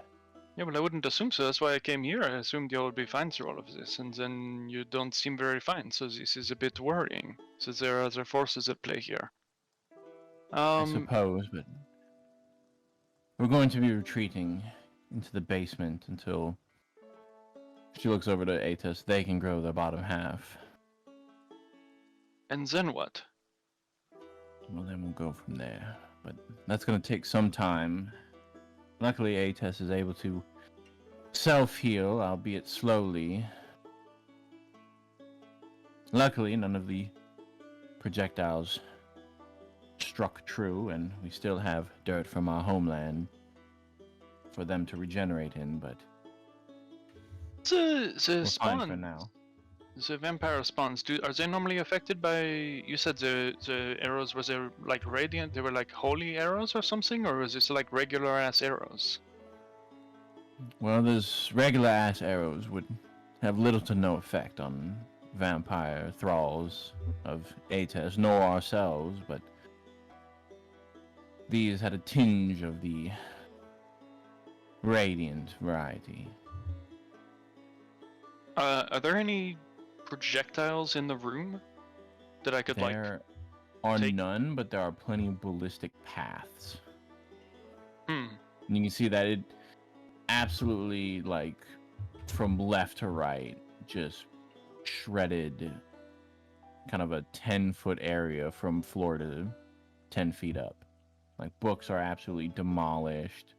S3: Yeah, well, I wouldn't assume so. That's why I came here. I assumed you would be fine through all of this, and then you don't seem very fine. So this is a bit worrying. So there are other forces at play here.
S1: I suppose, but we're going to be retreating into the basement until she looks over to Ates. They can grow their bottom half.
S3: And then what?
S1: Well, then we'll go from there. But that's going to take some time. Luckily, Ates is able to self-heal, albeit slowly. Luckily, none of the projectiles struck true, and we still have dirt from our homeland for them to regenerate in, but
S3: The
S1: we're
S3: spawn,
S1: fine for now.
S3: the vampire spawns, are they normally affected by, you said the arrows, was they like radiant, they were like holy arrows or something, or was this like regular ass arrows?
S1: Well, those regular-ass arrows would have little to no effect on vampire thralls of Ates, nor ourselves, but these had a tinge of the radiant variety.
S3: Are there any projectiles in the room that I could
S1: There are
S3: take-
S1: none, but there are plenty of ballistic paths.
S3: Hmm.
S1: And you can see that it absolutely, like, from left to right, just shredded kind of a 10-foot area from floor to 10 feet up. Like, books are absolutely demolished.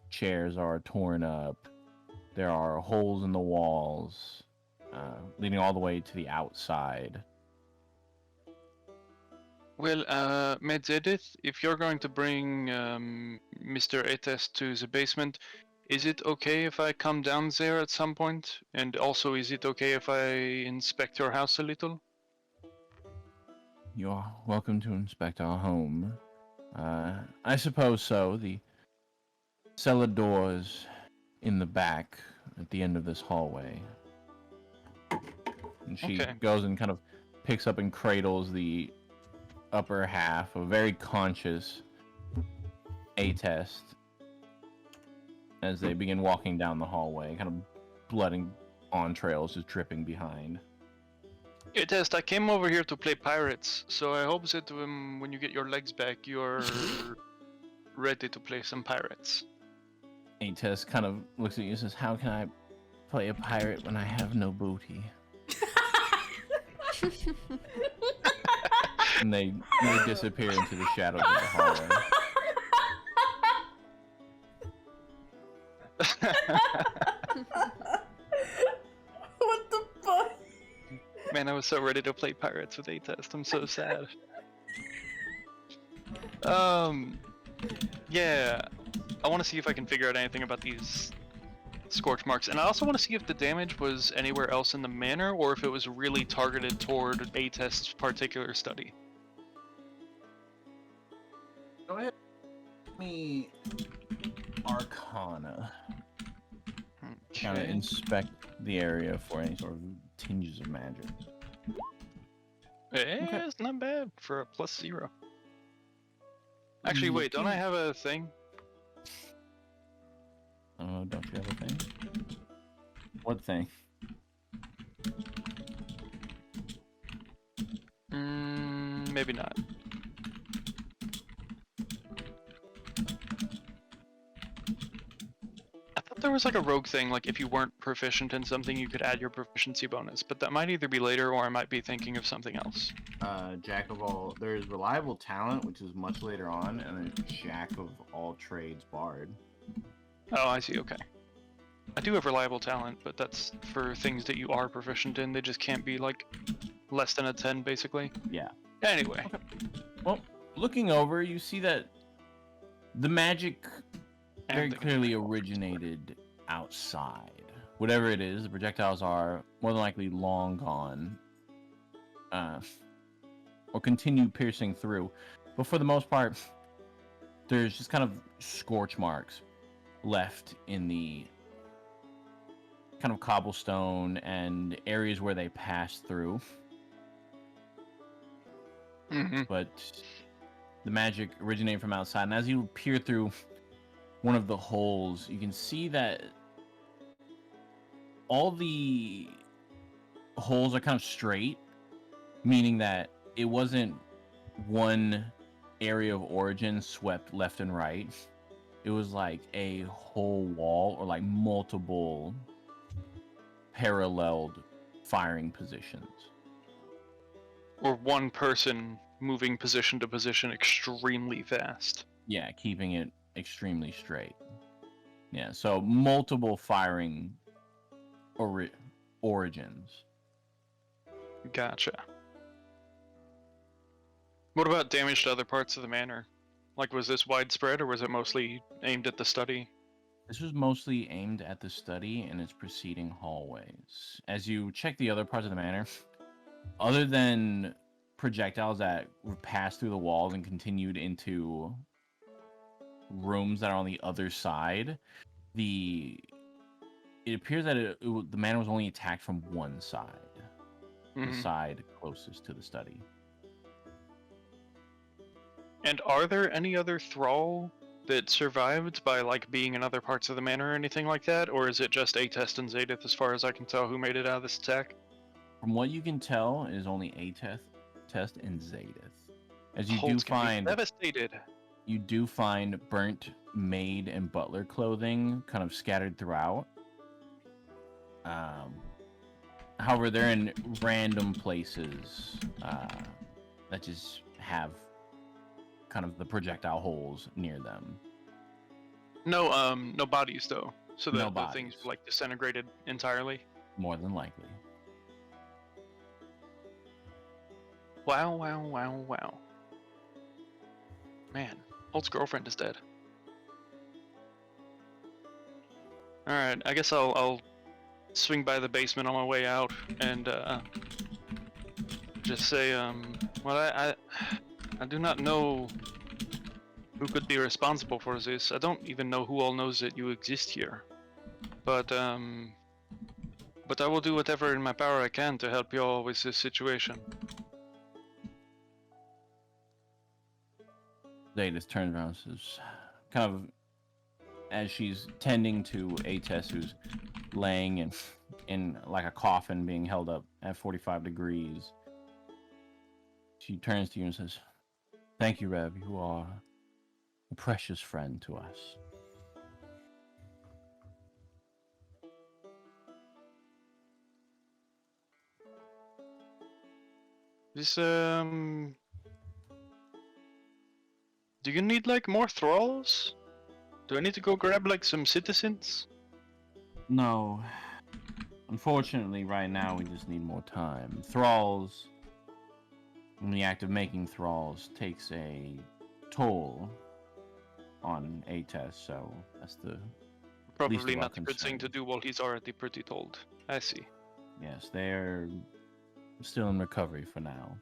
S1: Chairs are torn up. There are holes in the walls, leading all the way to the outside.
S3: Well, Meds Edith, if you're going to bring Mr. Ates to the basement, is it okay if I come down there at some point? And also, is it okay if I inspect your house a little?
S1: You are welcome to inspect our home. I suppose so. The cellar doors in the back at the end of this hallway. And she
S3: Okay.
S1: goes and kind of picks up and cradles the upper half, a very conscious Ates, as they begin walking down the hallway, kind of blood and entrails just dripping behind.
S3: Ates, I came over here to play pirates, so I hope that when you get your legs back, you're ready to play some pirates.
S1: Ates kind of looks at you and says, "How can I play a pirate when I have no booty?" And they disappear into the shadows of the hallway.
S5: What the fuck?
S3: Man, I was so ready to play pirates with Ates. I'm so sad. Yeah, I want to see if I can figure out anything about these scorch marks, and I also want to see if the damage was anywhere else in the manor, or if it was really targeted toward Ates' particular study.
S8: Go ahead. Me.
S1: Arcana. Kind of
S3: Okay.
S1: inspect the area for any sort of tinges of magic.
S3: It's not bad for a +0. Actually, wait, don't I have a thing?
S1: Oh, don't you have a thing? What thing?
S3: Maybe not. I thought there was like a rogue thing, like if you weren't proficient in something, you could add your proficiency bonus, but that might either be later or I might be thinking of something else.
S8: Jack of all, there's reliable talent, which is much later on, and then Jack of all trades bard.
S3: Oh, I see, okay. I do have reliable talent, but that's for things that you are proficient in. They just can't be like less than a 10, basically.
S1: Yeah.
S3: Anyway.
S1: Okay. Well, looking over, you see that the magic very clearly originated outside. Whatever it is, the projectiles are more than likely long gone, or continue piercing through. But for the most part, there's just kind of scorch marks left in the kind of cobblestone and areas where they pass through. But the magic originated from outside, and as you peer through one of the holes, you can see that all the holes are kind of straight, meaning that it wasn't one area of origin swept left and right. It was like a whole wall, or like multiple paralleled firing positions.
S3: Or one person moving position to position extremely fast.
S1: Yeah, keeping it extremely straight. Yeah, so multiple firing origins.
S3: Gotcha. What about damage to other parts of the manor? Like, was this widespread, or was it mostly aimed at the study?
S1: This was mostly aimed at the study and its preceding hallways. As you check the other parts of the manor, other than projectiles that passed through the walls and continued into rooms that are on the other side, it appears that the manor was only attacked from one side, the side closest to the study.
S3: And are there any other thrall that survived by like being in other parts of the manor or anything like that, or is it just Atest and Zadith as far as I can tell who made it out of this attack?
S1: From what you can tell, it is only Atest and Zadith. As you
S3: Holtz
S1: do find
S3: devastated.
S1: You do find burnt maid and butler clothing kind of scattered throughout. However, they're in random places that just have kind of the projectile holes near them.
S3: No, no bodies though. So
S1: No
S3: the things like disintegrated entirely.
S1: More than likely.
S3: Wow, wow, wow, wow. Man, Holt's girlfriend is dead. Alright, I guess I'll swing by the basement on my way out and just say, well, I do not know who could be responsible for this. I don't even know who all knows that you exist here. But I will do whatever in my power I can to help you all with this situation.
S1: Zadith turns around and says, kind of, as she's tending to Atest, who's laying in like a coffin being held up at 45 degrees. She turns to you and says, "Thank you, Rev. You are a precious friend to us."
S3: This, do you need, like, more thralls? Do I need to go grab, like, some citizens?
S1: No. Unfortunately, right now we just need more time. Thralls, in the act of making thralls, takes a toll on Atest, so that's the
S3: Probably not a good thing to do while he's already pretty old. I see.
S1: Yes, they're still in recovery for now.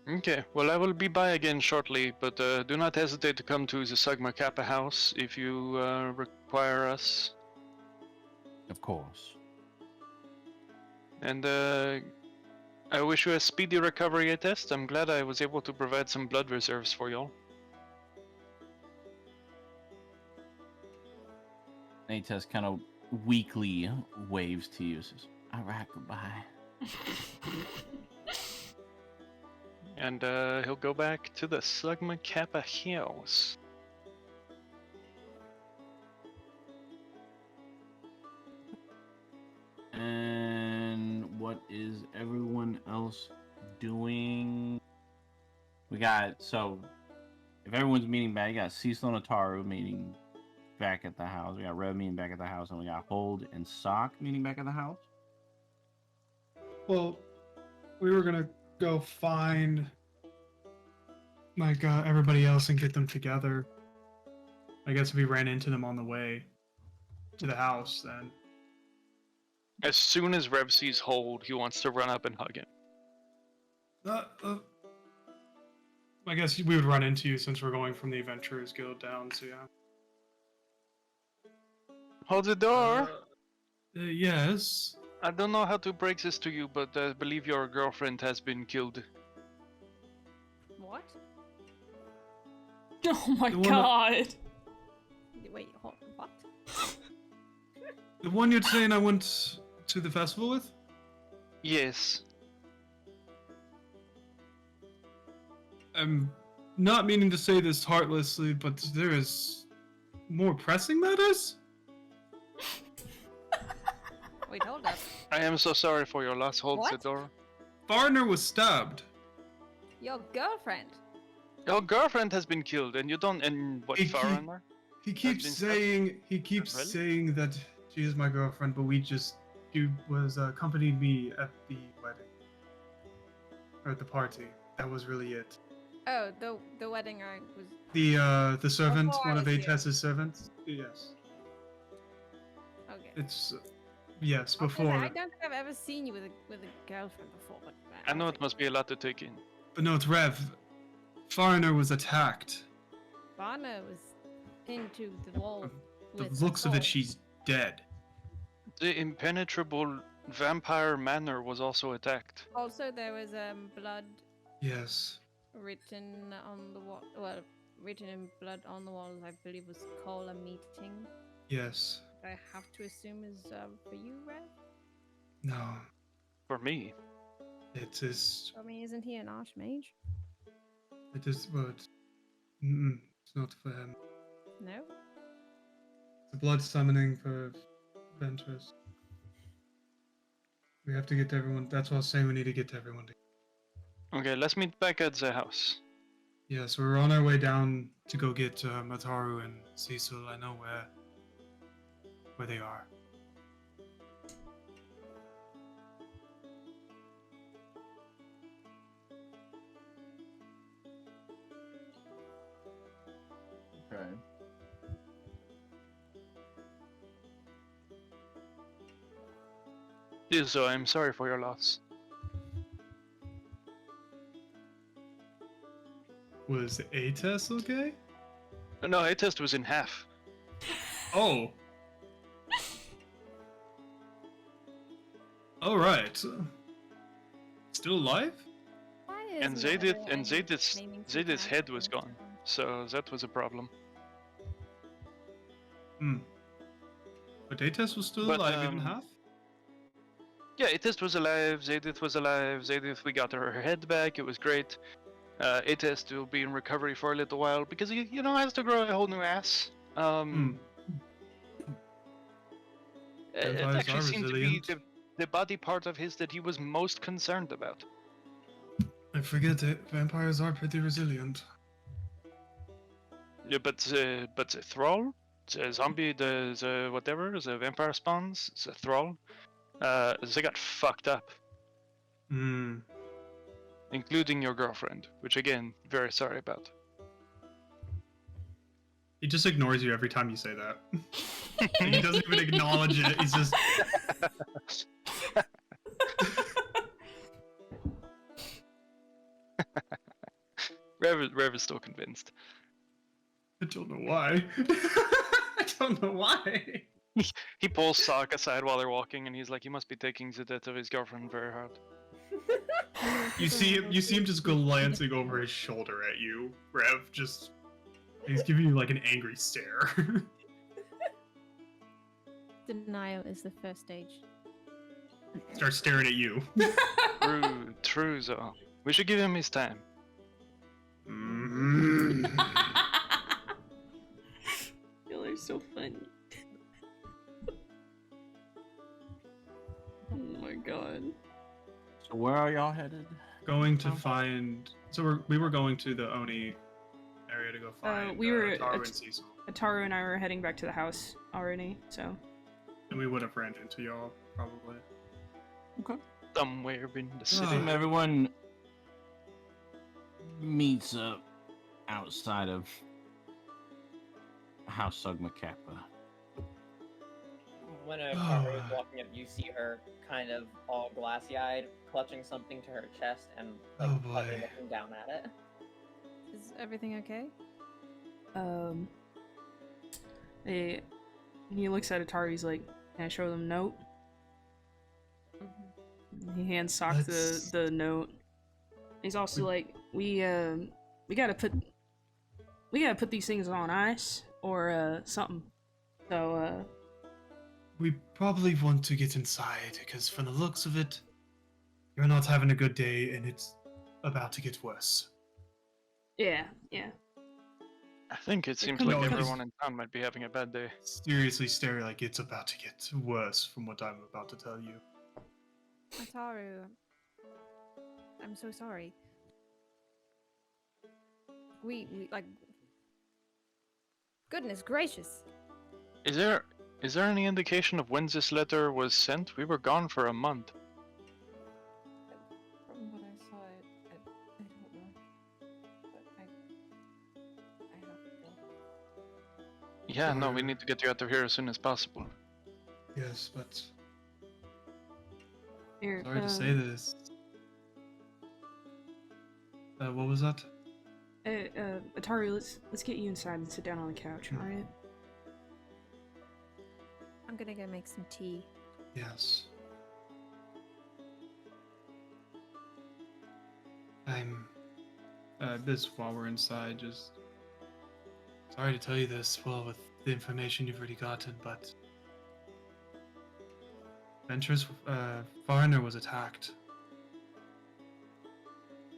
S3: Okay, well I will be by again shortly, but do not hesitate to come to the Sugma Kappa house if you require us.
S1: Of course.
S3: And I wish you a speedy recovery test. I'm glad I was able to provide some blood reserves for y'all.
S1: Nates kind of weakly waves to you. Says, "All right, goodbye."
S3: And he'll go back to the Sugma Kappa Hills.
S1: And what is everyone else doing? We got, so if everyone's meeting back, you got Cecil and Ataru meeting back at the house. We got Rev meeting back at the house, and we got Hold and Sock meeting back at the house.
S10: Well, we were gonna go find like everybody else and get them together. I guess we ran into them on the way to the house then.
S3: As soon as Rev sees Hold, he wants to run up and hug him.
S10: I guess we would run into you since we're going from the Adventurers Guild down, so yeah.
S3: Hold the door!
S10: Yes.
S3: I don't know how to break this to you, but I believe your girlfriend has been killed.
S6: What?
S5: Oh my
S10: The one
S5: god!
S6: Wait, what?
S10: The one you're saying I went to the festival with?
S3: Yes.
S10: I'm not meaning to say this heartlessly, but there is more pressing matters?
S6: Wait, hold up.
S3: I am so sorry for your loss. Hold the
S6: What?
S3: door.
S10: Foreigner was stabbed.
S6: Your girlfriend?
S3: Your girlfriend has been killed, and you don't. And what,
S10: He
S3: foreigner?
S10: He keeps
S3: been
S10: saying
S3: Really?
S10: saying that she is my girlfriend, but she was accompanied me at the wedding or at the party. That was really it.
S6: Oh, the wedding I was.
S10: The servant,
S6: Before I
S10: one of
S6: was here.
S10: Ates's servants. Yes,
S6: Okay.
S10: it's yes
S6: I was gonna say,
S10: before.
S6: I don't think I've ever seen you with a girlfriend before, but
S3: I know it must be a lot to take in.
S10: But no, it's Rev. Foreigner was attacked.
S6: Barna was into the wall.
S10: The
S6: with
S10: looks of it,
S6: assault.
S10: she's dead.
S3: The impenetrable vampire manor was also attacked.
S6: Also, there was blood
S10: Yes.
S6: written on the wall. Well, written in blood on the walls. I believe was call a meeting.
S10: Yes.
S6: I have to assume is for you, Rev.
S10: No.
S3: For me.
S10: It is.
S6: I mean, isn't he an archmage?
S10: It is. Well, it's not for him.
S6: No.
S10: The blood summoning for Ventress. We have to get to everyone. That's what I was saying. We need to get to everyone.
S3: Okay, let's meet back at the house.
S10: Yeah, so we're on our way down to go get Mataru and Cecil. I know where they are.
S8: Okay.
S3: So I'm sorry for your loss.
S10: Was Ates okay?
S3: No, a test was in half.
S10: Oh. All right. Still alive?
S6: Why
S3: And
S6: is
S3: Zaydith's head was gone, so that was a problem.
S10: Hmm. But Ates was still
S3: But,
S10: alive in half?
S3: Yeah, Atest was alive, Zaydith was alive, Zaydith, we got her head back, it was great. Atest will be in recovery for a little while, because he, has to grow a whole new ass. It
S10: Vampires
S3: actually
S10: are
S3: seemed to be
S10: resilient.
S3: the body part of his that he was most concerned about.
S10: I forget it. Vampires are pretty resilient.
S3: Yeah, but the thrall, the zombie, the whatever, the vampire spawns, the thrall, they got fucked up,
S10: Hmm.
S3: including your girlfriend, which again, very sorry about.
S10: He just ignores you every time you say that. He doesn't even acknowledge it. He's just.
S3: Rev is still convinced.
S10: I don't know why. I don't know why.
S3: He pulls Sock aside while they're walking, and he's like, "He must be taking the death of his girlfriend very hard."
S10: You see him just glancing over his shoulder at you, Rev. Just he's giving you like an angry stare.
S6: Denial is the first stage.
S10: Start staring at you.
S3: True, so we should give him his time.
S5: Y'all are so funny. Oh my god.
S1: So where are y'all headed?
S10: Going to find. So we were going to the Oni area to go find.
S5: We were
S10: Ataru and Cecil,
S5: Ataru and I were heading back to the house already, so.
S10: and we would have ran into y'all probably.
S1: Okay.
S3: Somewhere in the city.
S1: Assume everyone meets up outside of House Sugma Kappa.
S2: When Kappa is walking up, you see her kind of all glassy-eyed, clutching something to her chest and like
S10: Oh, boy.
S2: slightly looking down at it.
S6: Is everything okay?
S5: He looks at Atari, he's like, "Can I show them a note?" He hands Sock
S10: Let's-
S5: the note. He's also like, we gotta put these things on ice or something. So
S10: We probably want to get inside because, from the looks of it, you're not having a good day, and it's about to get worse.
S5: yeah.
S3: I think it seems
S5: come
S3: like
S10: on, because-
S3: everyone in town might be having a bad day.
S10: Seriously, stare like it's about to get worse from what I'm about to tell you.
S6: Ataru, I'm so sorry. We like. Goodness gracious.
S3: Is there any indication of when this letter was sent? We were gone for a month.
S11: From what I saw, I don't know. But I have to go.
S3: Yeah, no, we need to get you out of here as soon as possible.
S10: Yes, but
S5: Here,
S10: sorry to say this. What was that?
S5: Atari, let's get you inside and sit down on the couch, all right?
S6: I'm gonna go make some tea.
S10: Yes. I'm. This while we're inside, just. Sorry to tell you this, well, with the information you've already gotten, but. Venture's foreigner was attacked.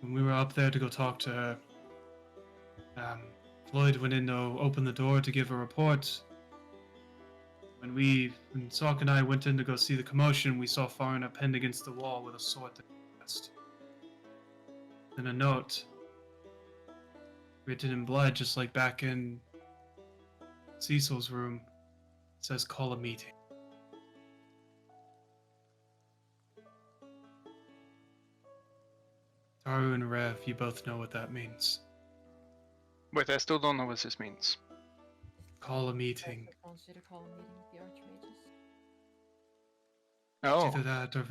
S10: When we were up there to go talk to her, Floyd went in to open the door to give a report. When Sock and I went in to go see the commotion, we saw Foreigner pinned against the wall with a sword to his chest. Then a note, written in blood, just like back in Cecil's room, says call a meeting. Taru and Rev, you both know what that means.
S3: Wait, I still don't know what this means.
S10: Call a meeting.
S11: Wants you to call a meeting with the Archmages.
S3: Oh,
S10: It's either that or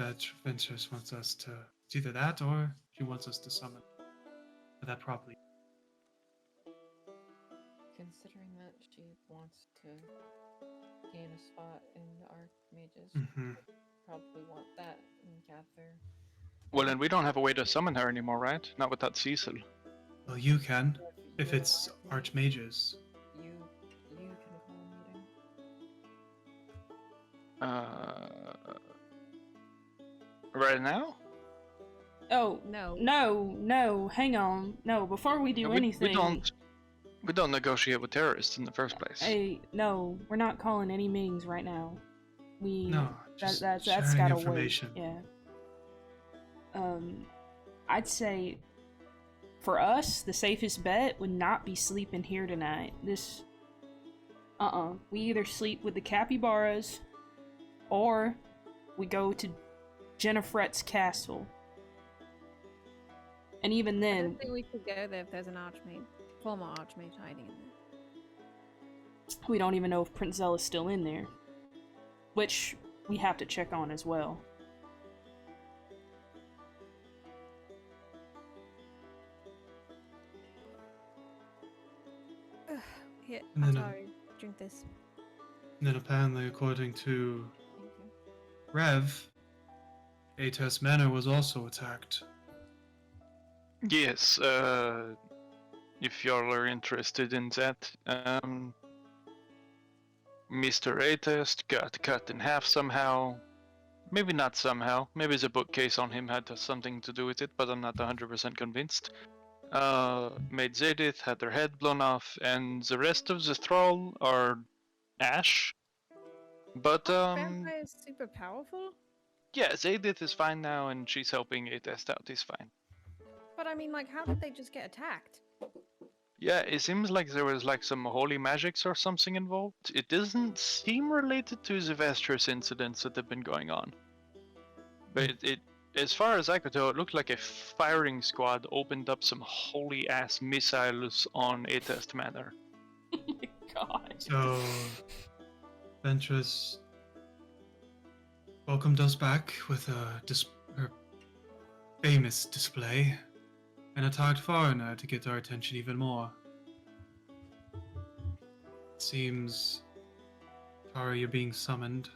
S10: Ventures wants us to. It's either that or she wants us to summon. But that probably.
S11: Considering that she wants to gain a spot in the Archmages,
S10: Mm-hmm.
S11: probably want that and gather.
S3: well then we don't have a way to summon her anymore, right? Not without Cecil.
S10: Well, you can, if it's Archmages.
S11: You can call a meeting.
S3: Right now?
S5: Oh,
S6: No.
S5: no, hang on. No, before we do
S3: Yeah,
S5: anything.
S3: We don't negotiate with terrorists in the first place.
S5: Hey, no, we're not calling any meetings right now.
S10: No, just
S5: that's
S10: sharing
S5: gotta
S10: information.
S5: wait. Yeah. I'd say for us, the safest bet would not be sleeping here tonight. We either sleep with the capybaras, or we go to Jenniferette's castle. And even
S6: I
S5: then,
S6: don't think we could go there if there's an archmage, former archmage hiding in there.
S5: we don't even know if Prince Zella's still in there. Which we have to check on as well.
S6: Here,
S10: And then,
S6: Ataru, drink this.
S10: And then apparently, according to
S2: Thank you.
S10: Rev, Ates Manor was also attacked.
S3: Yes, if y'all are interested in that, Mr. A-Test got cut in half somehow. Maybe not somehow. Maybe the bookcase on him had something to do with it, but I'm not 100% convinced. Maid Zadith had their head blown off, and the rest of the thrall are ash. But,
S6: Vampire is super powerful,
S3: yeah, Zadith is fine now, and she's helping A-Test out. He's fine.
S6: but I mean, like, how did they just get attacked?
S3: Yeah, it seems like there was like some holy magics or something involved. It doesn't seem related to the Vestris incidents that have been going on. But it as far as I could tell, it looked like a firing squad opened up some holy ass missiles on A-Test Manor.
S5: Oh my god.
S10: So, Ventress welcomed us back with her famous display and attacked Foreigner to get our attention even more. It seems, Tara, you're being summoned.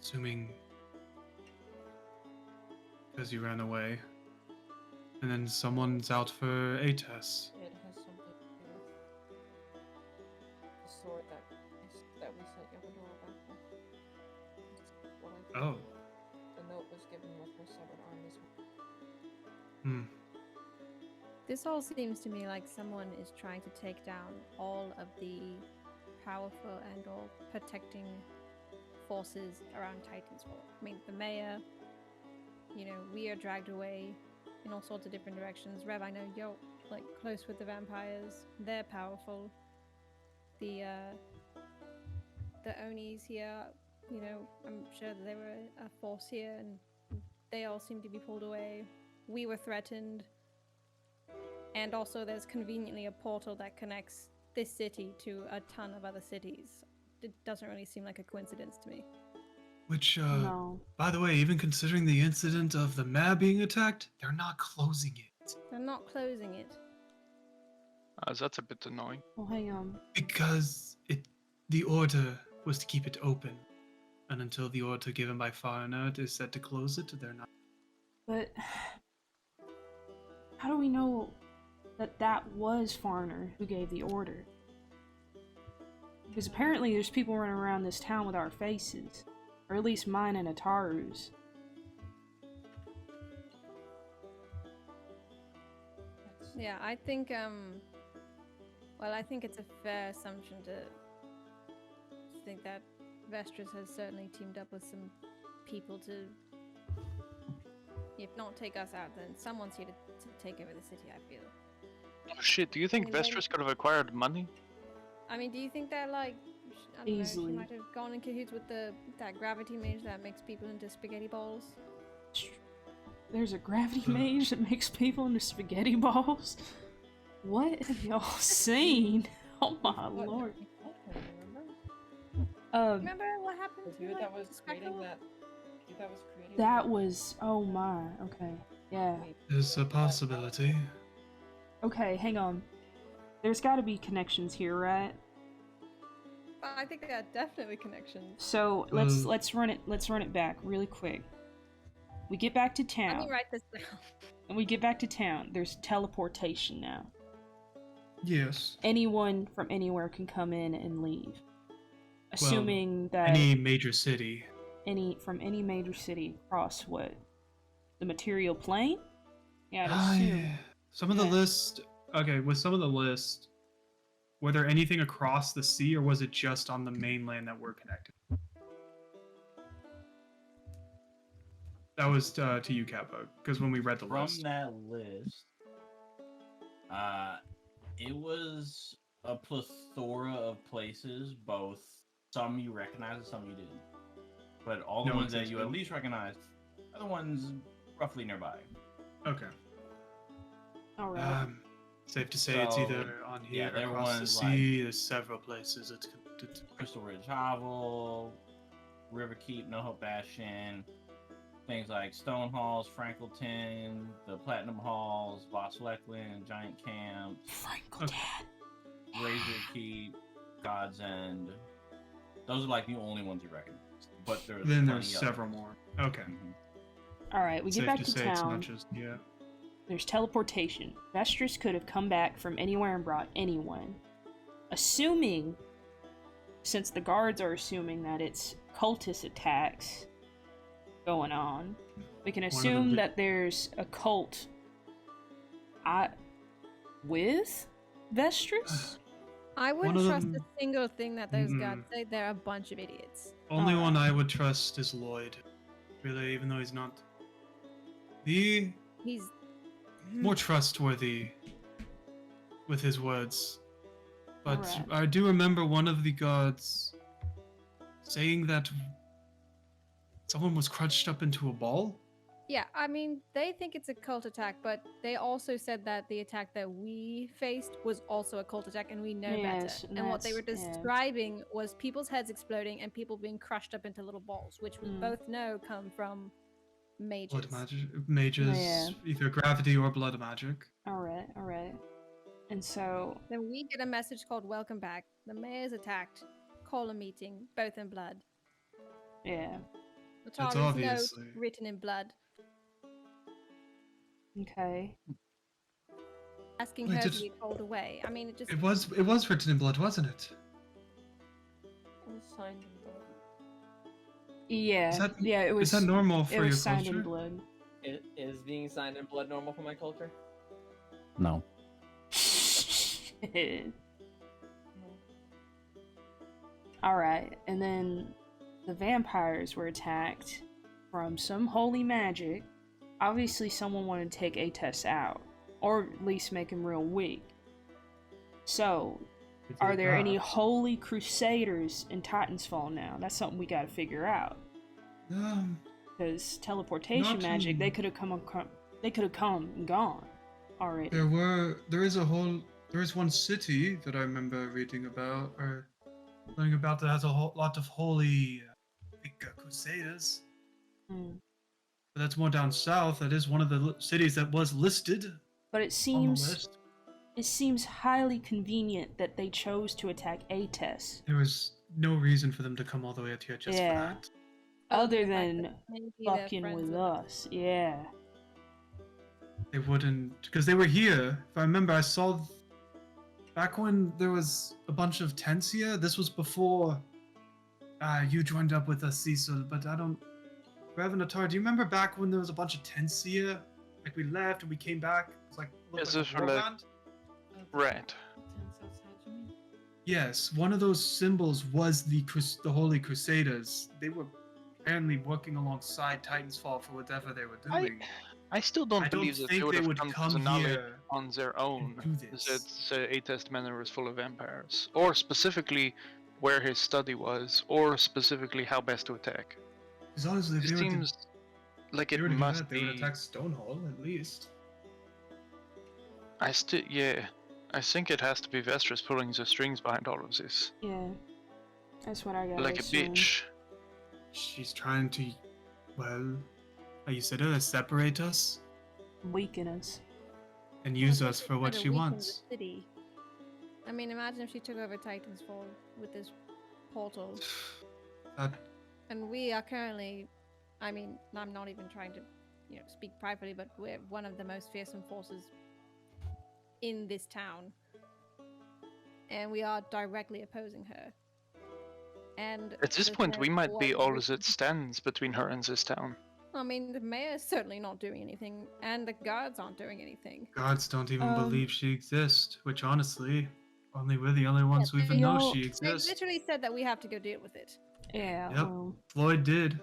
S10: Assuming because you ran away. And then someone's out for Ates.
S2: It has something to do with the sword that we sent Yavadora back with. That's what I think.
S10: Oh.
S2: The note was given with her severed arm as well.
S10: Hmm.
S6: This all seems to me like someone is trying to take down all of the powerful and or protecting forces around Titansfall. I mean, the mayor, you know, we are dragged away in all sorts of different directions. Rev, I know you're like close with the vampires. They're powerful. The Onis here, you know, I'm sure that they were a force here and they all seem to be pulled away. We were threatened. And also there's conveniently a portal that connects this city to a ton of other cities. It doesn't really seem like a coincidence to me.
S10: Which,
S5: No.
S10: by the way, even considering the incident of the map being attacked, they're not closing it.
S6: They're not closing it.
S3: That's a bit annoying.
S5: Well, hang on.
S10: Because the order was to keep it open. And until the order given by Foreigner is set to close it, they're not.
S5: But how do we know that was Foreigner who gave the order? Because apparently there's people running around this town with our faces. Or at least mine and Ataru's.
S6: Yeah, I think, well, I think it's a fair assumption to think that Vestris has certainly teamed up with some people to, if not take us out, then someone's here to take over the city, I feel.
S3: Oh shit, do you think
S6: I mean,
S3: Vestris could have acquired money?
S6: I mean, do you think that, like, I don't know,
S5: Easily.
S6: she might have gone in cahoots with that gravity mage that makes people into spaghetti balls?
S5: There's a gravity mage that makes people into spaghetti balls? What have y'all seen? Oh my lord.
S6: Remember what happened
S2: The
S6: to
S2: dude
S6: like,
S2: that was creating
S6: Speckle?
S2: that. Dude that was creating
S5: That was, oh my, okay. Yeah.
S10: There's a possibility.
S5: Okay, hang on. There's gotta be connections here, right?
S6: I think there are definitely connections.
S5: So let's run it back really quick. We get back to
S6: Let
S5: town.
S6: me write this down.
S5: And we get back to town. There's teleportation now.
S10: Yes.
S5: Anyone from anywhere can come in and leave. Assuming that
S10: Any major city.
S5: from any major city across what? The material plane? Yeah, I'd assume.
S10: Some of the list. Okay, with some of the list, were there anything across the sea, or was it just on the mainland that we're connected? That was to you, Kappa, because when we read the
S1: From
S10: list.
S1: that list, it was a plethora of places, both some you recognized and some you didn't. But all the
S10: No
S1: ones that
S10: one's
S1: you at least recognized are the ones roughly nearby.
S10: Okay.
S5: Alright.
S10: Safe to say it's
S1: So,
S10: either on here
S1: yeah,
S10: or
S1: there
S10: across the
S1: was,
S10: sea. There's several places it's connected to.
S1: Crystal Ridge Hovel, River Keep, No Hope Bastion, things like Stone Halls, Frankleton, the Platinum Halls, Voss Leckland, Giant Camp,
S5: Frankleton.
S1: Razor Keep, God's End, Those are like the only ones you recognize. But there's
S10: Then
S1: plenty
S10: there's
S1: others.
S10: several more. Okay.
S1: Mhm.
S5: Alright, we get
S10: Safe
S5: back
S10: to
S5: to
S10: say it's not
S5: town.
S10: just yeah.
S5: There's teleportation. Vestris could have come back from anywhere and brought anyone. Assuming, since the guards are assuming that it's cultist attacks going on, we can assume that there's a cult with Vestris?
S6: I
S10: One
S6: wouldn't
S10: of
S6: trust
S10: them-
S6: a single thing that those guys
S10: Mm-mm.
S6: say. They're a bunch of idiots.
S10: Only one
S5: Alright.
S10: I would trust is Lloyd. Really, even though he's not the
S6: He's
S10: more trustworthy with his words. But
S5: Alright.
S10: I do remember one of the gods saying that someone was crunched up into a ball.
S6: Yeah, I mean, they think it's a cult attack, but they also said that the attack that we faced was also a cult attack, and we know
S5: Yes,
S6: better. And what they were
S5: that's- yeah.
S6: describing was people's heads exploding and people being crushed up into little balls, which we both know come from mages.
S10: Blood mages,
S5: Yeah.
S10: either gravity or blood magic.
S5: Alright, alright. And so,
S6: Then we get a message called "Welcome back." The mayor's attacked. Call a meeting, both in blood.
S5: yeah.
S10: That's
S6: Natalia's note
S10: obviously-
S6: written in blood,
S5: Okay.
S6: asking
S10: Wait,
S6: her to
S10: did-
S6: be called away. I mean, it just
S10: It was written in blood, wasn't it?
S2: was signed in blood.
S5: Yeah,
S10: Is that-
S5: yeah, it was.
S10: Is that normal
S5: It
S10: for your
S5: was signed
S10: culture?
S5: in blood.
S2: Is being signed in blood normal for my culture?
S1: No.
S5: Alright, and then the vampires were attacked from some holy magic. Obviously, someone wanted to take Ates out, or at least make him real weak. So, are there any holy crusaders in Titansfall now? That's something we gotta figure out. Because teleportation
S10: Not
S5: magic,
S10: in-
S5: they could have come and gone already.
S10: There is one city that I remember reading about or learning about that has a whole lot of holy crusaders.
S5: Hmm.
S10: But that's more down south. That is one of the cities that was listed
S5: But it
S10: on the
S5: seems
S10: list.
S5: it seems highly convenient that they chose to attack Ates.
S10: There was no reason for them to come all the way out here just for
S5: Yeah.
S10: that.
S5: Other
S6: the fact
S5: than
S6: that maybe they're
S5: fucking
S6: friends
S5: with
S6: us.
S5: us, yeah.
S10: They wouldn't, because they were here. If I remember, I saw back when there was a bunch of tents here. This was before you joined up with us, Cecil. But I don't. Ravanatar, do you remember back when there was a bunch of tents here? Like we left and we came back. It was like looked
S3: Yes,
S10: like
S3: those
S10: a
S3: were like-
S10: warband?
S3: Right.
S10: Yes, one of those symbols was the Holy Crusaders. They were apparently working alongside Titansfall for whatever they were doing.
S3: I still don't
S10: I don't
S3: believe that
S10: think
S3: they would
S10: they
S3: have
S10: would
S3: come to
S10: come
S3: Zanali
S10: here
S3: on their own.
S10: do this.
S3: That A-Test Manor was full of vampires, or specifically where his study was, or specifically how best to attack.
S10: Because honestly, if
S3: It
S10: they were to
S3: seems like
S10: They
S3: it
S10: were to do
S3: must
S10: that, they would
S3: be.
S10: attack Stonehall at least.
S3: Yeah, I think it has to be Vestris pulling the strings behind all of this,
S5: Yeah. That's what I got.
S3: like a bitch.
S10: She's trying to, well, how you said it, separate us
S5: Weaken us.
S10: and use
S6: Well,
S10: us
S6: they
S10: for what
S6: tried
S10: she
S6: to weaken
S10: wants.
S6: the city. I mean, imagine if she took over Titansfall with this portal.
S10: That,
S6: And we are currently, I mean, I'm not even trying to, speak privately, but we're one of the most fearsome forces in this town. And we are directly opposing her. And
S3: At this
S6: there's
S3: point,
S6: no
S3: we might be
S6: way
S3: all
S6: we
S3: that
S6: can-
S3: stands between her and this town.
S6: I mean, the mayor's certainly not doing anything, and the guards aren't doing anything.
S10: gods don't even
S5: Um,
S10: believe she exists, which honestly, only we're the only ones who even know
S5: y'all-
S10: she
S6: They
S10: exists.
S6: literally said that we have to go deal with it.
S5: Yeah.
S10: Yep. Floyd did.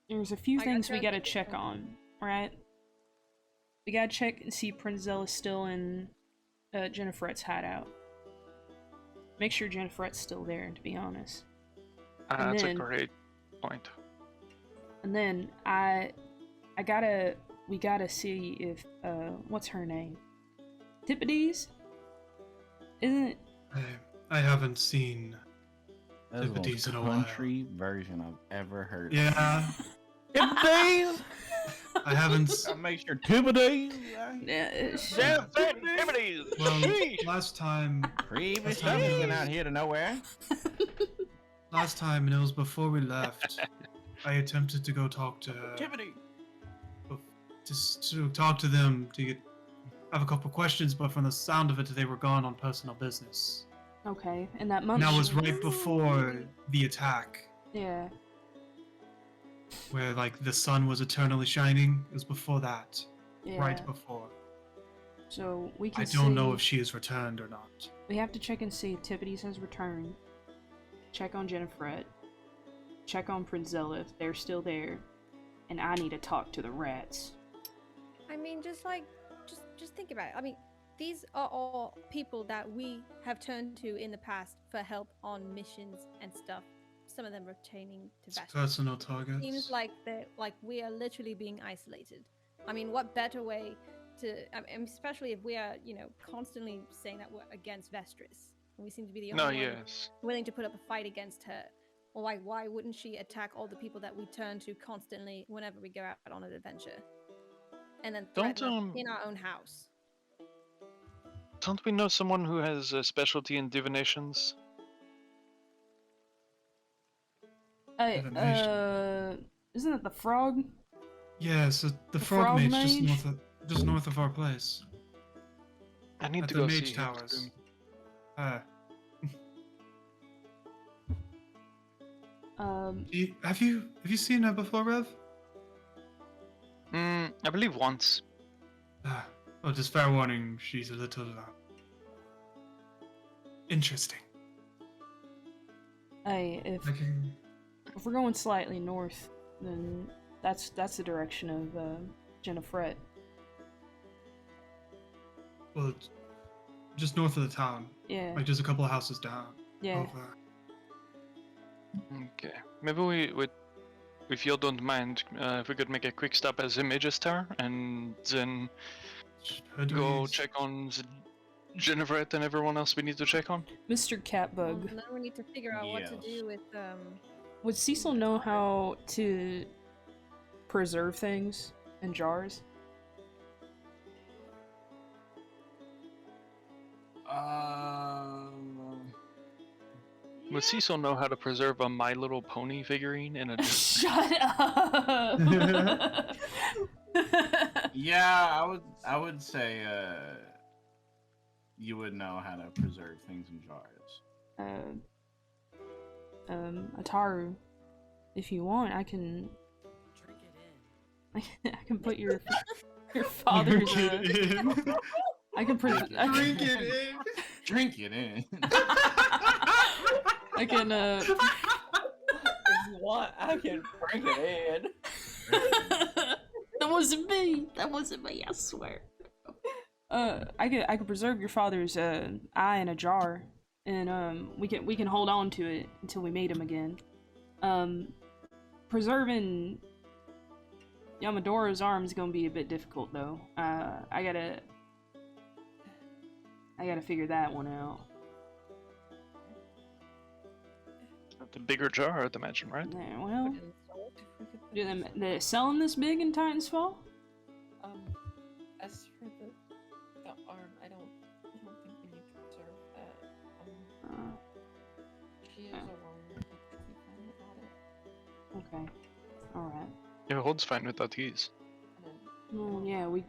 S5: There's a few
S6: I got
S5: things we
S6: you.
S5: gotta check on, right? We gotta check and see Prinzella's still in Jenniferette's hideout. Make sure Jenniferette's still there, to be honest. And
S3: That's
S5: then-
S3: a great point.
S5: And then we gotta see if what's her name? Tippides? Isn't it?
S10: I haven't seen.
S8: That's the
S10: Tippides
S8: most
S10: in a while.
S8: country version I've ever heard.
S10: Yeah,
S1: Tippides!
S10: I I haven't.
S1: That makes your activities.
S10: Well, last time.
S1: Previous
S10: time
S1: something
S10: it
S1: went
S10: was-
S1: out here to nowhere.
S10: Last time, and it was before we left. I attempted to go talk to
S1: Activity.
S10: just to talk to them to have a couple questions, but from the sound of it, they were gone on personal business.
S5: Okay, and that
S10: And
S5: month.
S10: that was right before the attack,
S5: Yeah.
S10: where like the sun was eternally shining. It was before that,
S5: Yeah.
S10: right before.
S5: So we can.
S10: I don't know
S5: see-
S10: if she has returned or not.
S5: We have to check and see if Tipides has returned. Check on Jennifer. Check on Prince Zella if they're still there. And I need to talk to the rats.
S6: I mean, just think about it. I mean, these are all people that we have turned to in the past for help on missions and stuff. Some of them pertaining to
S10: It's
S6: Vashti.
S10: personal targets.
S6: Seems like we are literally being isolated. I mean, what better way to? I mean, especially if we are, constantly saying that we're against Vestris, and we seem to be the only one
S3: yes.
S6: willing to put up a fight against her. Well, why wouldn't she attack all the people that we turn to constantly whenever we go out on an adventure, and then threaten us in our own house?
S3: Don't we know someone who has a specialty in divinations?
S5: Isn't it the frog?
S10: Yeah, so the
S5: frog
S10: frog mage
S5: mage?
S10: just north of our place.
S3: I need
S10: At
S3: to
S10: the
S3: go
S10: mage
S3: see
S10: towers.
S3: him.
S10: Have you seen her before, Rev?
S3: I believe once.
S10: Well, just fair warning, she's a little interesting.
S5: Hey, if
S10: I can...
S5: we're going slightly north, then that's the direction of Jennifer.
S10: Well, it's just north of the town.
S5: Yeah.
S10: Like just a couple of houses down.
S5: Yeah.
S10: Over.
S3: Okay. Maybe we if you don't mind, if we could make a quick stop as Images Tower and then go check on Jennifer and everyone else we need to check on.
S5: Mr. Catbug.
S6: Well, now we need to figure out what to do with
S5: Would Cecil know how to preserve things in jars?
S3: Would Cecil know how to preserve a My Little Pony figurine in a...
S5: Shut up!
S8: Yeah, I would say you would know how to preserve things in jars.
S5: Ataru, if you want, I can.
S11: Drink it in.
S5: I can put your father's. I can put.
S8: Drink it in. Drink it in.
S5: I can.
S2: If you want, I can bring it in.
S5: That wasn't me. That wasn't me. I swear. I could preserve your father's eye in a jar, and we can hold on to it until we meet him again. Preserving Yamadora's arm is gonna be a bit difficult though. I gotta figure that one out.
S3: The bigger jar, I'd imagine, right?
S5: Yeah, well, do they selling this big in Titan's Fall?
S2: As for the arm, I don't think we need to preserve that. She is a warrior. He could be fine without it.
S5: Okay, all right.
S3: Yeah, Hold's fine without these.
S5: Well, yeah, we.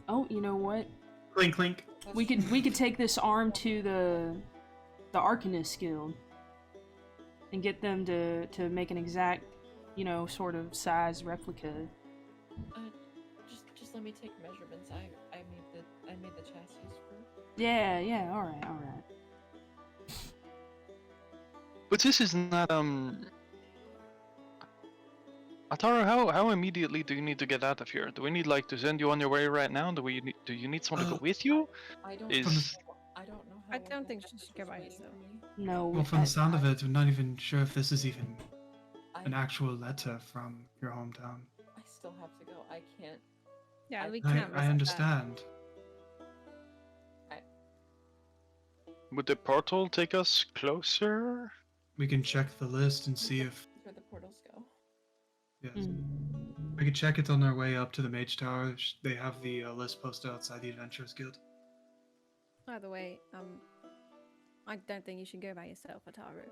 S5: Oh, you know what?
S10: Clink clink.
S5: We could take this arm to the Arcanist Guild and get them to make an exact, sort of size replica.
S2: Just let me take measurements. I made the chassis for.
S5: Yeah, all right.
S3: But this is not Ataru, how immediately do you need to get out of here? Do we need to send you on your way right now? Do you need someone to go with you?
S2: I don't. I don't know.
S6: I don't think she should go by herself.
S5: No.
S10: Well, from the sound of it, I'm not even sure if this is even an actual letter from your hometown.
S2: I still have to go. I can't.
S6: Yeah, we can't.
S10: I understand.
S3: Would the portal take us closer?
S10: We can check the list and see if.
S2: Where the portals go.
S10: Yes.
S5: Mm.
S10: We could check it on our way up to the Mage Tower. They have the list posted outside the Adventurers Guild.
S6: By the way, I don't think you should go by yourself, Ataru.
S2: I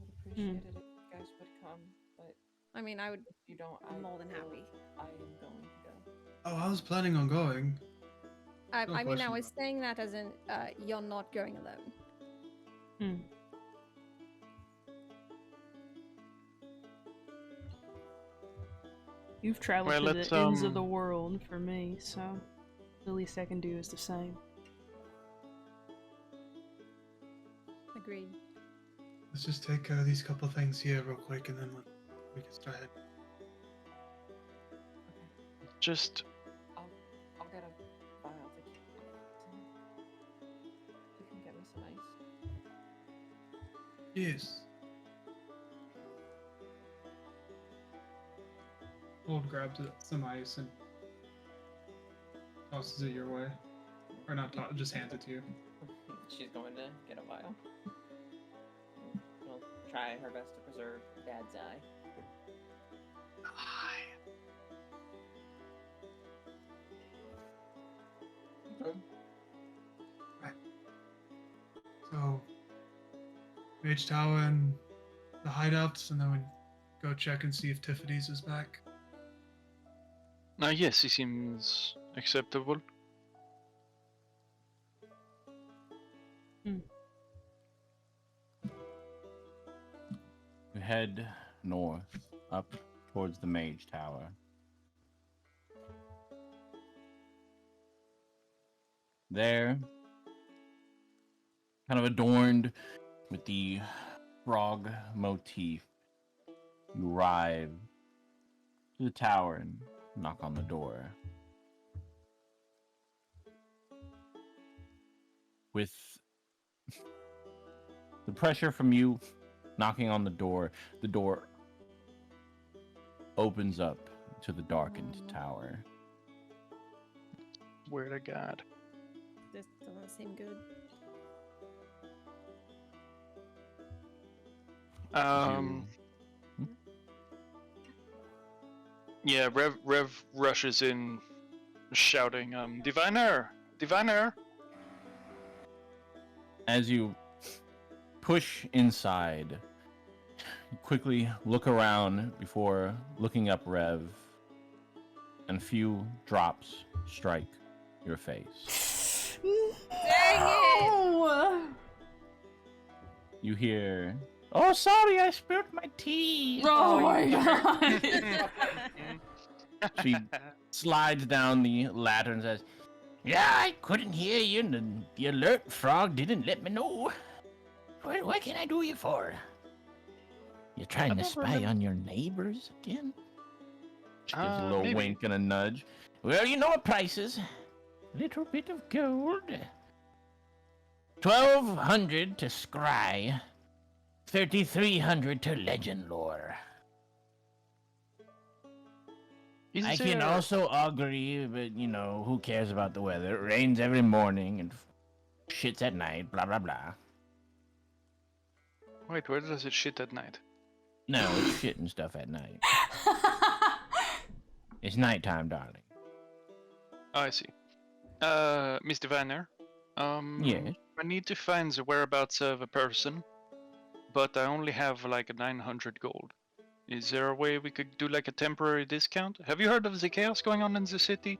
S2: would appreciate it if you guys would come, but
S6: I mean, I would.
S2: if you don't,
S6: I'm
S2: I
S6: more than
S2: will-
S6: happy.
S2: I am going to go.
S10: Oh, I was planning on going.
S6: I
S10: No
S6: mean, I
S10: question
S6: was
S10: about
S6: saying that as in, you're not going alone.
S5: Hmm. You've traveled
S3: Well,
S5: to
S3: let's,
S5: the ends of the world for me, so the least I can do is the same.
S6: Agreed.
S10: Let's just take these couple things here real quick, and then we can start heading.
S3: Just
S2: I'll get a vial to keep. You can get me some ice.
S10: Yes. Old grabs some ice and tosses it your way. Or not, just hands it to you.
S2: She's going to get a vial. She'll try her best to preserve Dad's eye.
S10: Right. So, Mage Tower and the hideouts, and then we go check and see if Tiffany's is back.
S3: yes, he seems acceptable.
S1: You head north, up towards the Mage Tower. There, kind of adorned with the frog motif, you arrive to the tower and knock on the door. With the pressure from you knocking on the door opens up to the darkened tower.
S3: Swear to God.
S6: This doesn't seem good.
S3: Yeah, Rev rushes in, shouting, Diviner! Diviner!
S1: As you push inside, you quickly look around before looking up Rev, and a few drops strike your face.
S6: Dang it!
S1: You hear, "Oh, sorry, I spilled my tea."
S5: Oh my god!
S1: She slides down the ladder and says, "Yeah, I couldn't hear you, and the alert frog didn't let me know. What can I do you for? You're trying to spy on your neighbors again?" She gives a little
S3: Maybe.
S1: wink and a nudge. "Well, you know what price is. Little bit of gold. 1,200 to scry. 3,300 to legend lore. I can also agree, but you know, who cares about the weather? It rains every morning and shits at night, blah blah blah."
S3: Wait, where does it shit at night?
S1: No, it's shit and stuff at night. It's nighttime, darling.
S3: Oh, I see. Miss Diviner,
S1: Yes.
S3: I need to find the whereabouts of a person, but I only have like 900 gold. Is there a way we could do like a temporary discount? Have you heard of the chaos going on in the city?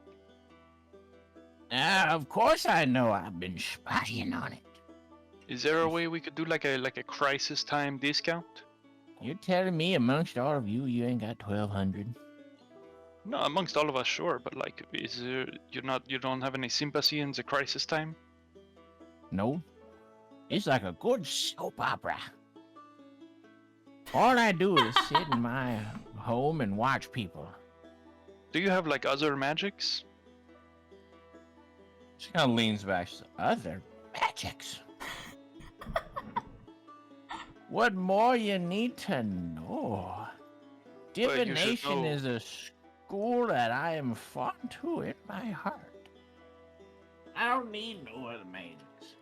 S1: Of course I know. I've been spying on it.
S3: Is there a way we could do like a crisis time discount?
S1: You're telling me amongst all of you, you ain't got 1,200?
S3: No, amongst all of us, sure, but like, is there, you don't have any sympathy in the crisis time?
S1: No. It's like a good soap opera. All I do is sit in my home and watch people.
S3: Do you have like other magics?
S1: She kind of leans back. She says, "Other magics? What more you need to know?
S3: you should
S1: Divination
S3: know-
S1: is a school that I am fond to in my heart. I don't need no other magics."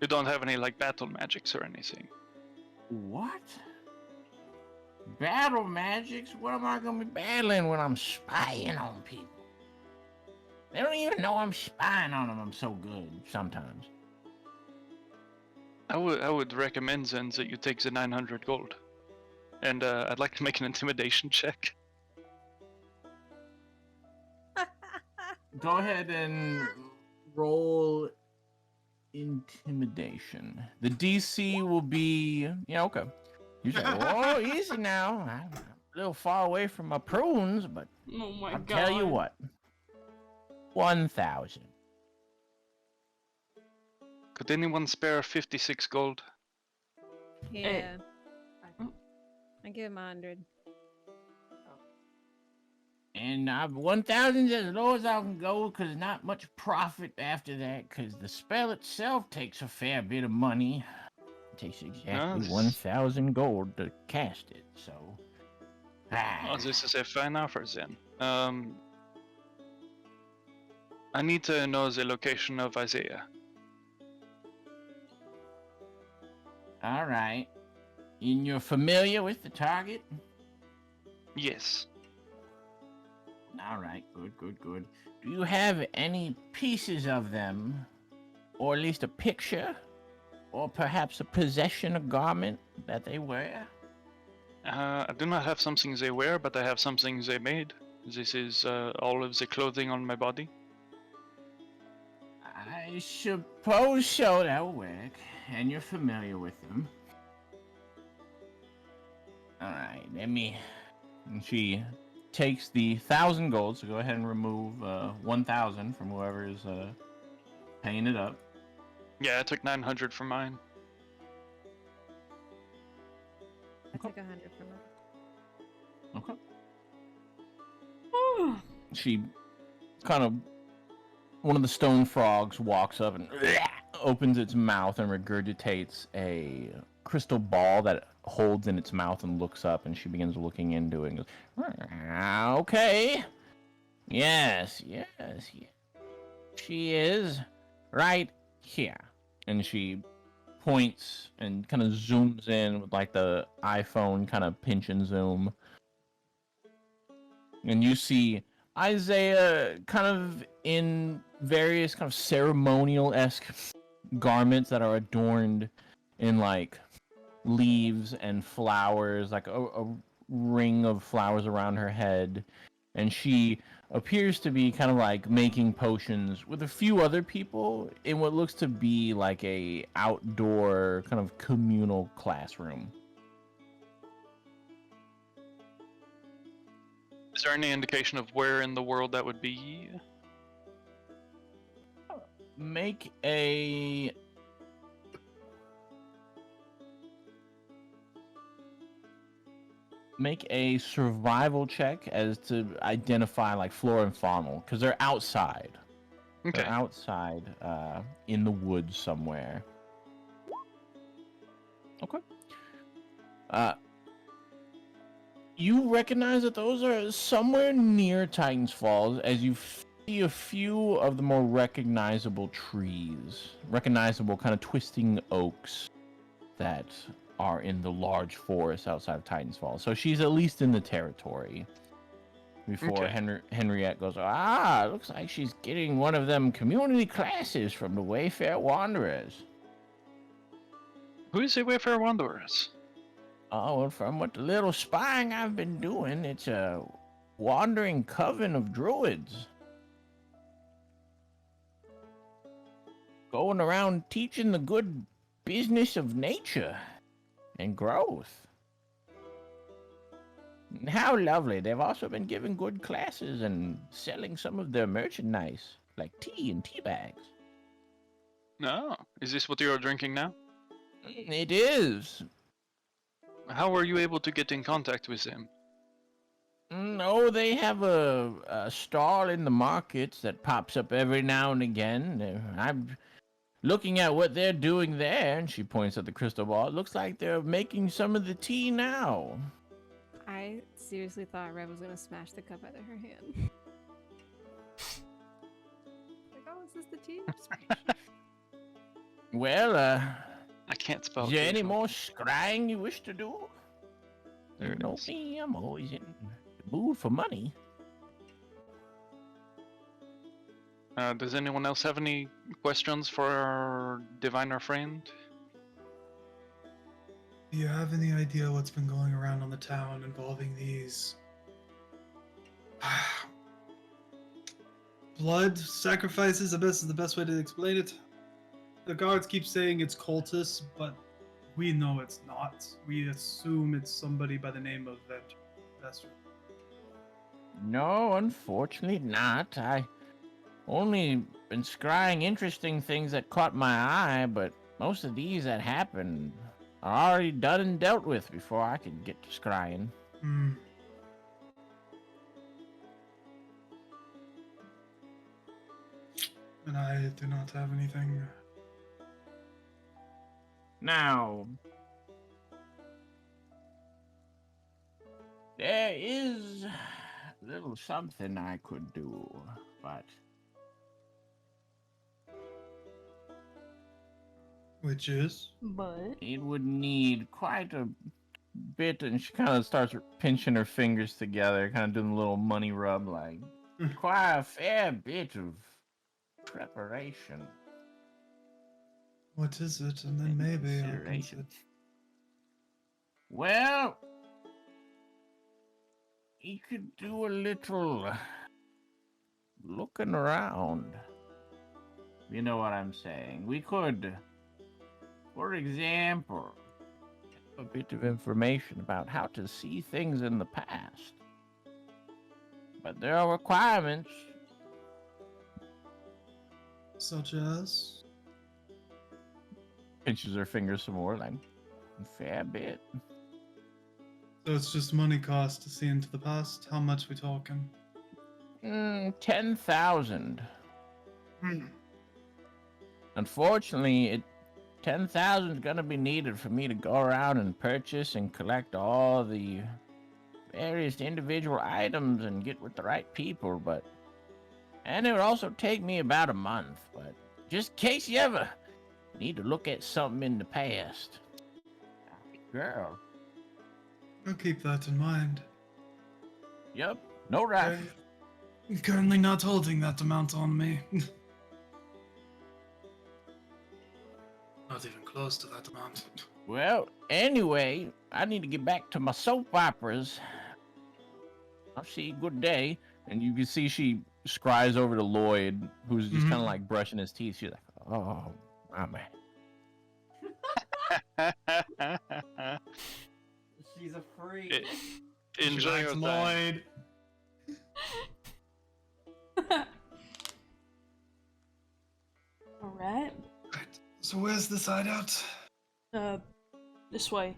S3: You don't have any like battle magics or anything?
S1: What?
S8: Battle magics? What am I gonna be battling when I'm spying on people? They don't even know I'm spying on them. I'm so good sometimes.
S3: I would recommend then that you take the 900 gold, and I'd like to make an intimidation check.
S8: Go ahead and roll intimidation. The DC will be, yeah, okay. You say, "Oh, easy now. I'm a little far away from my prunes, but
S5: Oh my
S8: I'll
S5: god.
S8: tell you what. 1,000.
S3: Could anyone spare 56 gold?
S6: Yeah. I give him 100.
S8: And 1,000 is as low as I can go, because not much profit after that, because the spell itself takes a fair bit of money. It takes exactly
S3: Nice.
S8: 1,000 gold to cast it, so.
S3: Oh, this is a fine offer then. I need to know the location of Isaiah.
S8: All right. And you're familiar with the target?
S3: Yes.
S8: All right, good. Do you have any pieces of them, or at least a picture, or perhaps a possession, a garment that they wear?
S3: I do not have something they wear, but I have something they made. This is all of the clothing on my body.
S8: I suppose so, that'll work. And you're familiar with them. Alright, let me... And she takes the 1,000 gold, so go ahead and remove 1,000 from whoever is paying it up.
S3: Yeah, I took 900 for mine.
S6: I took 100 from it.
S8: Okay.
S5: Oh.
S8: She kind of... One of the stone frogs walks up and opens its mouth and regurgitates a crystal ball that holds in its mouth and looks up, and she begins looking into it and goes, okay. Yes. She is right here. And she points and kind of zooms in with like the iPhone kind of pinch and zoom. And you see Isaiah kind of in various kind of ceremonial-esque garments that are adorned in like leaves and flowers, like a ring of flowers around her head. And she appears to be kind of like making potions with a few other people in what looks to be like a outdoor kind of communal classroom.
S3: Is there any indication of where in the world that would be?
S8: Make a survival check as to identify like flora and fauna, because they're outside.
S3: Okay.
S8: They're outside in the woods somewhere. Okay. You recognize that those are somewhere near Titan's Falls, as you see a few of the more recognizable trees, recognizable kind of twisting oaks that are in the large forest outside of Titan's Falls. So she's at least in the territory. Before
S3: Okay.
S8: Henriette goes, looks like she's getting one of them community classes from the Wayfair Wanderers.
S3: Who is the Wayfair Wanderers?
S8: Oh, well, from what the little spying I've been doing, it's a wandering coven of druids. Going around teaching the good business of nature and growth. And how lovely. They've also been giving good classes and selling some of their merchandise, like tea and tea bags.
S3: No. Is this what you're drinking now?
S8: It is.
S3: How were you able to get in contact with them?
S8: No, they have a stall in the markets that pops up every now and again. I'm looking at what they're doing there, and she points at the crystal ball. It looks like they're making some of the tea now.
S6: I seriously thought Rev was gonna smash the cup out of her hand. Like, oh, is this the tea? Smash.
S8: Well,
S3: I can't spell.
S8: is there any
S3: occasional.
S8: more scrying you wish to do?
S3: There it
S8: know
S3: is.
S8: me, I'm always in the mood for money.
S3: Does anyone else have any questions for our diviner friend?
S10: Do you have any idea what's been going around on the town involving these blood sacrifices? I guess is the best way to explain it. The guards keep saying it's cultists, but we know it's not. We assume it's somebody by the name of Vester.
S8: No, unfortunately not. I only been scrying interesting things that caught my eye, but most of these that happened are already done and dealt with before I could get to scrying.
S10: Hmm. And I do not have anything.
S8: Now, there is a little something I could do, but
S10: Which is?
S5: But
S8: it would need quite a bit, and she kind of starts pinching her fingers together, kind of doing a little money rub, like, quite a fair bit of preparation.
S10: What is it? And then maybe I can
S8: Consideration. Well, you could do a little looking around. You know what I'm saying? We could, for example, a bit of information about how to see things in the past. But there are requirements.
S10: Such as?
S8: Pinches her fingers some more, like, a fair bit.
S10: So it's just money cost to see into the past? How much we talking?
S8: 10,000.
S10: Hmm.
S8: Unfortunately, 10,000 is gonna be needed for me to go around and purchase and collect all the various individual items and get with the right people, and it would also take me about a month, but just in case you ever need to look at something in the past. Girl.
S10: I'll keep that in mind.
S8: Yep, no rush.
S10: I'm currently not holding that amount on me. Not even close to that amount.
S8: Well, anyway, I need to get back to my soap operas. I'll see you, good day. And you can see she scries over to Lloyd, who's just kind of like brushing his teeth. She's like, oh, my man.
S2: She's a freak.
S3: Enjoy your time.
S10: Lloyd.
S5: all right.
S10: Right. So where's this hideout?
S5: This way.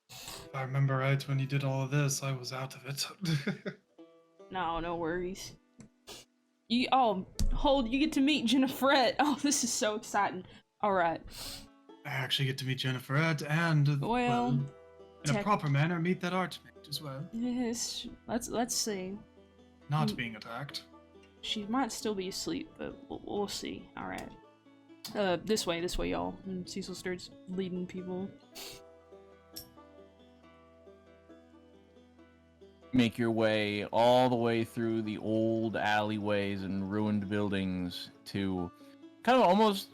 S10: If I remember right, when you did all of this, I was out of it.
S5: No worries. You get to meet Jenniferette. Oh, this is so exciting. All right.
S10: I actually get to meet Jenniferette and,
S5: Well,
S10: in a proper manner, meet that archmage as well.
S5: Yes. Let's see.
S10: Not being attacked.
S5: She might still be asleep, but we'll see. All right. This way, y'all. And Cecil starts leading people.
S8: Make your way all the way through the old alleyways and ruined buildings to kind of almost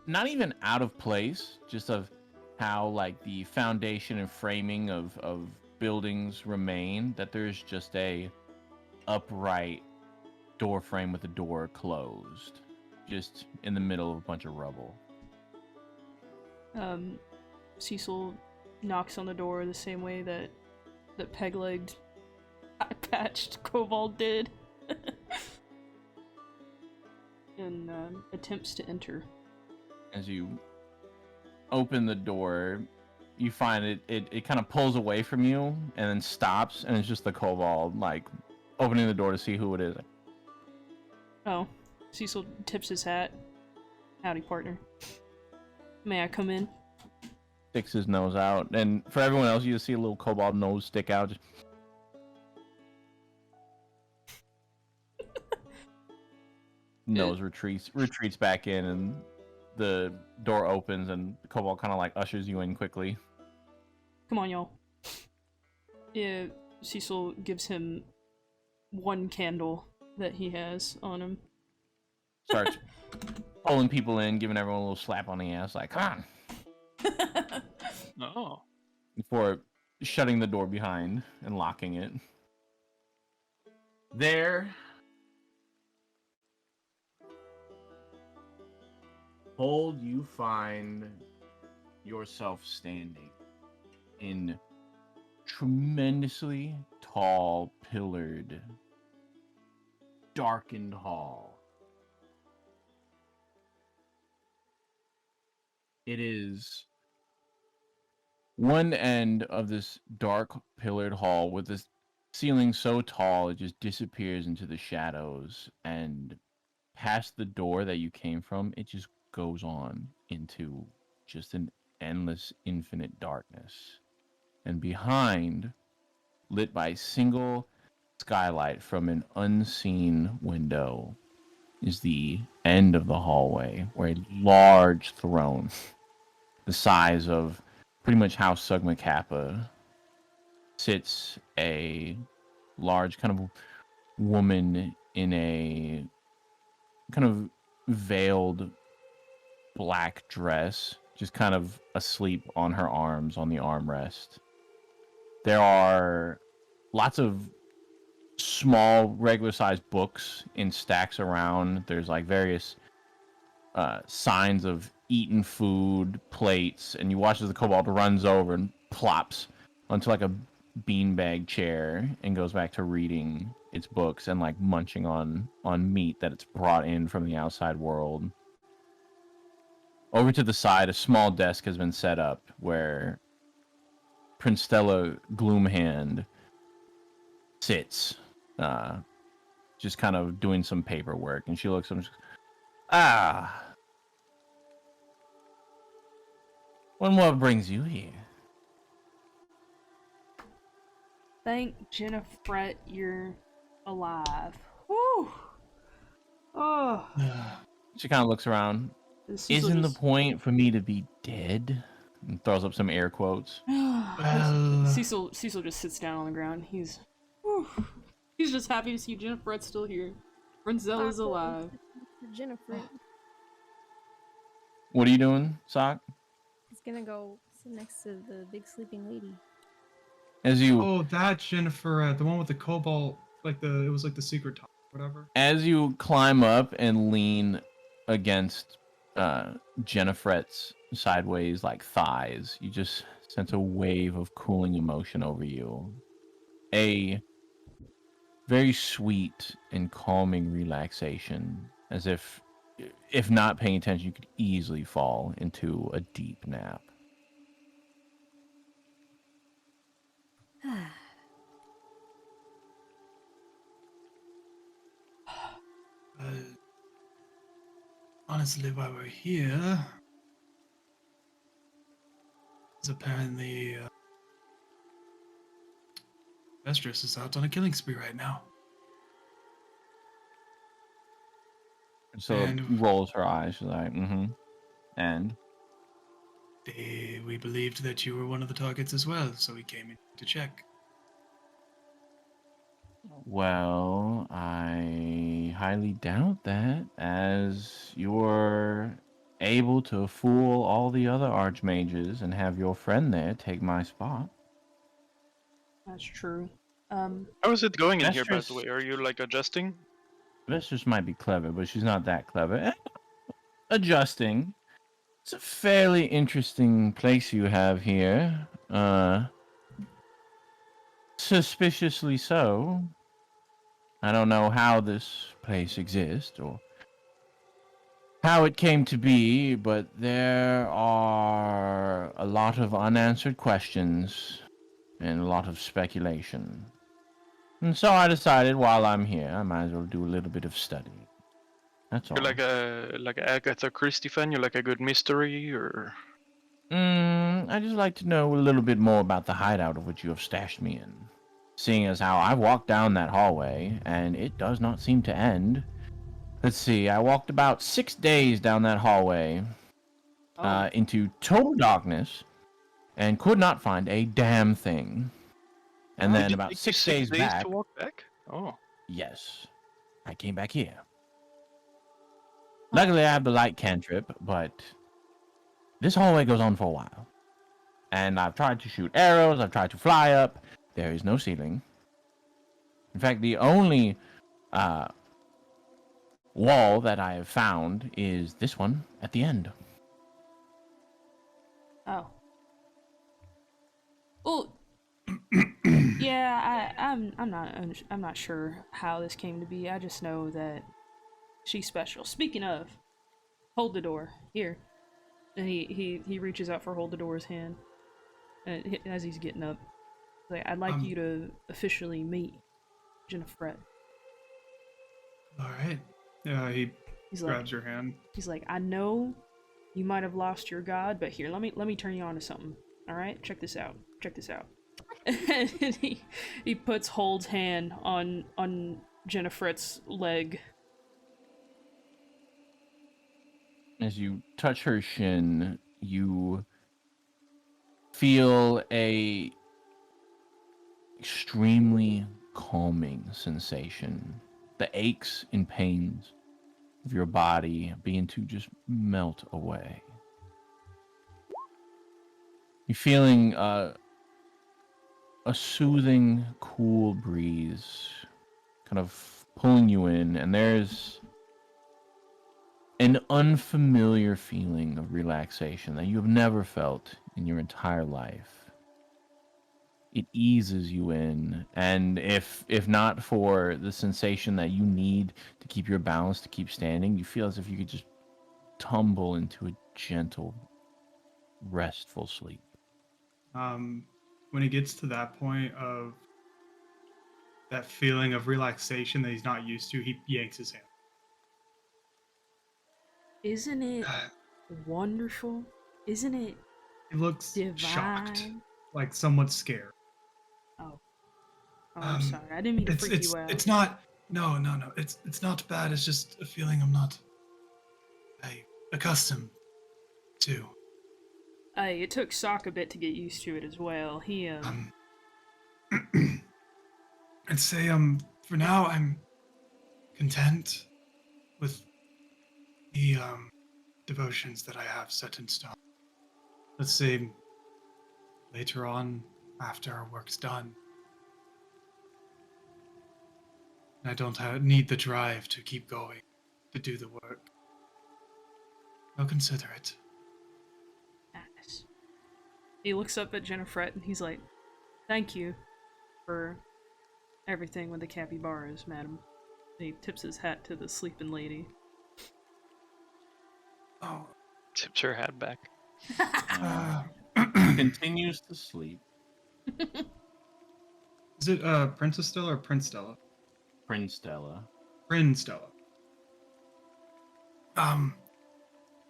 S8: not even out of place, just of how like the foundation and framing of buildings remain, that there's just a upright door frame with the door closed, just in the middle of a bunch of rubble.
S5: Cecil knocks on the door the same way that peg-legged, eye-patched kobold did, and attempts to enter.
S8: As you open the door, you find it kind of pulls away from you and then stops, and it's just the kobold, like, opening the door to see who it is.
S5: Oh, Cecil tips his hat. Howdy, partner. May I come in?
S8: Sticks his nose out, and for everyone else, you just see a little kobold nose stick out. Just... nose retreats back in, and the door opens, and the kobold kind of like ushers you in quickly.
S5: Come on, y'all. Yeah, Cecil gives him one candle that he has on him.
S8: Starts pulling people in, giving everyone a little slap on the ass, like, come on,
S3: Oh.
S8: before shutting the door behind and locking it. There, Hold, you find yourself standing in tremendously tall, pillared, darkened hall. It is one end of this dark, pillared hall with this ceiling so tall it just disappears into the shadows, and past the door that you came from, it just goes on into just an endless, infinite darkness. And behind, lit by a single skylight from an unseen window, is the end of the hallway, where a large throne, the size of pretty much how Sugma Kappa sits, a large kind of woman in a kind of veiled black dress, just kind of asleep on her arms on the armrest. There are lots of small, regular-sized books in stacks around. There's like various signs of eaten food, plates, and you watch as the kobold runs over and plops onto like a beanbag chair and goes back to reading its books and like munching on meat that it's brought in from the outside world. Over to the side, a small desk has been set up where Prince Stella Gloomhand sits, just kind of doing some paperwork, and she looks at him. What brings you here?
S5: Thank Jennifer you're alive. Whew. Oh.
S8: She kind of looks around. Isn't the point for me to be dead? And throws up some air quotes.
S5: Cecil just sits down on the ground. He's just happy to see Jennifer's still here. Renzella's alive.
S6: Jennifer.
S8: What are you doing, Sock?
S6: He's gonna go sit next to the big sleeping lady.
S8: As you
S10: Oh, that Jennifer, the one with the cobalt, it was like the secret top, whatever.
S8: As you climb up and lean against Jennifer's sideways like thighs, you just sense a wave of cooling emotion over you. A very sweet and calming relaxation, as if not paying attention, you could easily fall into a deep nap.
S10: Honestly, while we're here, is apparently Vestris is out on a killing spree right now.
S8: So rolls her eyes. She's like, And
S10: we believed that you were one of the targets as well, so we came in to check.
S8: well, I highly doubt that, as you're able to fool all the other archmages and have your friend there take my spot.
S5: That's true.
S3: How is it going in here, by the
S8: Vestris-
S3: way? Are you like adjusting?
S8: Vestris might be clever, but she's not that clever. Adjusting. It's a fairly interesting place you have here. Suspiciously so. I don't know how this place exists or how it came to be, but there are a lot of unanswered questions and a lot of speculation. And so I decided while I'm here, I might as well do a little bit of study. That's all.
S3: You're like a Agatha Christie fan. You like a good mystery, or
S8: I just like to know a little bit more about the hideout of which you have stashed me in. Seeing as how I walked down that hallway, and it does not seem to end. Let's see, I walked about 6 days down that hallway into total darkness and could not find a damn thing. And then
S3: Did it
S8: about
S3: take you
S8: 6 days back,
S3: to walk back? Oh.
S8: yes, I came back here. Luckily, I have the light cantrip, but this hallway goes on for a while. And I've tried to shoot arrows, I've tried to fly up. There is no ceiling. In fact, the only wall that I have found is this one at the end.
S5: Oh. Well, yeah, I'm not sure how this came to be. I just know that she's special. Speaking of, hold the door here, and he reaches out for hold the door's hand, and as he's getting up, like, I'd like you to officially meet Jennifer.
S10: All right. Yeah,
S5: He's
S10: grabs
S5: like,
S10: your hand.
S5: he's like, I know you might have lost your god, but here, let me turn you on to something. All right, check this out. Check this out. And he puts Hold's hand on Jennifer's leg.
S8: As you touch her shin, you feel a extremely calming sensation. The aches and pains of your body begin to just melt away. You're feeling a soothing, cool breeze kind of pulling you in, and there's an unfamiliar feeling of relaxation that you have never felt in your entire life. It eases you in, and if not for the sensation that you need to keep your balance, to keep standing, you feel as if you could just tumble into a gentle, restful sleep.
S10: When he gets to that point of that feeling of relaxation that he's not used to, he yanks his hand.
S5: Isn't it wonderful? Isn't it
S10: He looks
S5: divine?
S10: shocked, like somewhat scared.
S5: Oh, I'm sorry. I didn't mean to freak you out.
S10: It's not. No. It's not bad. It's just a feeling I'm not accustomed to.
S5: It took Sock a bit to get used to it as well. He
S10: I'd say for now I'm content with the devotions that I have set in stone. Let's say later on, after our work's done, I don't need the drive to keep going, to do the work. I'll consider it.
S5: Nice. He looks up at Jennifer and he's like, "Thank you for everything with the capybaras, madam." And he tips his hat to the sleeping lady.
S10: Oh.
S3: Tips her hat back.
S8: Continues to sleep.
S10: Is it Princess Stella or Prince Stella?
S8: Prince Stella.
S10: Prince Stella.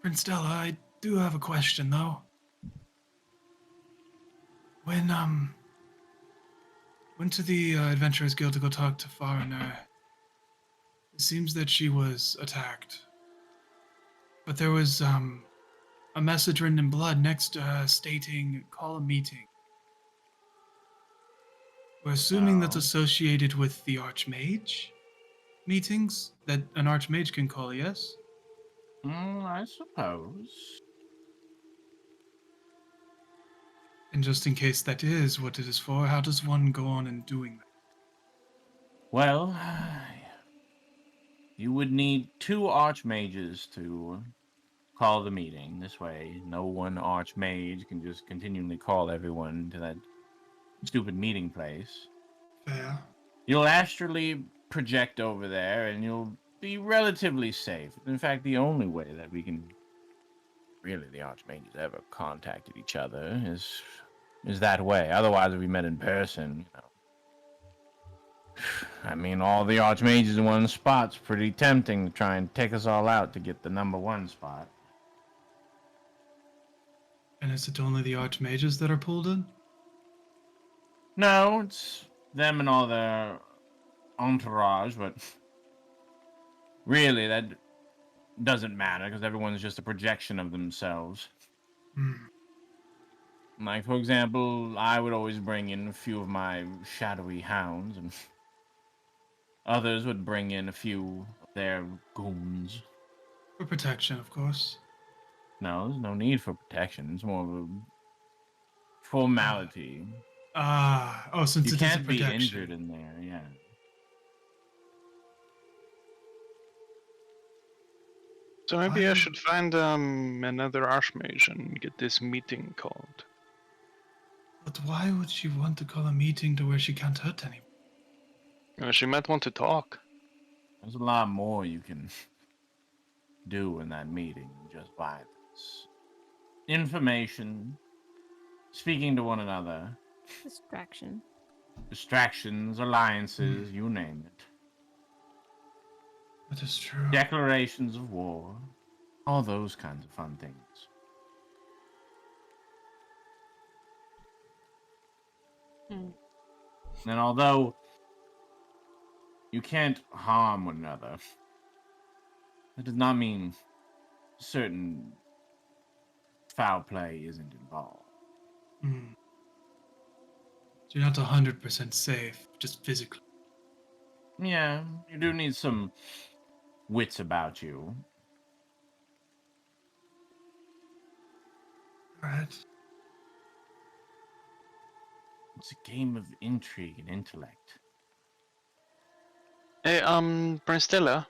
S10: Prince Stella, I do have a question though. When went to the Adventurers Guild to go talk to Foreigner, it seems that she was attacked. But there was a message written in blood next stating, "Call a meeting." We're assuming that's associated with the Archmage meetings that an Archmage can call, yes?
S8: I suppose.
S10: And just in case that is what it is for, how does one go on in doing that?
S8: Well, you would need 2 archmages to call the meeting. This way, no one archmage can just continually call everyone to that stupid meeting place.
S10: Fair.
S8: You'll astrally project over there, and you'll be relatively safe. In fact, the only way that we can really the archmages ever contacted each other is that way. Otherwise, if we met in person, I mean, all the archmages in one spot's pretty tempting to try and take us all out to get the #1 spot.
S10: And is it only the Archmages that are pulled in?
S8: No, it's them and all their entourage, but really that doesn't matter because everyone's just a projection of themselves. Like, for example, I would always bring in a few of my shadowy hounds, and others would bring in a few of their goons.
S10: For protection, of course.
S8: No, there's no need for protection. It's more of a formality.
S10: Oh, since
S8: You
S10: it is a
S8: can't be
S10: protection.
S8: injured in there, yeah.
S3: So maybe I
S10: Why-
S3: should find another archmage and get this meeting called.
S10: But why would she want to call a meeting to where she can't hurt anyone?
S3: She might want to talk.
S8: There's a lot more you can do in that meeting than just violence. Information, speaking to one another,
S6: Distraction.
S8: distractions, alliances, you name it.
S10: That is true.
S8: Declarations of war, all those kinds of fun things.
S5: Hmm.
S8: And although you can't harm one another, that does not mean certain foul play isn't involved.
S10: Hmm. So you're not 100% safe, just physically.
S8: Yeah, you do need some wits about you.
S10: Alright.
S8: It's a game of intrigue and intellect.
S3: Hey, Prince Stella,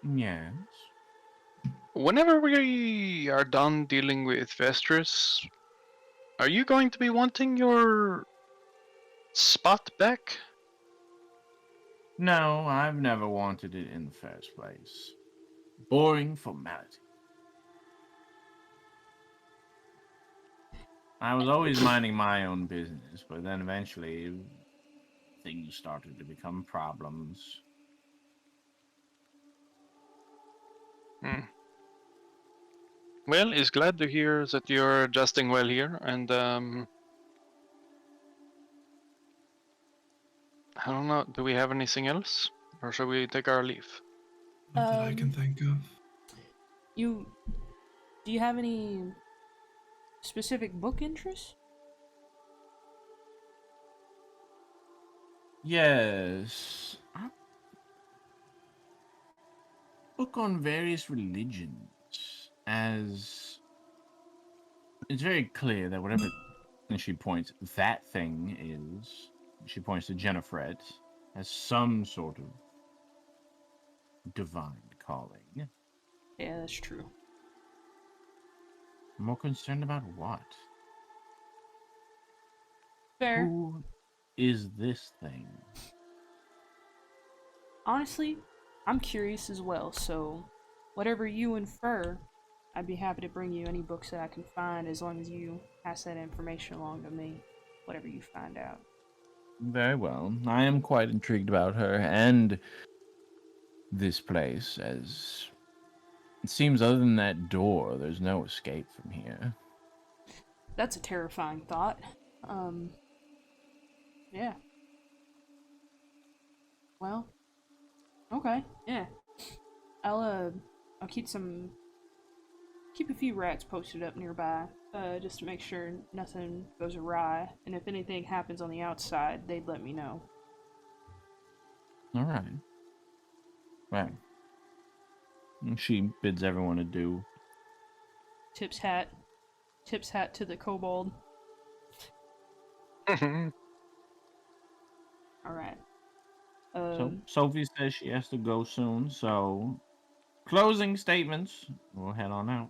S8: Yes.
S3: whenever we are done dealing with Vestris, are you going to be wanting your spot back?
S8: No, I've never wanted it in the first place. Boring formality. I was always minding my own business, but then eventually things started to become problems.
S3: Hmm. Well, it's glad to hear that you're adjusting well here, and I don't know, do we have anything else? Or shall we take our leave?
S10: Not that I can think of.
S5: Do you have any specific book interests?
S8: Yes. Book on various religions, as it's very clear that whatever, and she points, that thing is, she points to Jenniferette, has some sort of divine calling.
S5: Yeah, that's true.
S8: More concerned about what?
S5: Fair.
S8: Who is this thing?
S5: Honestly, I'm curious as well, so whatever you infer, I'd be happy to bring you any books that I can find as long as you pass that information along to me, whatever you find out.
S8: Very well. I am quite intrigued about her and this place, as it seems other than that door, there's no escape from here.
S5: That's a terrifying thought. Yeah. Well, okay, yeah. I'll keep a few rats posted up nearby, just to make sure nothing goes awry, and if anything happens on the outside, they'd let me know.
S8: All right. Well, she bids everyone adieu.
S5: Tip's hat to the kobold. Alright.
S8: So Sophie says she has to go soon, so closing statements. We'll head on out.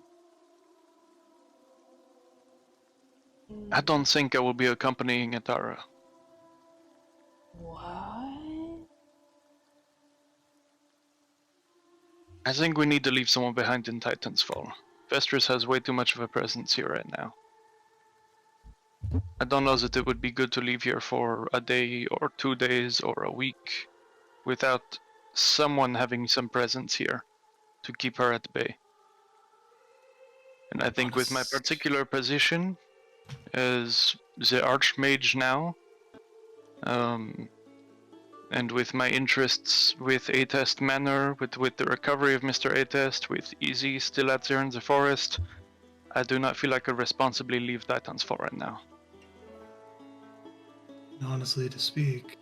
S3: I don't think I will be accompanying Atara.
S5: What?
S3: I think we need to leave someone behind in Titan's Fall. Vestris has way too much of a presence here right now. I don't know that it would be good to leave here for a day or 2 days or a week without someone having some presence here to keep her at bay. And I think with my particular position as the Archmage now, and with my interests with A-Test Manor, with the recovery of Mr. A-Test, with Easy still out there in the forest, I do not feel I could responsibly leave Titans for right now.
S10: Honestly, to speak,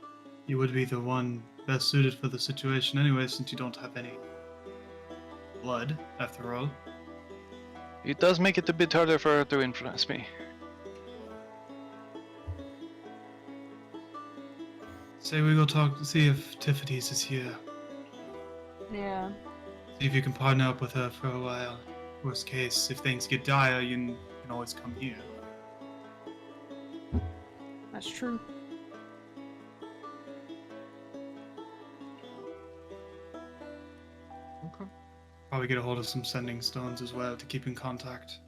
S10: you would be the one best suited for the situation anyway, since you don't have any blood, after all.
S3: It does make it a bit harder for her to influence me.
S10: Say we go talk to see if Tiffany's is here.
S5: Yeah.
S10: See if you can partner up with her for a while. Worst case, if things get dire, you can always come here.
S5: That's true.
S3: Okay.
S10: Probably get a hold of some sending stones as well to keep in contact.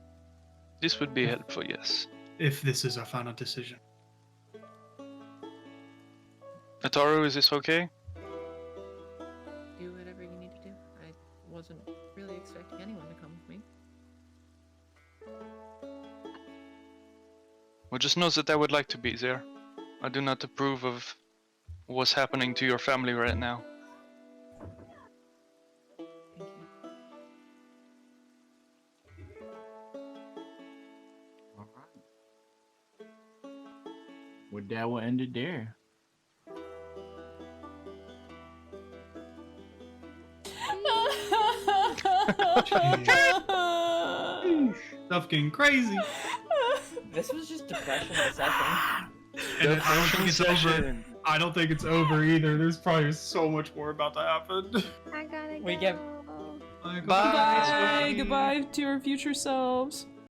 S3: This would be helpful, yes.
S10: If this is our final decision.
S3: Ataru, is this okay?
S2: Do whatever you need to do. I wasn't really expecting anyone to come with me.
S3: Well, just know that I would like to be there. I do not approve of what's happening to your family right now.
S2: Thank you.
S1: All right. Well, that will end it there.
S10: Stuff getting crazy.
S2: This was just depression in a session.
S10: And I don't think it's over.
S3: Session.
S10: I don't think it's over either. There's probably so much more about to happen.
S6: I gotta
S2: We
S6: go.
S2: get-
S10: Like,
S3: Bye.
S5: Goodbye. Goodbye to our future selves.